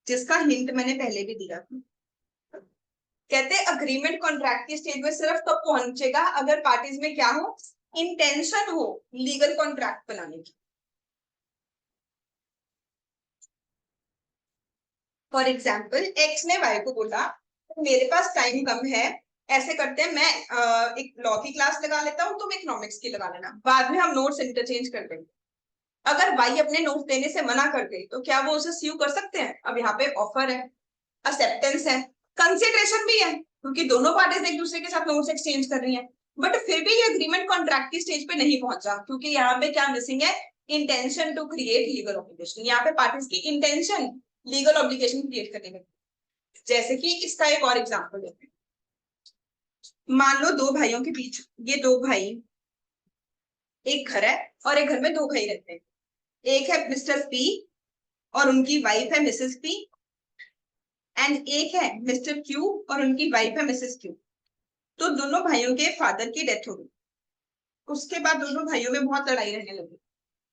जिसका हिंट मैंने पहले भी दिया था। कहते हैं अग्रीमेंट कॉन्ट्रैक्ट की स्टेज में सिर्फ तब पहुंचेगा अगर पार्टीज में क्या हो, इंटेंशन हो लीगल कॉन्ट्रैक्ट बनाने की। फॉर एग्जाम्पल एक्स ने वाई को बोला मेरे पास टाइम कम है, ऐसे करते हैं मैं एक लॉ की क्लास लगा लेता हूँ, तुम इकोनॉमिक्स की लगा लेना, बाद में हम नोट्स इंटरचेंज कर देंगे। अगर वाई अपने नोट्स देने से मना कर दे तो क्या वो उसे स्यू कर सकते हैं? अब यहाँ पे ऑफर है, एक्सेप्टेंस है, कंसिडरेशन भी है क्योंकि दोनों पार्टीज एक दूसरे के साथ नोट्स एक्सचेंज कर रही हैं, बट फिर भी ये एग्रीमेंट कॉन्ट्रैक्ट की स्टेज पे नहीं पहुंचा क्योंकि यहाँ पे क्या मिसिंग है, intention to create legal obligation. यहाँ पे पार्टीज की इंटेंशन लीगल ऑब्लिगेशन क्रिएट करने में। जैसे कि इसका एक और एग्जांपल लेते हैं। मान लो 2 भाइयों के बीच, ये 2 भाई, एक घर है और एक घर में 2 भाई रहते हैं। एक है मिस्टर पी और उनकी वाइफ है मिसेस पी, एंड एक है मिस्टर क्यू और उनकी वाइफ है मिसेस क्यू। तो दोनों भाइयों के फादर की डेथ हो गई। उसके बाद दोनों भाइयों में बहुत लड़ाई रहने लगी।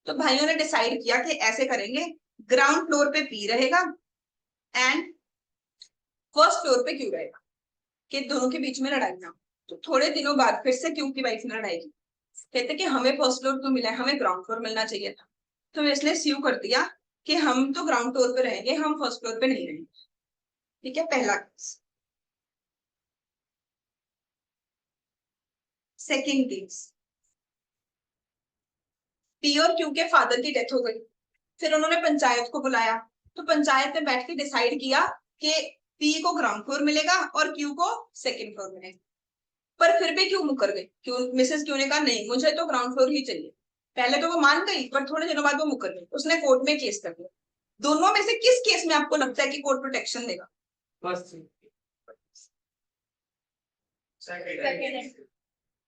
तो भाइयों ने डिसाइड किया कि ऐसे करेंगे, ग्राउंड फ्लोर पे पी रहेगा एंड फर्स्ट फ्लोर पे क्यू रहेगा, कि दोनों के बीच में लड़ाई ना। तो थोड़े दिनों बाद फिर से क्यू की वाइफ ने लड़ाई की, कहते कि हमें फर्स्ट फ्लोर क्यों मिला है, हमें ग्राउंड फ्लोर मिलना चाहिए था। तो इसलिए स्यू कर दिया कि हम तो ग्राउंड फ्लोर पे रहेंगे, हम फर्स्ट फ्लोर पे नहीं रहेंगे। ठीक है, पहला केस। सेकेंड केस, पी और क्यू के फादर की डेथ हो गई, फिर उन्होंने पंचायत को बुलाया। तो पंचायत में बैठ के डिसाइड किया कि पी को ग्राउंड फ्लोर मिलेगा और क्यू को सेकंड फ्लोर मिलेगा। पर फिर भी क्यों मुकर गई, क्यों? मिसेस क्यू ने कहा नहीं मुझे तो ग्राउंड फ्लोर ही चाहिए। पहले तो वो मान गई पर थोड़े दिनों बाद वो मुकर गई, उसने कोर्ट में केस कर दिया। दोनों में से किस केस में आपको लगता है कि कोर्ट प्रोटेक्शन देगा?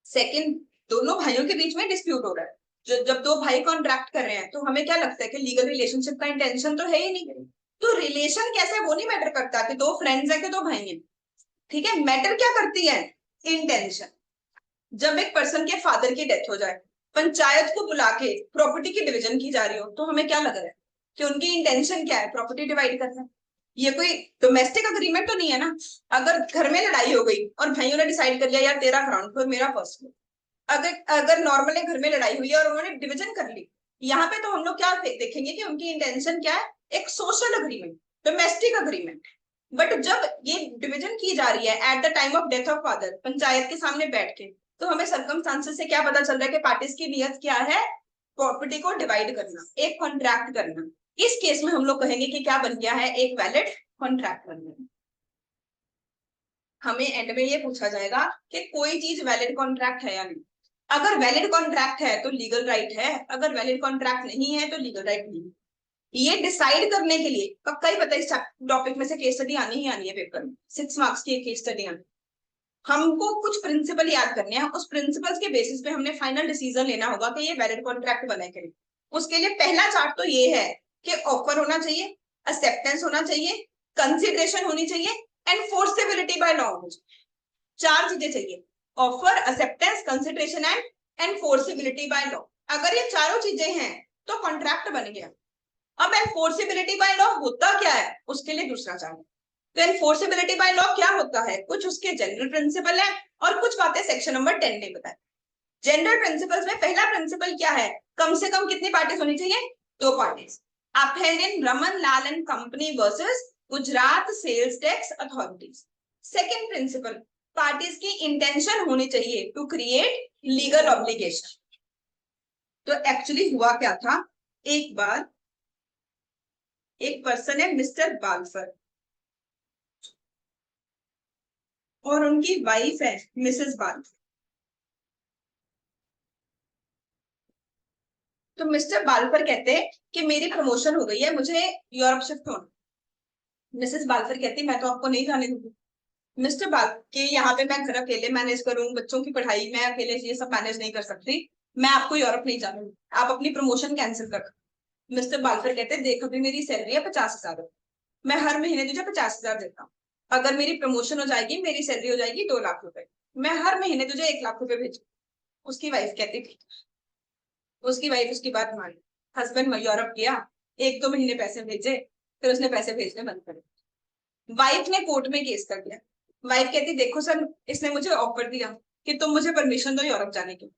सेकंड। दोनों भाइयों के बीच में डिस्प्यूट हो रहा है, जब 2 भाई कॉन्ट्रैक्ट कर रहे हैं तो हमें क्या लगता है कि लीगल रिलेशनशिप का इंटेंशन तो है ही नहीं। तो रिलेशन कैसे वो नहीं मैटर करता कि 2 फ्रेंड्स है कि 2 भाई हैं। ठीक है, मैटर क्या करती है, इंटेंशन। जब एक पर्सन के फादर की डेथ हो जाए, पंचायत को बुला के प्रॉपर्टी की डिवीजन की जा रही हो, तो हमें क्या लग रहा है कि उनकी इंटेंशन क्या है, प्रॉपर्टी डिवाइड करना। ये कोई डोमेस्टिक अग्रीमेंट तो नहीं है ना। अगर घर में लड़ाई हो गई और भाइयों ने डिसाइड कर लिया यार तेरा ग्राउंड फ्लोर मेरा फर्स्ट फ्लोर, अगर अगर नॉर्मली घर में लड़ाई हुई है और उन्होंने डिवीजन कर ली, यहाँ पे तो हम लोग क्या देखेंगे कि उनकी इंटेंशन क्या है, एक social agreement, domestic agreement. But जब ये डिवीजन की जा रही है at the time of death of father, panchayat के सामने बैठ के, तो हमें सर्कमस्टांसेस से क्या पता चल रहा है कि पार्टीज की नियत क्या है, प्रॉपर्टी को डिवाइड करना, एक कॉन्ट्रैक्ट करना। इस केस में हम लोग कहेंगे कि क्या बन गया है, एक वैलिड कॉन्ट्रैक्ट बन गया। हमें एंड में ये पूछा जाएगा कि कोई चीज वैलिड कॉन्ट्रैक्ट है या नहीं। अगर वैलिड कॉन्ट्रैक्ट है तो लीगल राइट है, अगर वैलिड कॉन्ट्रैक्ट नहीं है तो लीगल राइट नहीं। ये डिसाइड करने के लिए पक्का ही पता है इस टॉपिक में से केस स्टडी आनी ही आनी है पेपर में, 6 मार्क्स की केस स्टडी आनी। हमको कुछ प्रिंसिपल याद करने हैं, उस प्रिंसिपल्स के बेसिस पे हमने फाइनल डिसीजन लेना होगा कि ये वैलिड कॉन्ट्रैक्ट बना के नहीं। उसके लिए पहला चार्ट तो ये है कि ऑफर होना चाहिए, एक्सेप्टेंस होना चाहिए, कंसिडरेशन होनी चाहिए, एनफोर्सेबिलिटी बाय लॉ होनी चाहिए। 4 चीजें चाहिए, offer, acceptance, consideration and enforceability by law. अगर ये चारों चीजें हैं तो कॉन्ट्रैक्ट बन गया। अब एनफोर्सेबिलिटी बाय लॉ होता क्या है, उसके लिए दूसरा चार्ट। तो एनफोर्सेबिलिटी बाय लॉ क्या होता है, कुछ उसके जनरल प्रिंसिपल है और कुछ बातें सेक्शन नंबर 10 ने बताया। जनरल प्रिंसिपल्स में पहला प्रिंसिपल क्या है, कम से कम कितनी पार्टीज होनी चाहिए, 2 पार्टीज। अपेंडिन Raman Lal and company versus Gujarat sales tax authorities. Second principle, parties की इंटेंशन होनी चाहिए टू क्रिएट लीगल ऑब्लिगेशन। तो एक्चुअली हुआ क्या था, एक बार एक पर्सन है मिस्टर बाल्फर और उनकी वाइफ है मिसेस बाल्फर। तो मिस्टर बाल्फर कहते हैं कि मेरी प्रमोशन हो गई है, मुझे यूरोप शिफ्ट होना। मिसेस बाल्फर कहती मैं तो आपको नहीं जाने दूंगी। मिस्टर बाल के यहाँ पे मैं घर अकेले मैनेज करूं, बच्चों की पढ़ाई मैं अकेले ये सब मैनेज नहीं कर सकती, मैं आपको यूरोप नहीं जाने दूंगी, आप अपनी प्रमोशन कैंसिल कर। मिस्टर बाल्फर कहते देख अभी मेरी सैलरी है 50,000, मैं हर महीने तुझे 50,000 देता हूँ। अगर मेरी प्रमोशन हो जाएगी, मेरी सैलरी हो जाएगी 2 लाख रुपए, मैं हर महीने तुझे 1 लाख रुपए भेजू। उसकी वाइफ कहती थी, उसकी वाइफ उसकी बात मानी, हस्बैंड यूरोप गया, 1-2 महीने पैसे भेजे, फिर उसने पैसे भेजने बंद कर। वाइफ ने कोर्ट में केस कर दिया। वाइफ कहती देखो सर, इसने मुझे ऑफर दिया कि तुम मुझे परमिशन दो यूरोप जाने की,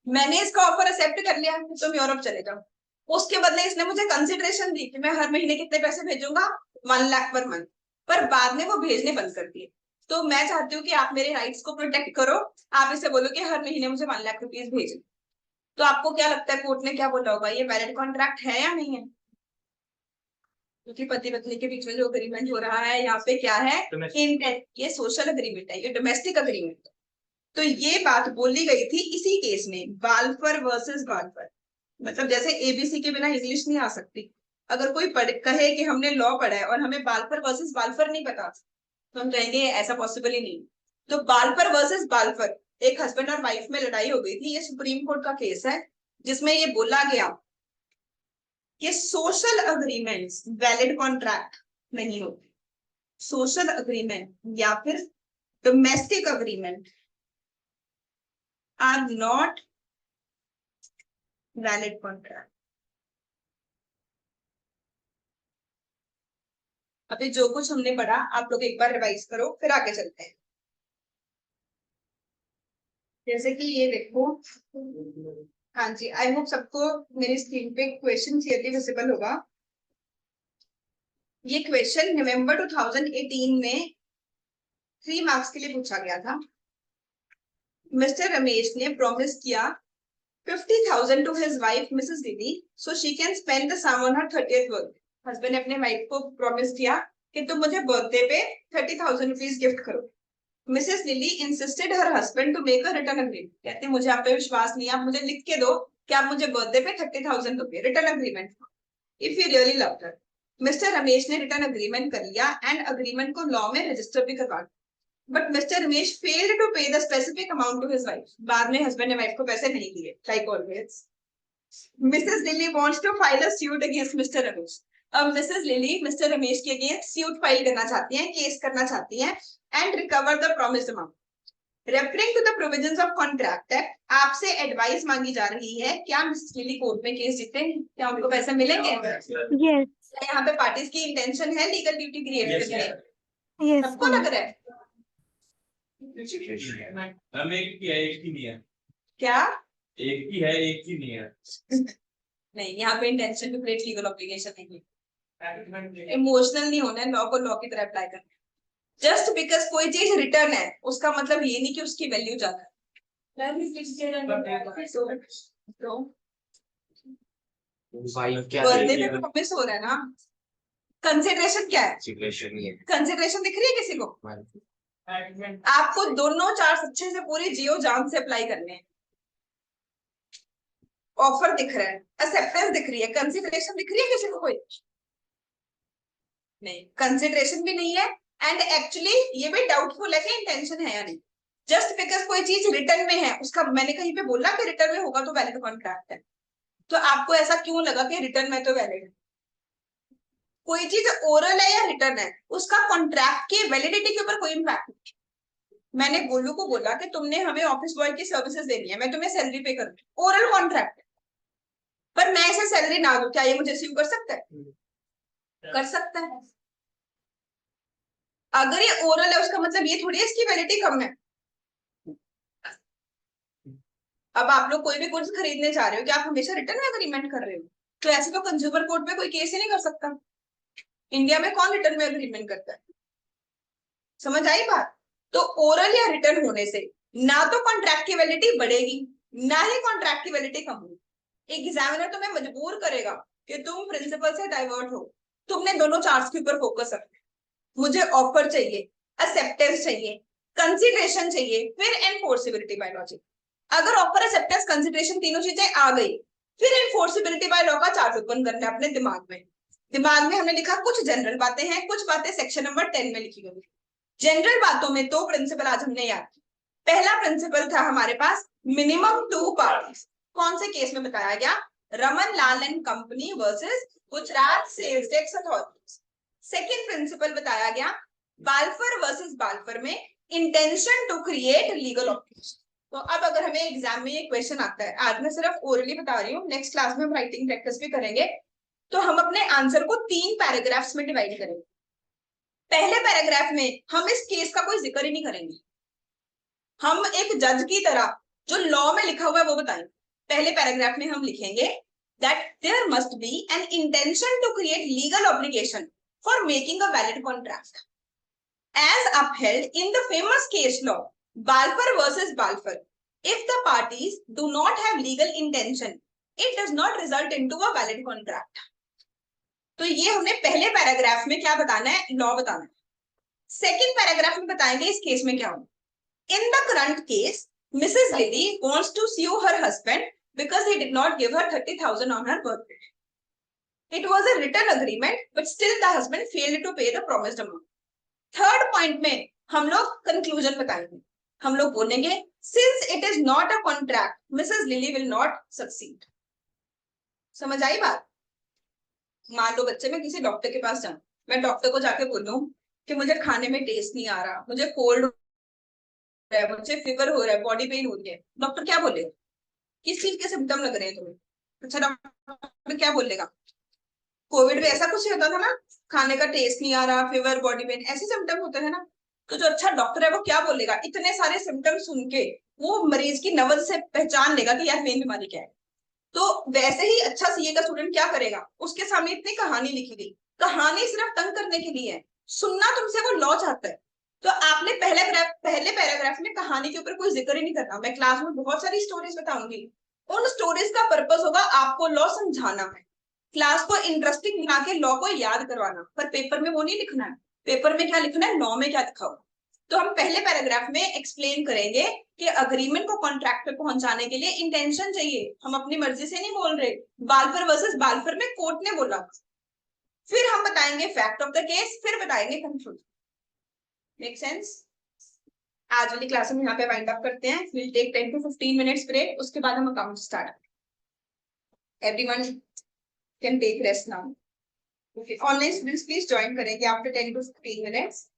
मैंने इसका ऑफर एक्सेप्ट कर लिया कि तुम यूरोप चले जाओ। उसके बदले इसने मुझे कंसिडरेशन दी कि मैं हर महीने कितने पैसे भेजूंगा, 1 लाख पर मंथ, पर बाद में वो भेजने बंद कर दिए। तो मैं चाहती हूँ कि आप मेरे राइट्स को प्रोटेक्ट करो, आप इसे बोलो कि हर महीने मुझे 1 लाख रुपीज भेजो। तो आपको क्या लगता है कोर्ट ने क्या बोला होगा, ये वैलिड कॉन्ट्रैक्ट है या नहीं है? क्योंकि पति पत्नी के बीच में जो अग्रीमेंट हो रहा है यहाँ पे क्या है, ये सोशल अग्रीमेंट है, ये डोमेस्टिक अग्रीमेंट है। तो ये बात बोली गई थी इसी केस में, बाल्फर वर्सेस बाल्फर। मतलब जैसे एबीसी के बिना इंग्लिश नहीं आ सकती। अगर कोई कहे कि हमने लॉ पढ़ा है और हमें बाल्फर वर्सेस बाल्फर नहीं पता, तो हम कहेंगे ऐसा पॉसिबल ही नहीं। तो बाल्फर वर्सेस बाल्फर, एक हस्बैंड और वाइफ में लड़ाई हो गई थी, ये सुप्रीम कोर्ट का केस है जिसमें ये बोला गया कि सोशल अग्रीमेंट्स वैलिड कॉन्ट्रैक्ट नहीं होते। सोशल अग्रीमेंट या फिर domestic agreement are not valid contract. अभी जो कुछ हमने पढ़ा आप लोग एक बार रिवाइज करो, फिर आगे चलते हैं। जैसे कि ये देखो, हाँ जी, आई होप सबको मेरी स्क्रीन पे क्वेश्चन क्लियरली विजिबल होगा। ये क्वेश्चन नवंबर 2018 में 3 मार्क्स के लिए पूछा गया था। मिस्टर रमेश ने प्रॉमिस किया 50,000 to his wife Mrs Didi so she can spend the sum on her 30th birthday. Husband ने अपने वाइफ को प्रॉमिस किया कि तुम मुझे बर्थडे पे 30,000 रुपीज गिफ्ट करो। Mrs Lily insisted her husband to make a return agreement. कहते मुझे आप पे विश्वास नहीं है, आप मुझे लिख के दो कि आप मुझे बर्थडे पे 30,000 रुपए return agreement if you really love her. Mr Ramesh ने रिटर्न अग्रीमेंट कर लिया एंड अग्रीमेंट को लॉ में रजिस्टर भी करवा। But Mr Ramesh failed to pay the specific amount to his wife. बाद में हस्बैंड ने वाइफ को पैसे नहीं दिए, like always. Mrs Lily wants to file a suit against Mr Ramesh. अब मिसेस लिली मिस्टर रमेश के अगेंस्ट सूट फाइल करना चाहती हैं, केस करना चाहती हैं and recover the promised amount. Referring to the provisions of contract act, आपसे एडवाइस मांगी जा रही है क्या मिसेस लिली कोर्ट में केस जीतेंगी, क्या उनको पैसे मिलेंगे? Yes. क्या यहाँ पे पार्टीज की इंटेंशन है लीगल ड्यूटी क्रिएट करने? Yes, सबको ma'am. लग रहा है हम एक की है, एक की नहीं है, क्या? एक की है, एक की नहीं है। नहीं, यहाँ पे intention to create legal obligation नहीं है। इमोशनल नहीं होना है, लॉ को लॉ की तरह अप्लाई करना है। जस्ट बिकॉज कोई चीज रिटर्न है उसका मतलब ये नहीं कि उसकी वैल्यू ज्यादा है। तो भाई क्या बर्थडे पे प्रॉमिस हो रहा है ना। कंसिडरेशन क्या है? सिचुएशन ही है कंसिडरेशन दिख रही है किसी को? आपको दोनों चार्ज अच्छे से पूरी जियो जान से अप्लाई करने हैं। ऑफर दिख रहा है, एक्सेप्टेंस दिख रही है, कंसिडरेशन दिख रही है किसी को? कोई नहीं, कंसिडरेशन भी नहीं है एंड एक्चुअली ये भी डाउटफुल है कि इंटेंशन है या नहीं। जस्ट बिकॉज कोई चीज रिटर्न में है उसका, मैंने कहीं पे बोला कि रिटर्न में होगा तो वैलिड कॉन्ट्रैक्ट है, तो आपको ऐसा क्यों लगा कि रिटर्न में तो वैलिड है? कोई चीज ओरल है या रिटर्न है उसका कॉन्ट्रैक्ट की वैलिडिटी के ऊपर कोई इम्पैक्ट नहीं। मैंने गोलू को बोला कि तुमने हमें ऑफिस बॉय की सर्विसेज देनी है, मैं तुम्हें सैलरी पे करूँ, ओरल कॉन्ट्रैक्ट है, पर मैं इसे सैलरी ना दूं, क्या ये मुझे रिसीव कर सकता है? कर सकता है। अगर ये ओरल है उसका मतलब ये थोड़ी है इसकी वैलिडिटी कम है। अब आप लोग कोई भी गुड्स खरीदने जा रहे हो कि आप हमेशा रिटर्न में अग्रीमेंट कर रहे हो, तो ऐसे तो कंज्यूमर कोर्ट में कोई केस ही नहीं कर सकता। इंडिया में कौन रिटर्न में अग्रीमेंट करता है? समझ आई बात? तो ओरल या रिटर्न होने से ना तो कॉन्ट्रैक्ट की वैलिडिटी बढ़ेगी ना ही कॉन्ट्रैक्ट की वैलिडिटी कम होगी। एग्जामिनर तुम्हें मजबूर करेगा कि तुम प्रिंसिपल से डाइवर्ट हो, तुमने दोनों चार्ज के ऊपर फोकस रखना। मुझे ऑफर चाहिए, एक्सेप्टेंस चाहिए, कंसिडरेशन चाहिए, फिर एनफोर्सिबिलिटी बाय लॉजिक। अगर ऑफर, एक्सेप्टेंस, कंसिडरेशन तीनों चीजें आ गई, फिर एनफोर्सिबिलिटी बाय लॉ का चार्ट ओपन करना है अपने दिमाग में। दिमाग में हमने लिखा कुछ जनरल बातें हैं, कुछ बातें सेक्शन नंबर 10 में लिखी गई। जनरल बातों में दो प्रिंसिपल आज हमने याद की। पहला प्रिंसिपल था हमारे पास मिनिमम 2 पार्टीज। कौन से केस में बताया गया? Raman Lal and company versus Gujarat sales tax authorities. Second principle बताया गया बाल्फर वर्सेस बाल्फर में intention to create legal obligation. तो अब अगर हमें एग्जाम में ये क्वेश्चन आता है, आज मैं सिर्फ ओरली बता रही हूँ, नेक्स्ट क्लास में हम राइटिंग प्रैक्टिस भी करेंगे, तो हम अपने आंसर को 3 पैराग्राफ्स में डिवाइड करेंगे। पहले पैराग्राफ में हम इस केस का कोई जिक्र ही नहीं करेंगे, हम एक जज की तरह जो लॉ में लिखा हुआ है वो बताएंगे। पहले पैराग्राफ में हम लिखेंगे that there must be an intention to create legal obligation for making a valid contract as upheld in the famous case law Balfour versus Balfour. If the parties do not have legal intention, it does not result into a valid contract. तो ये हमने पहले paragraph में क्या बताना है? Law बताना है। सेकंड पैराग्राफ में बताएंगे इस केस में क्या होगा। In the current case, Mrs. Lily wants to sue her husband because he did not give her 30,000 on her birthday. It was a written agreement, but still the husband failed to pay the promised amount. Third point में हम लोग conclusion बताएंगे। हम लोग बोलेंगे since it is not a contract, Mrs. Lily will not succeed. समझ आई बात? मान लो बच्चे मैं किसी डॉक्टर के पास जाऊं, मैं डॉक्टर को जाके बोलूं कि मुझे खाने में टेस्ट नहीं आ रहा, मुझे कोल्ड है, मुझे फीवर हो रहा है, बॉडी पेन हो रही है, डॉक्टर क्या बोलेगा? किस चीज के सिम्टम लग रहे हैं तुम्हें? अच्छा, डॉक्टर क्या बोलेगा? कोविड में ऐसा कुछ होता था ना, खाने का टेस्ट नहीं आ रहा, फीवर, बॉडी पेन, ऐसे सिम्टम होते हैं ना। तो जो अच्छा डॉक्टर है वो क्या बोलेगा? इतने सारे सिम्टम सुन के वो मरीज की नब्ज से पहचान लेगा कि यार मेन बीमारी क्या है। तो वैसे ही अच्छा सीए का स्टूडेंट क्या करेगा? उसके सामने इतनी कहानी लिखी गई, कहानी सिर्फ तंग करने के लिए है, सुनना तुमसे वो लॉ चाहता है। तो आपने पहले पैराग्राफ में कहानी के ऊपर कोई जिक्र ही नहीं करना। मैं क्लास में बहुत सारी स्टोरीज बताऊंगी, उन स्टोरीज का पर्पस होगा आपको लॉ समझाना है, क्लास को इंटरेस्टिंग बना के लॉ को याद करवाना, पर पेपर में वो नहीं लिखना है। पेपर में क्या लिखना है? लॉ में क्या लिखा हुआ। तो हम पहले पैराग्राफ में एक्सप्लेन करेंगे कि अग्रीमेंट को कॉन्ट्रैक्ट पे पहुंचाने के लिए इंटेंशन चाहिए, हम अपनी मर्जी से नहीं बोल रहे। बाल्फर वर्सेस बाल्फर में कोर्ट ने बोला। फिर हम बताएंगे फैक्ट ऑफ द केस, फिर बताएंगे कंक्लूजन। Make sense? आज वाली क्लास हम यहाँ पे वाइंड अप करते हैं। Will take 10 to 15 minutes break, उसके बाद हम account start. Everyone can take rest now. Online students please join करेंगे आफ्टर 10 to 15 मिनट्स।